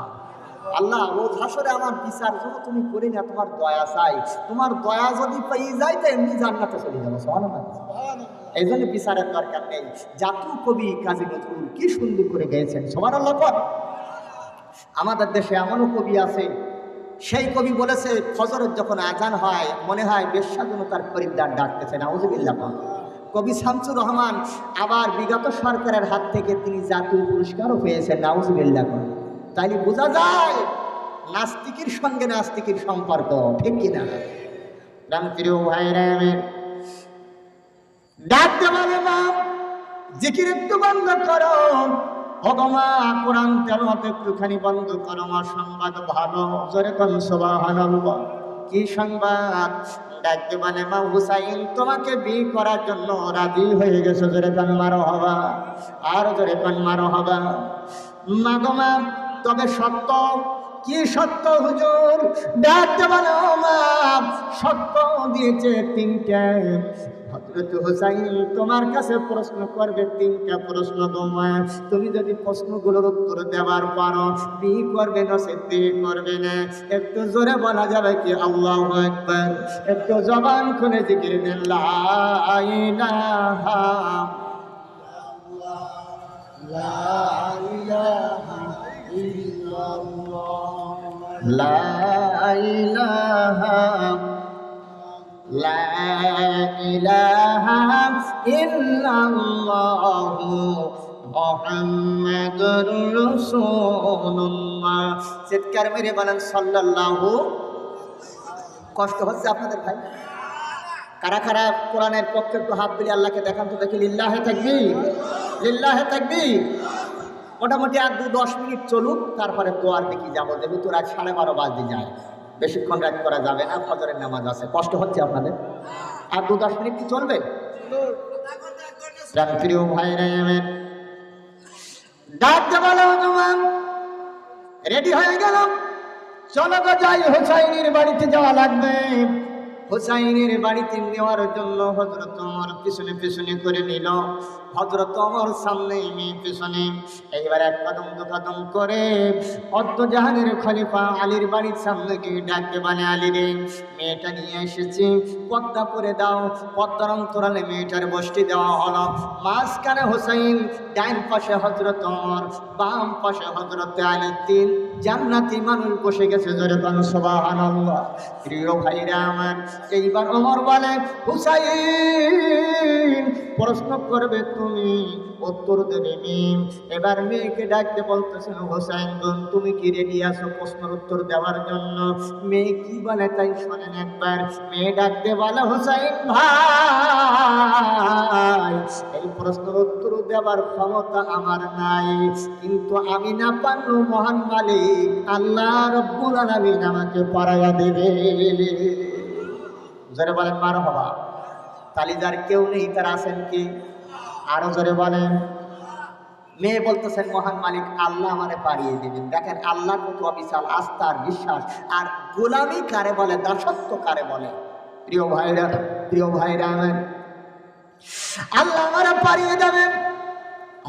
আল্লাহ রোজ হাসরে আমার বিচার জন্য তুমি করি না, তোমার দয়া চাই। তোমার দয়া যদি পেয়ে যাই তো এমনি জান্নাতে চলে যাবো। সুবহানাল্লাহ। এই জন্য বিচারের দরকার নেই। জাতীয় কবি কাজী নজরুল কি সুন্দর করে গেয়েছেন, সুবহানাল্লাহ। আমাদের দেশে এমনও কবি আছে, সেই কবি বলেছে, ফজরের যখন আজান হয় মনে হয় বেশ্যা যেন তার খরিদ্দার ডাকতেছে। নাউজুবিল্লাহ। কবি শামসুর রহমান আবার বিগত সরকারের হাত থেকে তিনি জাতীয় পুরস্কারও পেয়েছেন। নাউজুবিল্লাহ। তাইলে বোঝা যায় নাস্তিকের সঙ্গে নাস্তিকের সম্পর্ক, ঠিক কিনা? রামপ্রিয় ভাইরা, ডাকতে বলে মা, জিকির একটু বন্ধ করো। ভগমা কোরআন তেলাওয়াত একটুখানি বন্ধ করো। মা সংবাদ ভালো, জোরে কোন সুবহানাল্লাহ। কি সংবাদ? ডাকতে বলে, মা হুসাইন তোমাকে বিয়ে করার জন্য রাজি হয়ে গেছে। জোরে কোন মারহাবা, আর জোরে কোন মারহাবা। মা গো মা, তবে সত্য কি সত্য হুজুর? ডাকতে বলে, ও মা, সত্য দিয়েছে 3টা। হযরত হুসাইন তোমার কাছে প্রশ্ন করবে 3টা প্রশ্ন। তুমি যদি প্রশ্নগুলোর উত্তর দেওয়ার পারো, বিয়ে করবে না, সে বিয়ে করবে না। একটু জোরে বলা যাবে কি আল্লাহু আকবার? একটু জবান খুলে জিকির দেন, লা ইলাহা লা ইলাহা ইল্লাল্লাহ, লা ইলাহা লা ইলাহা ইল্লাল্লাহু মুহাম্মাদুর রাসূলুল্লাহ। চিৎকার মেরে বলেন সাল্লাল্লাহু। কষ্ট হচ্ছে আপনাদের ভাই? কারা কারা কোরআনের পক্ষে একটু হাত তুলে আল্লাহকে দেখান তো দেখি। লিল্লাহে তাকবীর, লিল্লাহে তাকবীর। মোটামুটি আর 2-10 মিনিট চলুক, তারপরে দোয়ার দিকে যাবো। যেহেতু রাত 12:30 বাজতে যায়, বেশিক্ষণ রাত করা যাবে না, ফজরের নামাজ আছে। কষ্ট হচ্ছে আপনাদের? আর 2-10 মিনিট কি চলবে? প্রিয় ভাইরা আমার, ডাকতে বলো তোমার রেডি হয়ে গেল, চলো গো যাই, হোসাইনের বাড়িতে যাওয়া লাগবে। হোসাইনের বাড়িতে নেওয়ার জন্য হযরত ওমর পিছনে পিছনে করে নিল। হযরত ওমর সামনে, মেয়ে পিছনে। এইবার এক কদম দু কদম করে অদ্দজাহানের খলিফা আলীর বাড়ির সামনে গিয়ে ডাকতে বলে, আলী রে, মেয়েটা নিয়ে এসেছি, পর্দা করে দাও। পর্দার অন্তরালে মেয়েটার বসতে দেওয়া হলো। মাঝখানে হোসাইন, ডাইন পাশে হযরত ওমর, বাম পাশে হযরত আলী। 3 জান্নাতি মানুষ বসে গেছে। জোরে বলুন সুবহানাল্লাহ। প্রিয় ভাইরা আমার, এইবার ওমর বলে, হুসাইন প্রশ্ন করবে তুমি, উত্তর দেবে মেয়ে। এবার মেয়েকে ডাকতে বলতেছিল, হোসাইন তুমি কি রেডি আছো প্রশ্নের উত্তর দেওয়ার জন্য? মেয়ে কি বলে তাই শোনেন একবার। মেয়ে ডাকতে বলে, হোসাইন ভাই, এই প্রশ্নের উত্তর দেওয়ার ক্ষমতা আমার নাই, কিন্তু আমি না পারলেও মহান মালিক আল্লাহ রব্বুল আলামিন আমাকে পড়াইয়া দেবে। জোরে বলেন মারহাবা। তালি যার কেউ নেই তার আছেন কি? আরো জোরে বলেন। মেয়ে বলতেছেন, মহান মালিক আল্লাহ আমারে পাড়িয়ে দেবেন। দেখেন আল্লাহর মতো অবিচাল আস্থা আর বিশ্বাস। আর গোলামি কারে বলে, দাসত্ব কারে বলে? প্রিয় ভাইরা, প্রিয় ভাইরা আমার, আল্লাহ আমারে পাড়িয়ে দেবেন।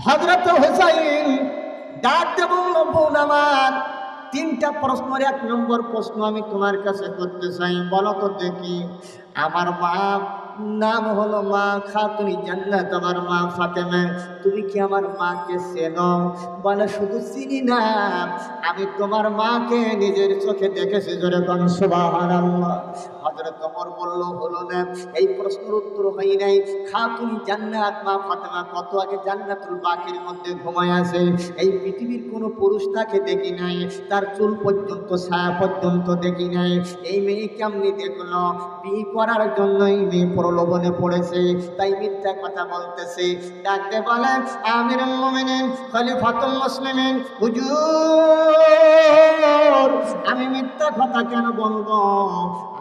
হযরত হোসাইন ডাকতে বলল, বোন আমার, 3টা প্রশ্নের 1 নম্বর প্রশ্ন আমি তোমার কাছে করতে চাই। বলো তো দেখি, আমার মা নাম হলো মা খাতুনি জান্নাত, আমার মা ফাতেমা, তুমি কি আমার মাকে চেনো? বলে, শুধু চিনি না, আমি তোমার মাকে নিজের চোখে দেখেছি। জোরে বলুন সুবহানাল্লাহ। হযরত ওমর বলল, হলো না, এই প্রশ্নের উত্তর হয় নাই। খাতুনি জান্নাত মা ফাতেমা কত আগে জান্নাতুল বাকির মধ্যে ঘুমায় আছে। এই পৃথিবীর কোনো পুরুষ তাকে দেখি নাই, তার চুল পর্যন্ত, ছায়া পর্যন্ত দেখি নাই। এই মেয়ে কেমনি দেখলো? বিয়ে করার জন্যই মেয়ে প্রলোভনে পড়েছে, তাই মিথ্যা কথা বলতেছে। ডাকতে বলে, আমিরুল মুমিনিন খলিফাতুল মুসলিমিন, হুজুর আমি মিথ্যা কথা কেন বলবো?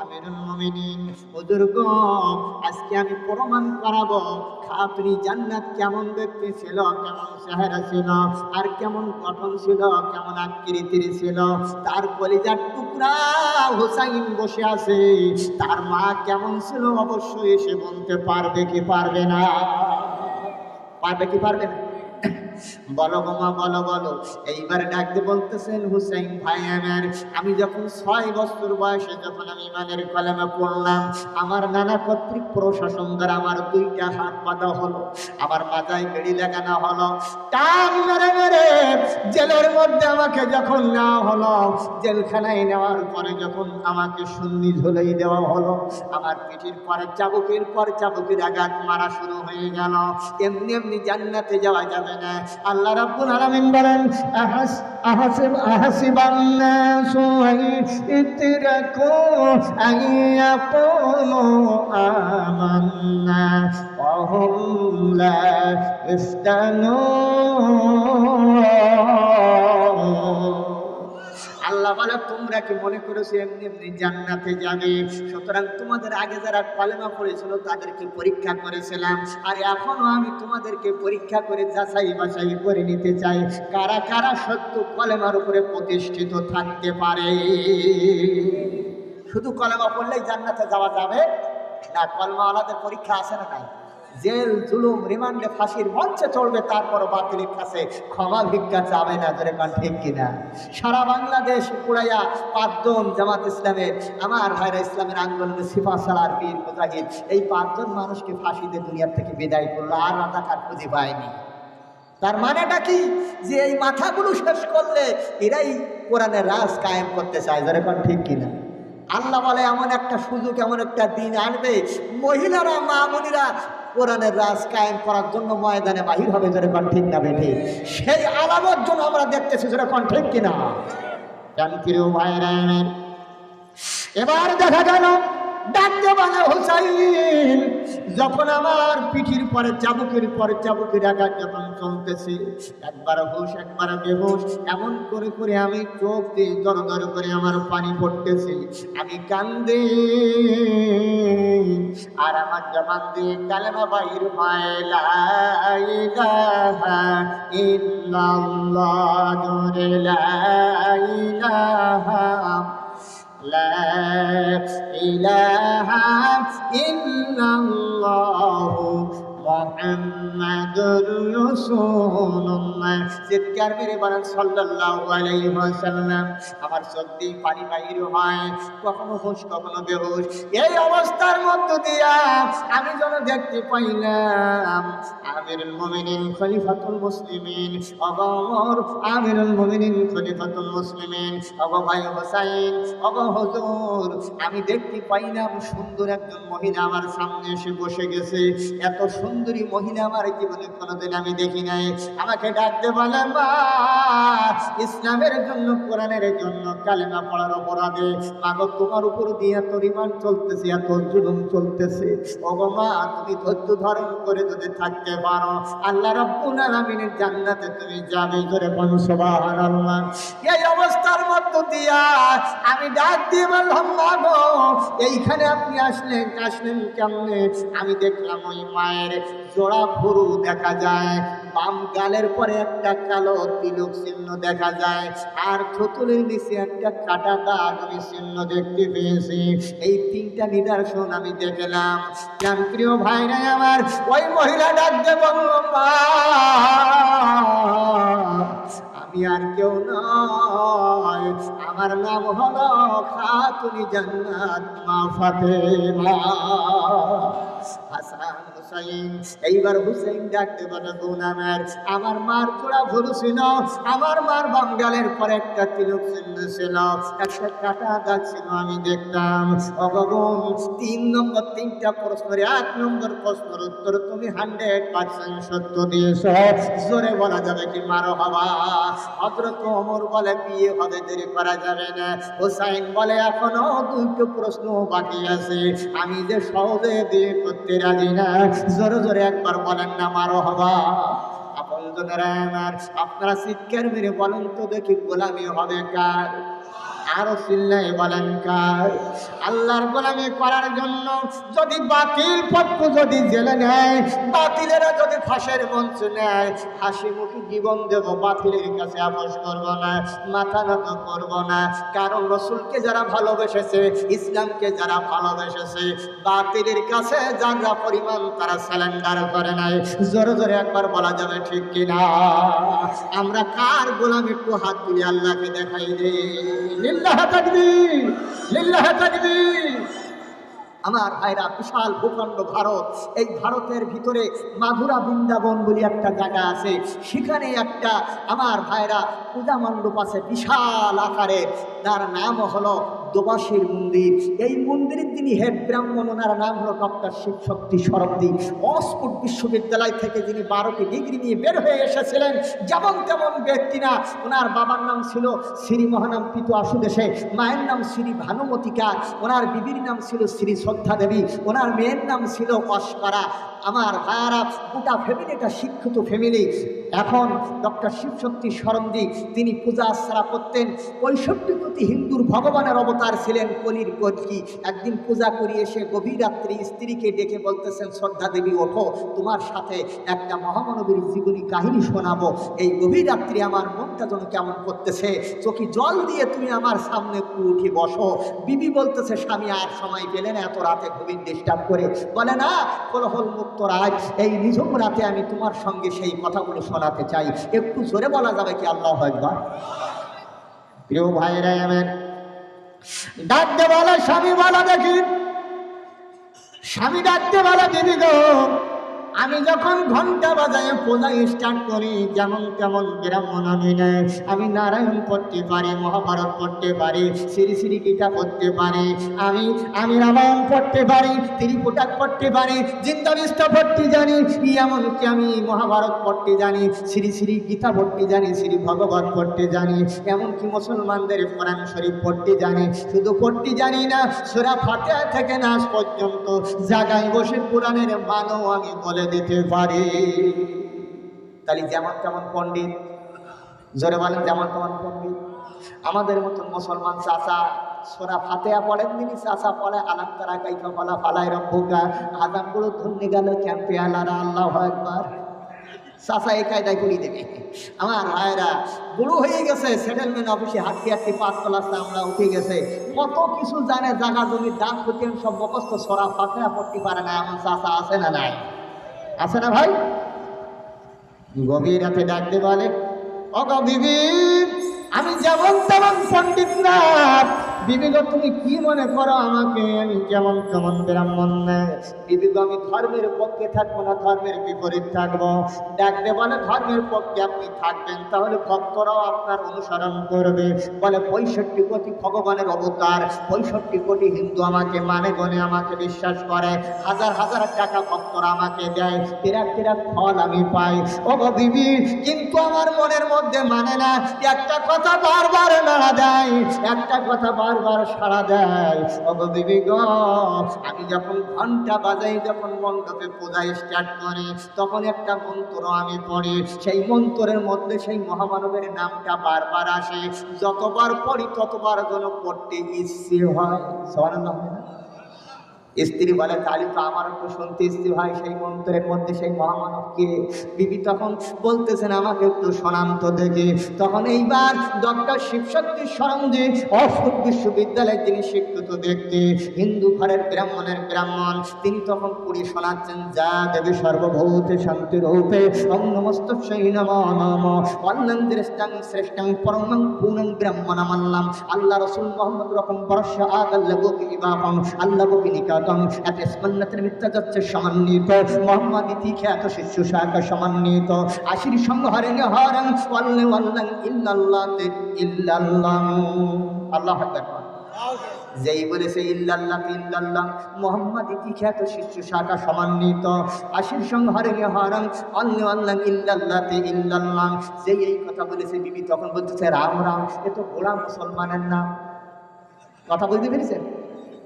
আমিরুল মুমিনিন, হুজুর গো, আজকে আমি প্রমাণ করাবো খাতুনি জান্নাত কেমন দেখতে ছিল, কেমন চেহারা ছিল, আর কেমন গঠন ছিল, কেমন আকৃতির ছিল। তার কলিজার টুকরা হোসাইন বসে আছে, তার মা কেমন ছিল অবশ্যই এসে বলতে পারবে কি পারবে না? পারবে কি পারবে না? বলো গো মা, বলো বলো। এইবার ডাকতে বলতেছেন, হুসাইন ভাই আমার, আমি যখন 6 বছর বয়সে যখন আমি ইমানের কলেমা পড়লাম, আমার নানা কর্তৃক প্রশাসন দ্বারা আমার 2টা হাত বাঁধা হলো, আমার মাথায় বেড়ি লাগানো হলো, টান মেরে মেরে জেলের মধ্যে আমাকে যখন নেওয়া হলো, জেলখানায় নেওয়ার পরে যখন আমাকে সুন্নি ঝুলিয়ে দেওয়া হলো, আমার পিঠের পরে চাবুকের পর চাবুকের আঘাত মারা শুরু হয়ে গেল। এমনি এমনি জান্নাতে যাওয়া যাবে না। আল্লাহ রাব্বুল আলামিন বলেন, আহাসিবান নাসু ইতরাকু আইয়াকুলু আমান্না ওয়া হুম লা ইফতানুন। আল্লাহ বলে, তোমরা কি মনে করেছো এমনি এমনি জান্নাতে যাবে? সুতরাং তোমাদের আগে যারা কলেমা পড়েছিল তাদেরকে পরীক্ষা করেছিলাম, আর এখনো আমি তোমাদেরকে পরীক্ষা করে যাচাই বাছাই করে নিতে চাই কারা কারা সত্য কলেমার উপরে প্রতিষ্ঠিত থাকতে পারে। শুধু কলেমা পড়লেই জান্নাতে যাওয়া যাবে না, কলেমাওয়ালাদের পরীক্ষা আছে না নাই? জেল, জুলুম, রিমান্ডে, ফাঁসির মঞ্চে চড়বে, তারপরও বাতিলের কাছে ক্ষমা ভিক্ষা চাবে না। ধরে কান ঠিক কিনা? সারা বাংলাদেশ পুরাইয়া 5 জন জামাত ইসলামের, আমার ভাইরা ইসলামের আন্দোলনের সিপাহসালার পীর মুজাহিদ, এই 5 জন মানুষকে ফাঁসিতে দুনিয়ার থেকে বিদায় করলো, আর রাজাকার খুঁজে পায়নি। তার মানেটা কি? যে এই মাথাগুলো শেষ করলে এরাই কোরআনের রাজ কায়েম করতে চায়। ধরে কান ঠিক কিনা? আল্লাহ বলে এমন একটা সুযোগ, এমন একটা দিন আসবে, মহিলারা মা বোনেরা কোরআনের রাজ কায়েম করার জন্য ময়দানে বাহির হবে, জোরে কোন ঠিক না বেঠে? সেই আলামত জন্য আমরা দেখতেছি, জোরে কোন ঠিক কিনা? জান প্রিয় ভাইরা, এবার দেখা গেল ডাকতে বলে হুসাইন, যখন আমার পিঠির পরে চাবুকের পরে চাবুকের আঘাত যখন চলতেছে, একবার হুশ একবার বেহুশ, এমন করে করে আমি চোখ দিয়ে দর দর করে আমার পানি পড়তেছে, আমি কান্দে আর আমার জবান দিয়ে কালেমা বাইর হয়, লা ইলাহা ইল্লাল্লাহ, জোরে লা ইলাহা লা ইলাহা ইল্লাল্লাহু মুহাম্মাদুর রাসূলুল্লাহ। চিৎকার মেরে বলেন সাল্লাল্লাহু আলাইহি ওয়াসাল্লাম। আমার চোখ দিয়ে পানি বাইর হয়, কখনো হুঁশ কখনো বেহুশ। এই অবস্থার মধ্য দিয়া আমি যেন দেখতে পাইলাম আমিরুল মুমিনিন খলিফাতুল মুসলিমিন ওমর, আমিরুল মুমিনিন খলিফাতুল মুসলিমিন, ওগো ভাই হোসাইন, ওগো হুজুর, আমি দেখতে পাইলাম সুন্দর একজন মহিলা আমার সামনে এসে বসে গেছে। এত সুন্দরী মহিলা আমার জীবনে কোনোদিন আমি দেখি নাই। আমাকে ডাকতে বলে, মা, ইসলামের জন্য, কোরআনের জন্য কালেমা পড়ার অপরাধে মাগো তোমার উপর দিয়ে এত রিমান্ড চলতেছে, এত জুলুম চলতেছে। ওগো মা, তুমি ধৈর্য ধারণ করে যদি থাকতে পারো, আল্লাহ রাব্বুল আলামিনের জান্নাতে তুমি যাবে, জোরে বলো সুবহানাল্লাহ। এই অবস্থার মধ্য দিয়া আমি ডাক দিয়ে বললাম, মাগো এইখানে আপনি আসলেন কেমনে? আমি দেখলাম ওই মায়ের জোড়া ভুরু দেখা যায়, বাম গালের পরে একটা কালো তিলক চিহ্ন দেখা যায়, আর থুতুলের নিচে একটা কাটা দাগ আমি চিহ্ন দেখতে পেয়েছি। এই তিনটা নিদর্শন আমি দেখলাম। প্রিয় ভাইরা আমার, ওই মহিলা ডাকতে বলল, মা, আমি আর কেউ নয়, আমার নাম হলো খাতুনি জান্নাত মা ফাতেমা। হাসান হুসাইন, এইবার হুসাইন ডাকতে বলে, বোন আমার মার জোড়া ভুরু ছিল, আমার মার বাঙ্গালের পরে একটা তিলক চিহ্ন ছিল, একটা কাটা দাগ ছিল, আমি দেখতাম। অগগন 3 নম্বর 3টা প্রশ্নের 1 নম্বর প্রশ্নের উত্তর তুমি 100% সত্য দিয়েছ। জোরে বলা যাবে কি মারহাবা? হযরত ওমর বলে, বিয়ে হবে, দেরি করা যাবে না। হুসাইন বলে, এখনো 2টো প্রশ্ন বাকি আছে, আমি যে সহজে বিয়ে করতে রাজি না। জোরে জোরে একবার বলেন না মারহাবা। আপনজনেরা আমার, আপনারা চিৎকার মেরে বলেন তো দেখি, গোলামি হবে কার? আরো চিল্লাই বলেন কার? আল্লাহর গোলামি করার জন্য যদি বাতিল পক্ষ যদি জেলে নেয়, বাতিলেরা যদি ফাঁসের মঞ্চ নেয়, হাসি মুখে জীবন দেব, বাতিলের কাছে আপোষ করব না, মাথা নত করব না। কারণ রসুলকে যারা ভালোবেসেছে, ইসলামকে যারা ভালোবেসেছে, বাতিলের কাছে যারা পরিমাণ তারা স্যালেন্ডার করে নাই। জোরে জোরে একবার বলা যাবে ঠিক কিনা? আমরা কার গোলাম? একটু হাত তুলে আল্লাহকে দেখাই দে। লিল্লাহ তাকবীর, লিল্লাহ তাকবীর। আমার ভাইরা, বিশাল ভূখণ্ড ভারত, এই ভারতের ভিতরে মাধুরা বৃন্দাবন বলে একটা জায়গা আছে, সেখানে একটা আমার ভাইরা পূজা মণ্ডপ আছে বিশাল আকারের, তার নাম হলো দোবাসীর মন্দির। এই মন্দিরের যিনি হেড ব্রাহ্মণ, ওনার নাম হলো ডক্টর শিবশক্তি সরব্দি। অক্সফোর্ড বিশ্ববিদ্যালয় থেকে যিনি 12টি ডিগ্রি নিয়ে বের হয়ে এসেছিলেন, যেমন তেমন ব্যক্তি না। ওনার বাবার নাম ছিল শ্রী মহানাম পিত আশুদেশে, মায়ের নাম শ্রী ভানুমতিকা, ওনার বিবির নাম ছিল শ্রী শ্রদ্ধা দেবী, ওনার মেয়ের নাম ছিল অস্করা। আমার ভাইয়ারা, গোটা ফ্যামিলিটা শিক্ষিত ফ্যামিলি। এখন ডক্টর শিবশক্তি সরন্দি তিনি পূজা আশ্রা করতেন। 65 কোটি হিন্দুর ভগবানের অবতার ছিলেন, কলির কলকি। একদিন পূজা করিয়ে এসে গভীর রাত্রি স্ত্রীকে ডেকে বলতেছেন, শ্রদ্ধা দেবী ওঠো, তোমার সাথে একটা মহামানবীর জীবনী কাহিনী শোনাবো। এই গভীর রাত্রি আমার মনটা যেন কেমন করতেছে, চোখে জল দিয়ে তুমি আমার সামনে উঠে বসো। বিবি বলতেছে, স্বামী আর সময় পেলে না, এত রাতে গভীর ডিস্টার্ব করে। বলে, না, কোলাহল মুক্ত রাত, এই নিঝুম রাতে আমি তোমার সঙ্গে সেই কথাগুলো শোনাতে চাই। একটু জোরে বলা যাবে কি আল্লাহু আকবার? প্রিয় ভাইরা আমার, ডাকতে বলে, স্বামী বলা দেখি, স্বামী ডাকতে বলে, দিদি গো আমি যখন ঘন্টা বাজায় পূজা স্টার্ট করি, যেমন তেমন ব্রাহ্মণ আমি না। আমি নারায়ণ পড়তে পারি, মহাভারত পড়তে পারি, শ্রী শ্রী গীতা পড়তে পারি, আমি রামায়ণ পড়তে পারি, ত্রিপুটাক পড়তে পারি, জিন্দাবিস্তা পড়তে জানি, এমনকি আমি মহাভারত পড়তে জানি, শ্রী শ্রী গীতা পড়তে জানি, শ্রী ভগবত পড়তে জানি, এমনকি মুসলমানদের কোরআন শরীফ পড়তে জানি। শুধু পড়তে জানি না, সূরা ফাতিহা থেকে নাস পর্যন্ত জায়গায় বসে কোরআনের মানও আমি বলে দিতে পারি। তাহলে যেমন তেমন পণ্ডিত, জোরে বলেন যেমন তেমন পণ্ডিত। আমাদের মতন মুসলমান চাচা সূরা ফাতিহা পড়েন, তিনি চাচা পড়ে আলাম তারা কাইফা বলা ফালাই রব্বুকা, আযামগুলো ধন্যে গেল ক্যাম্পে আলারা, আল্লাহু আকবার। চাচা এই কায়দায় করি দেবে। আমার ভাইরা বুড়ো হয়ে গেছে, সেটেলমেন্ট অফিসে হাঁটতে হাঁটতে 5 তলা আমরা উঠে গেছে, কত কিছু জানে, জায়গা জমির দাম ক্ষতি সব মুখস্থ, সূরা ফাতিহা পড়তে পারে না, এমন চাচা আছে না নাই? আছে না ভাই? গভীর রাতে ডাকতে বলে, ও গো বিবি, আমি যেমন তেমন পণ্ডিত না। বিবি গো, তুমি কি মনে করো আমাকে আমি যেমন তেমন ব্রাহ্মণ না? বিবি গো, আমি ধর্মের পক্ষে থাকবো না, ধর্মের বিপরীত থাকবো। ডাকতে বলে, ধর্মের পক্ষে আপনি থাকবেন, তাহলে ভক্তরাও আপনার অনুসরণ করবে। বলে 65 কোটি ভগবানের অবতার, 65 কোটি হিন্দু আমাকে মানে গনে, আমাকে বিশ্বাস করে, হাজার হাজার টাকা ভক্তরা আমাকে দেয়, তেরা ফল আমি পাই। ও গো বিবি, কিন্তু আমার মনের মধ্যে মানে না, একটা কথা বারবার নাড়া দেয়, একটা কথা বারবার সাড়া দেয়। ও গো বিবি গো, আমি যখন ঘন্টা বাজাই, যখন মণ্ডপে পূজা স্টার্ট করে, তখন একটা মন্ত্র আমি পড়ি, সেই মন্ত্রের মধ্যে সেই মহামানবের নামটা বারবার আসে, যতবার পড়ি ততবার যেন পড়তে ইচ্ছে হয়। সুবহানাল্লাহ। স্ত্রী বলে, তাহলে তো আমার একটু শুনতে ইচ্ছে হয়, সেই মন্ত্রের মধ্যে সেই মহামানবকে। বিবি তখন বলতেছেন, আমাকে একটু শোনান তো দেখি। তখন এইবার ডক্টর শিবশক্তি সরঞ্জি অশোক বিশ্ববিদ্যালয়ে তিনি স্বীকৃত ব্যক্তি, হিন্দু ঘরের ব্রাহ্মণের ব্রাহ্মণ, তিনি তখন পুরী শোনাচ্ছেন, যা দেবী সর্বভূতে শান্তি রূপে ওম নমস্তস্যৈ নমো নমঃ অন্নং দৃষ্টাং শ্রেষ্ঠং পরমং পূর্ণং ব্রাহ্মণমাল্লাম। আল্লাহ রাসূল মুহাম্মদ রকম বর্ষ আগাল্লাবুকি ইবাহং আল্লাহবুকি নিকা সমন্বিত মোহাম্মদ খ্যাত শিষ্য শাখা সমন্বিত আশির সংহারে নেহারাং ওয়াল্লে ওয়াল্লাং ইল্লাল্লাহ ইল্লাল্লাহ। আল্লাহু আকবার। যেই বলেছে ইল্লাল্লাহ ইল্লাল্লাহ, মোহাম্মদ খ্যাত শিষ্য শাখা সমন্বিত আশির সংহারে নেহারাং ওয়াল্লে ওয়াল্লাং ইল্লাল্লাহ ইল্লাল্লাহ, যেই এই কথা বলেছে, বিবি তখন বলতেছে, রাম রাম, এ তো গোড়া মুসলমানের নাম। কথা বলতে পেরেছেন?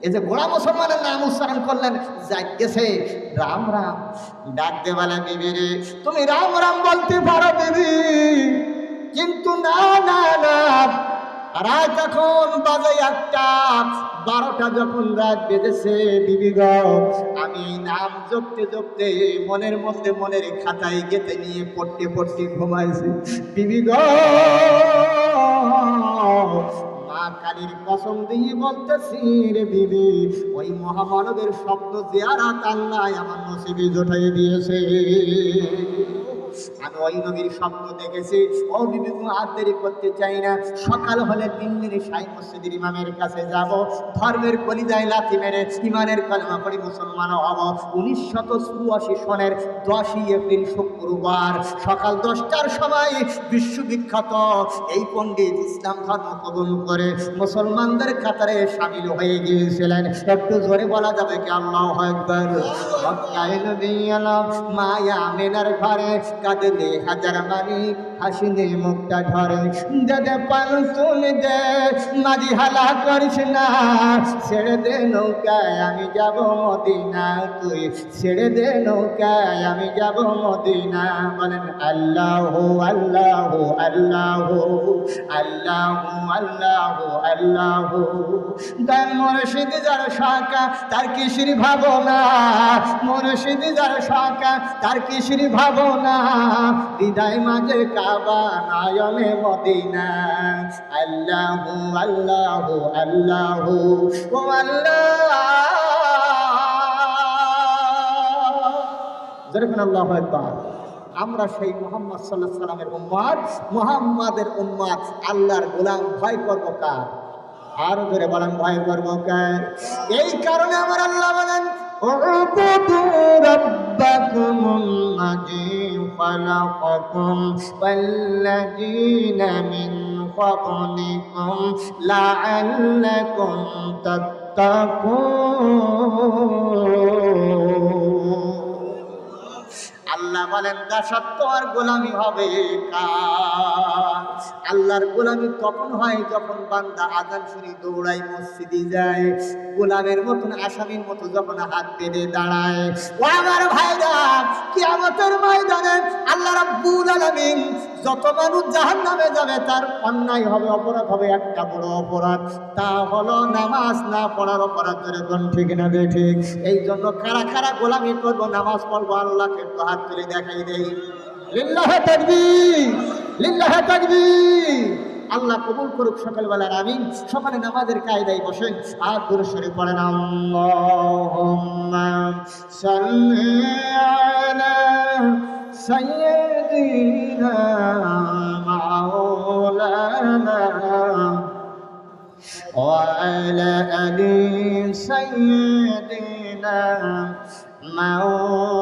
এই যে গোড়া মুসলমানের নাম উচ্চারণ করলেন, যাইতেছে রাম রাম। ডাকতে বলে, বিবি রে, তুমি রাম রাম বলতে পারো বিবি, কিন্তু না না না, রাত এখন বাজে 1টা, 12টা যখন রাত বেজেছে বিবি গো, আমি নাম জপতে জপতে মনের মধ্যে মনের খাতায় গেতে নিয়ে পড়তে পড়তে ঘুমাইছি। বিবি গো, মা কালীর কসম দিয়ে বলতেছি রে বিবি, ওই মহামানবের স্বপ্ন জিয়ারাত আল্লাহ আমার নসিবে জোটাই দিয়েছে। আমি ওই নবীর স্বপ্ন দেখেছি। ও বিবি, আর দেরি করতে চাই না, সকাল হলে 3 দিনে শাহী মসজিদের ইমামের কাছে যাব, ধর্মের কলিজায় লাথি মেরে ইমানের কলেমা পড়ি মুসলমান হব। 1984 সনের 10ই এপ্রিল শুক্রবার সকাল 10টার সময় বিশ্ববিখ্যাত এই পণ্ডিত ইসলাম ধর্ম কবুল করে মুসলমানদের কাতারে শামিল হয়ে গিয়েছিলেন। একটু জোরে বলা যাবে কি আল্লাহু আকবার? মক্কায় নবী এলো মায়া মেনার ঘরে, কাঁদলে হাজার মানি হাসিনে মুখটা ধরে, দে পান তুলে দে, মাঝি হালা করিস না, ছেড়ে দে নৌকায় আমি যাব মদিনা, তুই ছেড়ে দে নৌকায় আমি যাব মদিনা। বলেন আল্লাহু আল্লাহু আল্লাহু আল্লাহু আল্লাহু আল্লাহু। গান মুর্শিদ যার শাখা তার কিসের ভাবনা, মুর্শিদ যার শাখা তার কিসের ভাবনা, হৃদয় মাঝে কাবা নয়নে মদিনা। আল্লাহু আল্লাহু আল্লাহু ও আল্লাহ। যেরকম আল্লাহু আকবার। আমরা সেই মুহাম্মদ সাল্লাল্লাহু আলাইহি সাল্লামের উম্মত, মুহাম্মাদের উম্মত, আল্লাহর গোলাম। ভয় করব কার? আরো জোরে বলেন, ভয় করব কার? এই কারণে আমার আল্লাহ বলেন, উবুদু রাব্বাকুম ربكم الذي خلقكم والذين من قبلكم لعلكم تتقون আল্লাহ বলেন দাসত্ব আর গোলামি হবে কার? আল্লাহর গোলামি তখন হয় যখন বান্দা আযান শুনি দৌড়ায় মসজিদে যায়, গোলামের মতন আসামির মতো যখন হাত পেতে দাঁড়ায়। ও আমার ভাইরা, কিয়ামতের ময়দানে আল্লাহ রাব্বুল আলামিন যত মানুষ জাহান্নামে যাবে তার অন্যায় হবে, অপরাধ হবে, একটা বড় অপরাধ, তা হলো নামাজ না পড়ার অপরাধ। ধরে কোন ঠিক না ঠিক? এই জন্য কারা কারা গোলামি করবো, নামাজ পড়বো, আল্লাহকে তো হাত তুলে দেখাই দেই। লিল্লাহি তাকবীর, লিল্লাহি তাকবীর। আল্লাহ কবুল করুক সকালবেলার আমিন। সকালে নামাজের কায়দায় বসেন আর দুরূদ শরীফ পড়েন। আল্লাহুম্মা সাল্লি আলা সাইয়্যিদিনা মাওলানা ওয়া আলা আলি সাইয়্যিদিনা মাওলানা